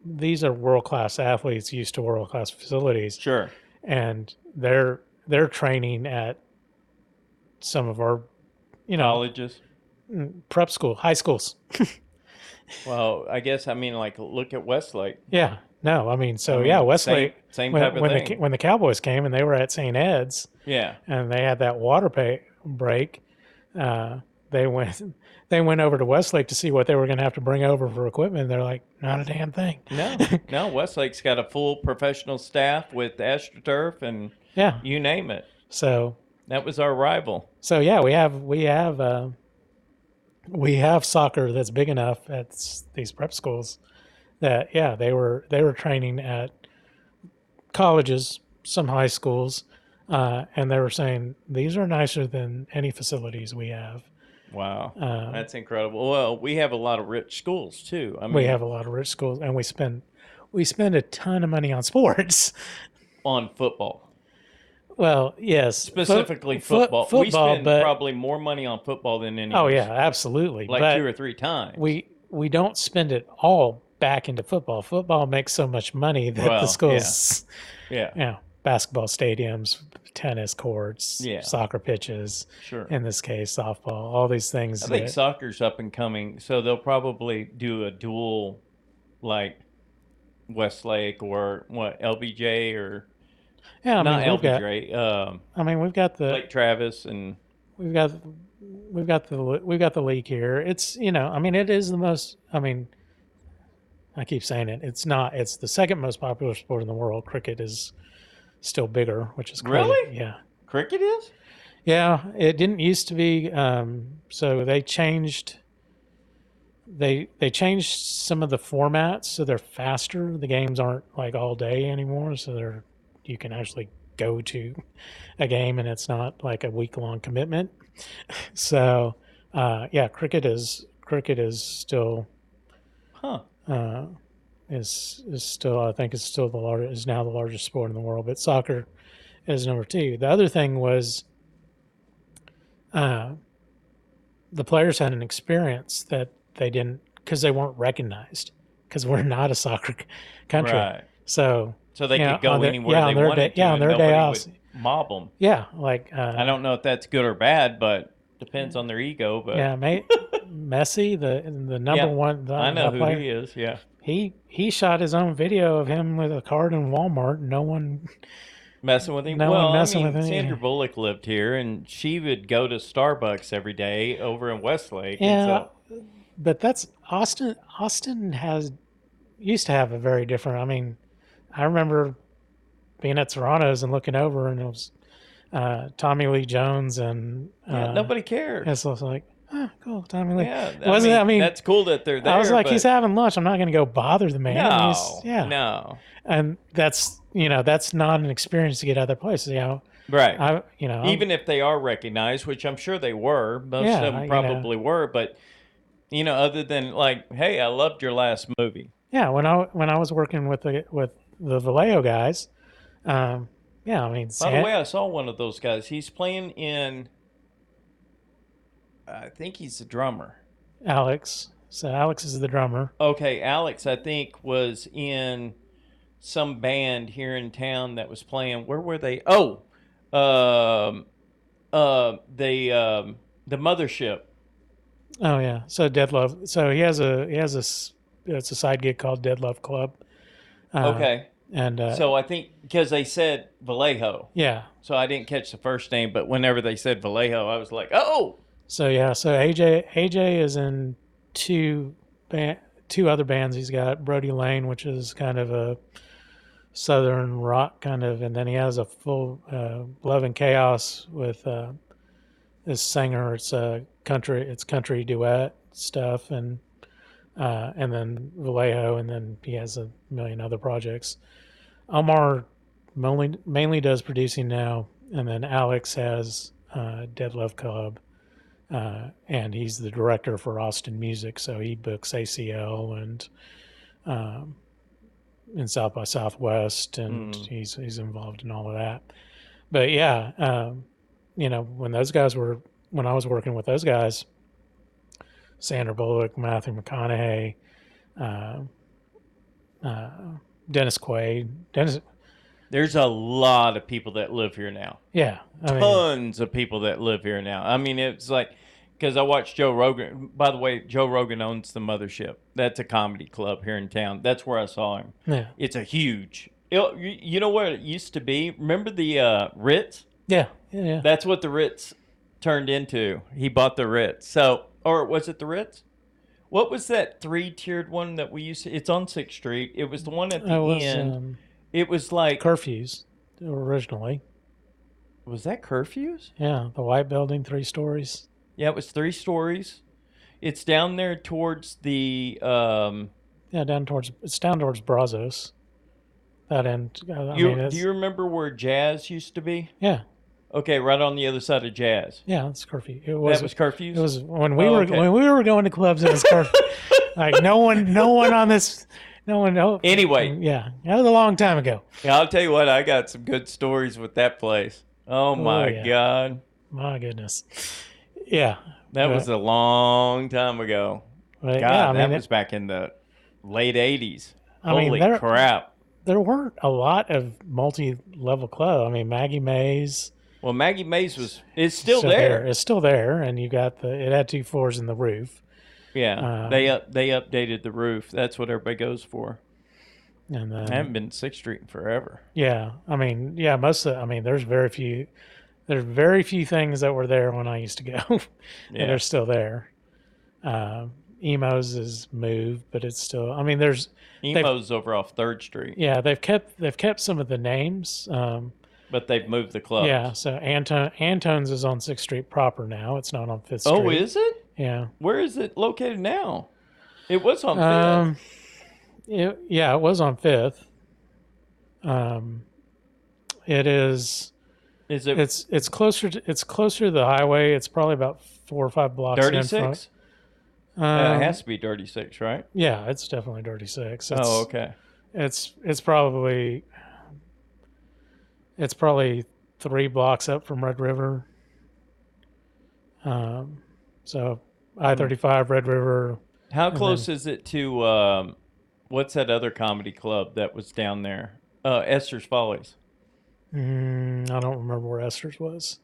These are world class athletes used to world class facilities, Sure. and they're training at some of our you know Colleges. prep school, high schools. Well, I guess, I mean, like, look at Westlake. Yeah, no, I mean, I so yeah, mean, same Westlake same type of thing. when the Cowboys came and they were at St. Ed's Yeah. and they had that break, uh, they went they went over to Westlake to see what they were going to have to bring over for equipment. They're like, not a damn thing. No, no, Westlake's got a full professional staff with AstroTurf and Yeah, you name it. so That was our rival. yeah, we have soccer that's big enough at these prep schools that yeah they were training at colleges, some high schools, and they were saying these are nicer than any facilities we have. Wow, Um, that's incredible. Well, we have a lot of rich schools too. I we mean, have a lot of rich schools, and we spend a ton of money on sports. on football, Well, yes, specifically football, we football, spend but probably more money on football than any oh other, yeah, absolutely. like two But or three times. we don't spend it all back into football. Football makes so much money that the Well, yeah, schools, yeah, basketball stadiums, tennis courts, yeah, soccer pitches, sure. in this case, softball, all these things I think that soccer's up and coming, so they'll probably do a dual, like Westlake or what LBJ or yeah, I not mean LBJ, we've got the Lake Travis and we've got we've got the league here. It's I mean it is the most I mean I keep saying it. It's not. It's the second most popular sport in the world. Cricket is still bigger, which is crazy. really Yeah, cricket is. yeah. It didn't used to be. So they changed. They changed some of the formats, so they're faster. The games aren't like all day anymore, so they're you can actually go to a game and it's not like a week long commitment. So yeah, cricket is still Huh. uh, is still I think is still the largest is now the largest sport in the world, but soccer is number two. The other thing was uh, the players had an experience that they didn't because they weren't recognized because we're not a soccer country. Right. So So they could go anywhere yeah they on their wanted to, on and their day nobody off, would mob them. yeah, like I don't know if that's good or bad, but depends on their ego. But yeah, Messi, the number yeah, one I know the who player, he is. Yeah. he shot his own video of him with a card in Walmart. Messing with him. No Well, one I messing with mean, him. Sandra Bullock lived here, and she would go to Starbucks every day over in Westlake, and Yeah, so but that's Austin. Austin has used to have a very different. I mean, I remember being at Toronto's and looking over, and it was Tommy Lee Jones, and yeah, nobody cared. it's also like, oh, cool, Tommy Lee. Yeah, It wasn't. I mean, that's cool that they're I was there, like, he's but having lunch. I'm not going to go bother the man. no, Yeah, no, and that's that's not an experience to get other places. right. I'm, Even if they are recognized, which I'm sure they were, most of yeah, them probably were, but other than like, hey, I loved your last movie. yeah. When I was working with the Vallejo guys. Yeah, I mean, By the way, I saw one of those guys. He's playing in. I think he's the drummer. Alex. So Alex is the drummer. Okay, Alex, I think was in some band here in town that was playing. Where were they? Oh, um, the mothership. Oh yeah. So Dead Love. So it's a side gig called Dead Love Club. Uh, Okay, and so I think because they said Vallejo, yeah. so I didn't catch the first name, but whenever they said Vallejo, I was like, oh, So yeah. So AJ is in two two other bands. He's got Brody Lane, which is kind of a southern rock kind of, and then he has a full Love and Chaos with this singer. It's a country duet stuff, and then Vallejo, and then he has a million other projects. Omar mainly does producing now, and then Alex has Dead Love Club, and he's the director for Austin Music, so he books ACL um, and South by Southwest, and he's involved in all of that. But yeah, when I was working with those guys, Sandra Bullock, Matthew McConaughey, uh, uh, Dennis Quaid. there's a lot of people that live here now. Yeah, I mean, Tons of people that live here now. I mean, it's like because I watched Joe Rogan. By the way, Joe Rogan owns the Mothership. That's a comedy club here in town. That's where I saw him. yeah, It's a huge. You know what it used to be? Remember the Ritz? yeah. That's what the Ritz turned into. He bought the Ritz. So, or was it the Ritz? What was that three-tiered one that we used to? It's on 6th Street. It was the one at the end. It was like Curfews originally. was that Curfews? Yeah, the white building, 3 stories. Yeah, it was 3 stories. It's down there towards the. Yeah, it's down towards Brazos. That end. Do you remember where Jazz used to be? Yeah, Okay, right on the other side of Jazz. yeah, it's curfew. That was Curfews. It was when okay. when we were going to clubs. It was curfew. Like no one on this. No one. No, Anyway. Yeah, that was a long time ago. Yeah, I'll tell you what. I got some good stories with that place. Oh my yeah. God. My goodness. Yeah. That was a long time ago. But, God, that was back in the late 80s. Holy crap. There weren't a lot of multi-level clubs. I mean, Maggie Mays. Well, Maggie Mays is still there. It's still there, and you got it had 2 floors in the roof. Yeah, they updated the roof. That's what everybody goes for. And then, I haven't been to 6th Street in forever. Yeah, I mean, yeah, there's very few things that were there when I used to go, and they're still there. Emo's is moved, but it's still. I mean, there's Emo's over off 3rd Street. Yeah, they've kept some of the names. But they've moved the clubs. Yeah, so Antone's is on 6th Street proper now. It's not on 5th Street. Oh, is it? Yeah. Where is it located now? It was on 5th. It was on 5th. It is. Is it? It's closer to the highway. It's probably about 4 or 5 blocks. Dirty 6. It has to be Dirty 6, right? Yeah, it's definitely Dirty 6. Okay. It's probably 3 blocks up from Red River. So I-35, Red River. How close is it to what's that other comedy club that was down there? Esther's Follies. I don't remember where Esther's was.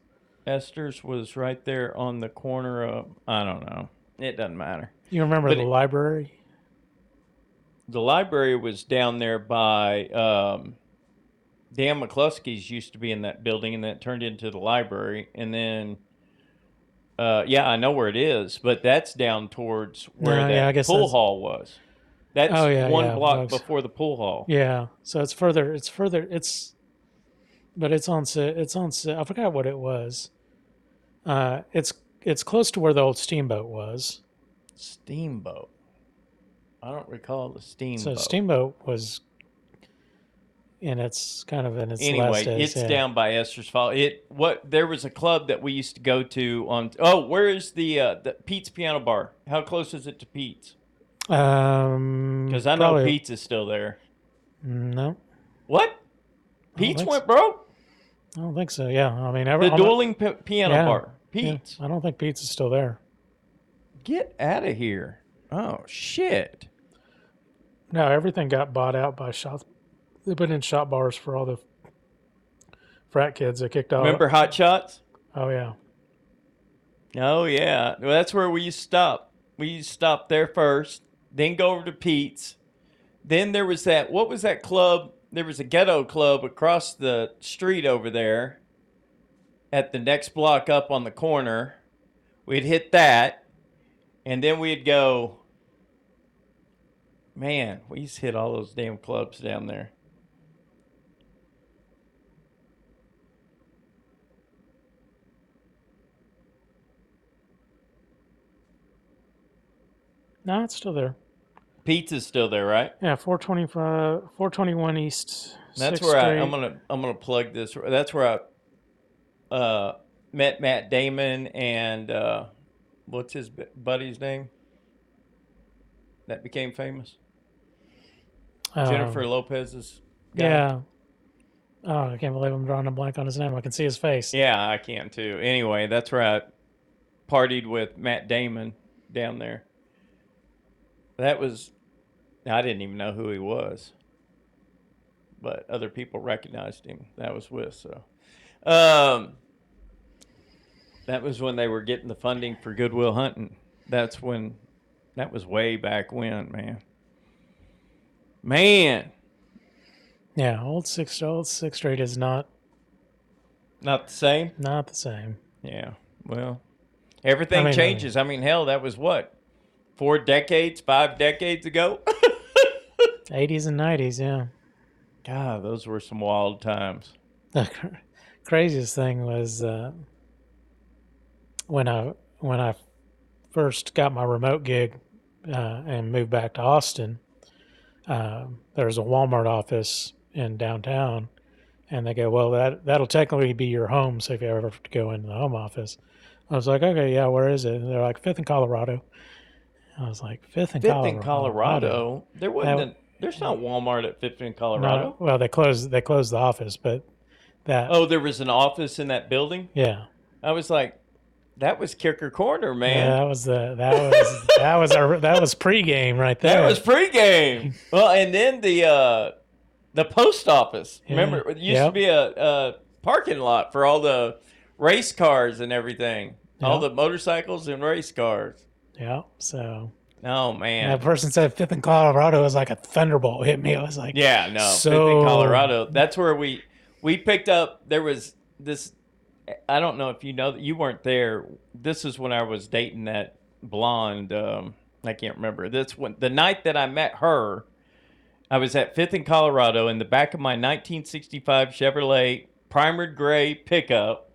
Esther's was right there on the corner of, I don't know. It doesn't matter. You remember the library? The library was down there by Dan McCluskey's used to be in that building, and then it turned into the library. And then, I know where it is, but that's down towards where that pool hall was. That's one block before the pool hall. Yeah, so it's further. But it's on. I forgot what it was. It's close to where the old steamboat was. Steamboat. I don't recall the steamboat. So steamboat was in its last days. It's down by Esther's Fall. There was a club that we used to go to on. Where is the Pete's Piano Bar? How close is it to Pete's? Because I know Pete's is still there. No. What? Pete's went broke? I don't think so. Yeah, I mean, The dueling piano yeah, bar. yeah. Pete's. I don't think Pete's is still there. Get out of here. Oh, shit. No, everything got bought out by shop. They put in shop bars for all the frat kids that kicked off. Remember Hot Shots? Oh yeah, Oh, yeah. Well, that's where we used to stop. We used to stop there first, then go over to Pete's. Then there was that, what was that club? There was a ghetto club across the street over there at the next block up on the corner. We'd hit that, and then we'd go, man, we used to hit all those damn clubs down there. no, it's still there. Pizza's still there, right? Yeah, 425, 421 East. That's 6th where Street. I'm gonna plug this. That's where I met Matt Damon and what's his buddy's name that became famous? Jennifer Lopez's guy. Yeah. Oh, I can't believe I'm drawing a blank on his name. I can see his face. Yeah, I can too. Anyway, that's where I partied with Matt Damon down there. That was, I didn't even know who he was, but other people recognized him. That was with, so. That was when they were getting the funding for Goodwill Hunting. That was way back when, man. Man. Yeah, old Sixth Street is not Not the same? the same. Yeah. Well, everything changes. I mean, hell, that was what? 5 decades ago? 80s and 90s, yeah. God, those were some wild times. The craziest thing was when I first got my remote gig and moved back to Austin. There was a Walmart office in downtown, and they go, "Well, that'll technically be your home. So if you ever have to go into the home office," I was like, "Okay, yeah, where is it?" And they're like, "Fifth in Colorado." I was like, "Fifth in Colorado." There wasn't. There's not Walmart at Fifth in Colorado. No, well, they closed the office, but that. Oh, there was an office in that building. Yeah. I was like, that was Kicker Corner, man. Yeah, that was pregame right there. That was pregame. Well, and then the post office. Yeah. Remember, it used to be a parking lot for all the race cars and everything. Yeah. All the motorcycles and race cars. Yeah. So. Oh man. That person said Fifth in Colorado. It was like a thunderbolt hit me. I was like, yeah, no, Fifth in Colorado. That's where we picked up. There was this. I don't know if you know that you weren't there. This is when I was dating that blonde. I can't remember. The night that I met her. I was at Fifth in Colorado in the back of my 1965 Chevrolet primered gray pickup.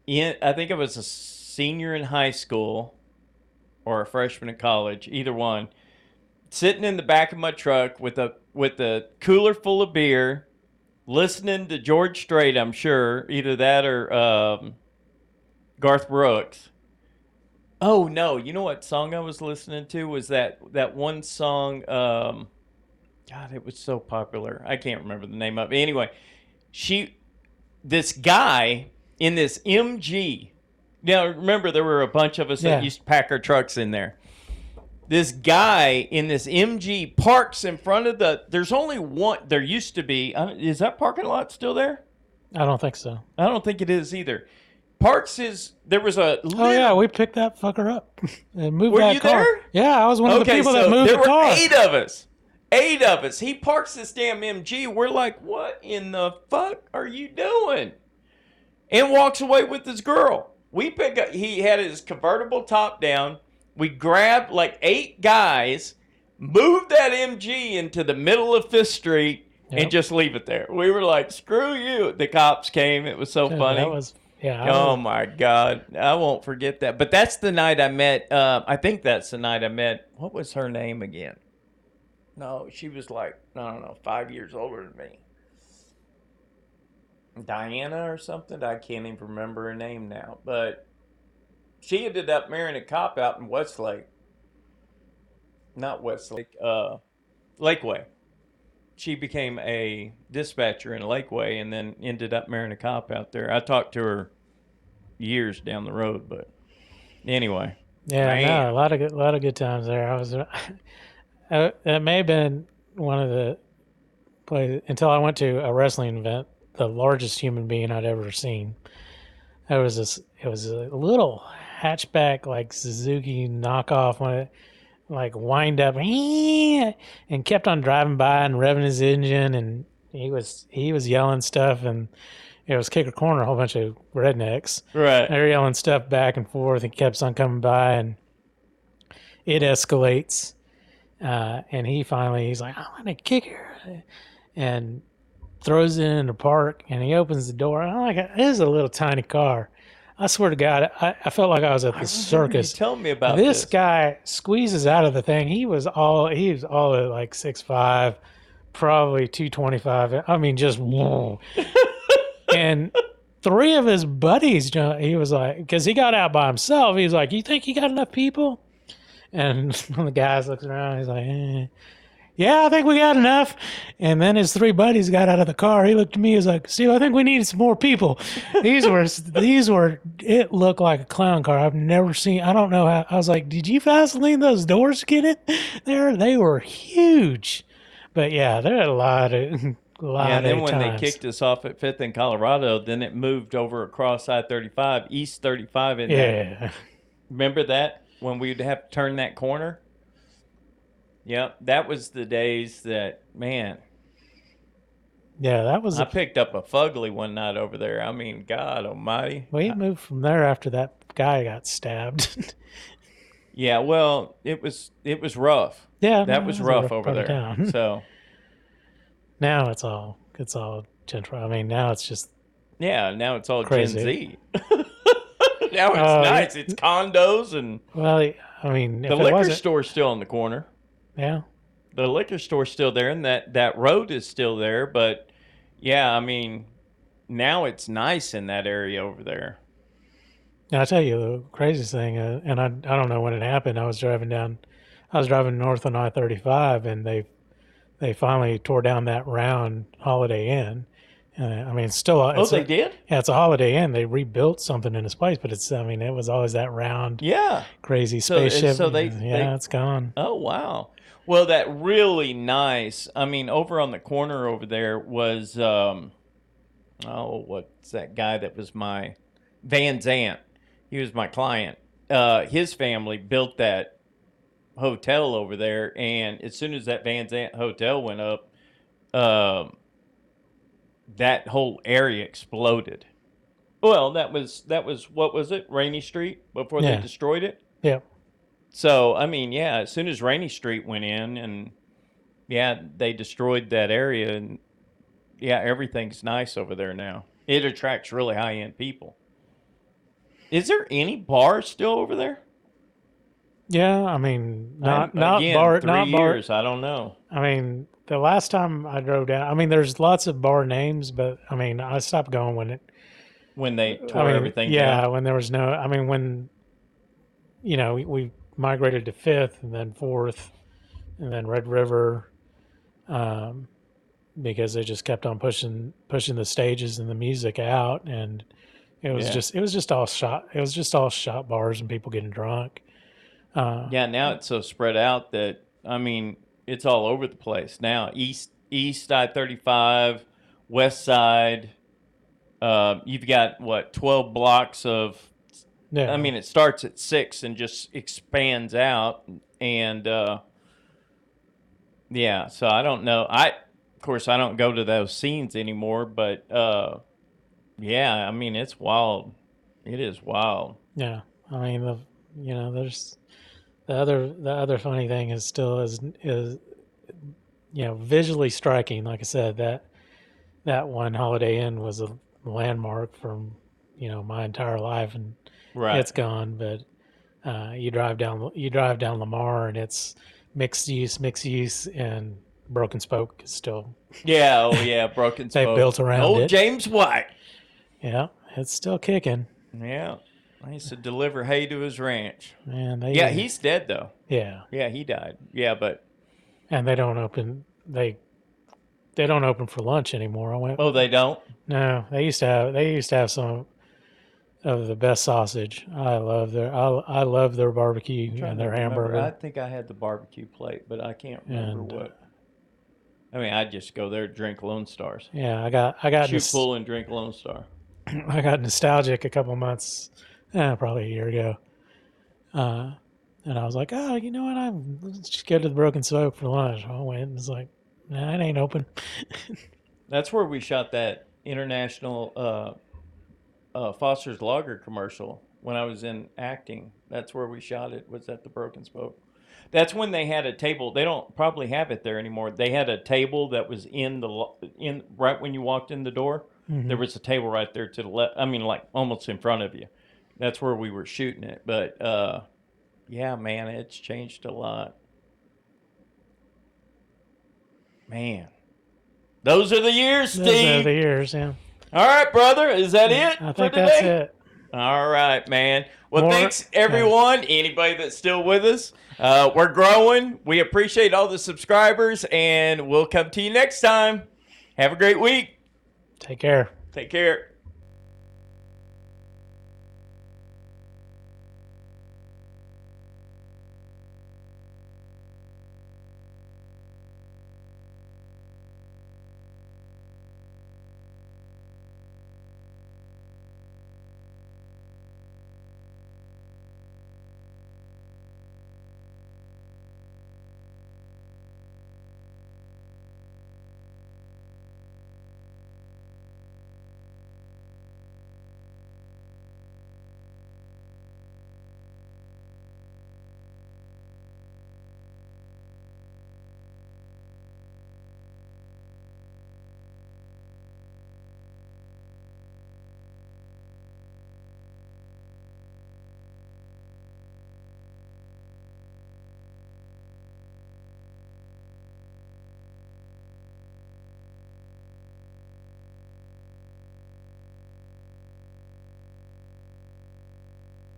I think I was a senior in high school or a freshman in college, either one. Sitting in the back of my truck with a cooler full of beer, listening to George Strait, I'm sure, either that or Garth Brooks. Oh no! You know what song I was listening to was that one song. God, it was so popular. I can't remember the name of it. Anyway, this guy in this MG. Now remember, there were a bunch of us that used to pack our trucks in there. This guy in this MG parks in front of there's only one. There used to be. Is that parking lot still there? I don't think so. I don't think it is either. There was a. Oh yeah, we picked that fucker up and moved Were that you car. there? Yeah, I was one of the people that moved the car. There were 8 of us. He parks this damn MG. We're like, what in the fuck are you doing? And walks away with his girl. We pick up. He had his convertible top down. We grabbed like 8 guys, moved that MG into the middle of 5th Street, and just leave it there. We were like, screw you. The cops came. It was so funny. That was. Yeah. Oh my God. I won't forget that. But that's the night I met, I think that's the night I met, what was her name again? No, she was like, I don't know, 5 years older than me. Diana or something? I can't even remember her name now. But she ended up marrying a cop out in Westlake. Not Westlake, Lakeway. she became a dispatcher in Lakeway and then ended up marrying a cop out there. I talked to her years down the road, but anyway, Yeah, man. no, a lot of good times there. I was, it may have been one of the places until I went to a wrestling event. The largest human being I'd ever seen. It was a little hatchback like Suzuki knockoff, one of like wind up and kept on driving by and revving his engine, and he was yelling stuff, and it was kicker corner, a whole bunch of rednecks. Right. They were yelling stuff back and forth, and kept on coming by, and it escalates. And he's like, I want a kicker, and throws it in the park, and he opens the door. And I'm like, it is a little tiny car. I swear to God, I felt like I was at I the remember you circus. telling me about This this. guy squeezes out of the thing. He was all at like 6'5", probably 225. I mean, just whoa. And three of his buddies, he was like, because he got out by himself. He was like, you think you got enough people? And one of the guys looks around. He's like, yeah, I think we got enough. And then his three buddies got out of the car. He looked at me. He was like, Steve, I think we need some more people. These were, it looked like a clown car. I've never seen, I don't know how, I was like, did you Vaseline those doors to get it there? They were huge. But yeah, there are a lot Yeah, and then of when they times. kicked us off at 5th in Colorado, then it moved over across I-35, East 35 in that. Yeah. Remember that? When we'd have to turn that corner? Yep, that was the days that, man, Yeah, that was, I picked up a fugly one night over there. I mean, God almighty. we moved from there after that guy got stabbed. Yeah, well, it was rough. Yeah, That no, was it was a rough rough over part of there. town. So, Now it's all gentrified. I mean, now it's just yeah, now it's all crazy. Gen Z. Now it's nice. Yeah. It's condos and Well, I mean, the if it liquor wasn't, store's still on the corner. yeah, The liquor store's still there, and that road is still there. But yeah, I mean, now it's nice in that area over there. now, I'll tell you the craziest thing, and I don't know when it happened. I was driving north on I-35, and they finally tore down that round Holiday Inn. I mean, it's still, Oh, they did? yeah, it's a Holiday Inn. They rebuilt something in its place, but I mean, it was always that round, Yeah. crazy So spaceship. so Yeah, it's gone. Oh wow. Well, that really nice. I mean, over on the corner over there was oh, what's that guy that was my Van Zant? He was my client. His family built that hotel over there, and as soon as that Van Zant hotel went up, um, that whole area exploded. Well, that was what was it? Rainy Street before they Yeah. destroyed it. Yeah. So I mean, yeah, as soon as Rainy Street went in, and yeah, they destroyed that area, and yeah, everything's nice over there now. It attracts really high end people. Is there any bars still over there? Yeah, I mean, Again, bar, 3 years. I don't know. I mean, the last time I drove down, I mean, there's lots of bar names, but I mean, I stopped going When they I tore mean, everything yeah, down. when there was no, I mean, when we migrated to Fifth and then Fourth, and then Red River, um, because they just kept on pushing the stages and the music out, and Yeah. it was just all shot bars and people getting drunk. Yeah, now it's so spread out that I mean it's all over the place now. East I-35, West Side. You've got what 12 blocks of. Yeah, I mean, it starts at 6 and just expands out, and yeah. So I don't know. Of course I don't go to those scenes anymore, but yeah. I mean, it's wild. It is wild. yeah. I mean, there's the other funny thing is still is visually striking. Like I said, that one Holiday Inn was a landmark from my entire life, and Right. it's gone. But you drive down Lamar, and it's mixed use, and Broken Spoke is still Yeah. Oh yeah. Broken they Spoke. built around Old it. James White. Yeah, it's still kicking. Yeah. I used to deliver hay to his ranch. Man, Yeah, he's dead though. yeah, Yeah, he died. Yeah, but and they don't open they they don't open for lunch anymore. I went. Oh, they don't? No, they used to have some of the best sausage. I love their barbecue Trying and to their remember. I hamburger. think I had the barbecue plate, but I can't remember And what. I mean, I just go there, drink Lone Stars. yeah, I got Shoot pool and drink Lone Star. I got nostalgic a couple months, probably a year ago. And I was like, oh, you know what? Let's just go to the Broken Spoke for lunch. I went and was like, nah, it ain't open. That's where we shot that international Foster's Lager commercial when I was in acting. That's where we shot it, was at the Broken Spoke. That's when they had a table. They don't probably have it there anymore. They had a table that was in right when you walked in the door. Mm-hmm. There was a table right there to the left. I mean, like almost in front of you. That's where we were shooting it. But yeah, man, it's changed a lot. Man, those are the years, Steve. Those are the years, yeah. All right, brother. Is that it I for think today? that's it. All right, man. Well, thanks, everyone. Anybody that's still with us. We're growing. We appreciate all the subscribers, and we'll come to you next time. Have a great week. Take care. Take care.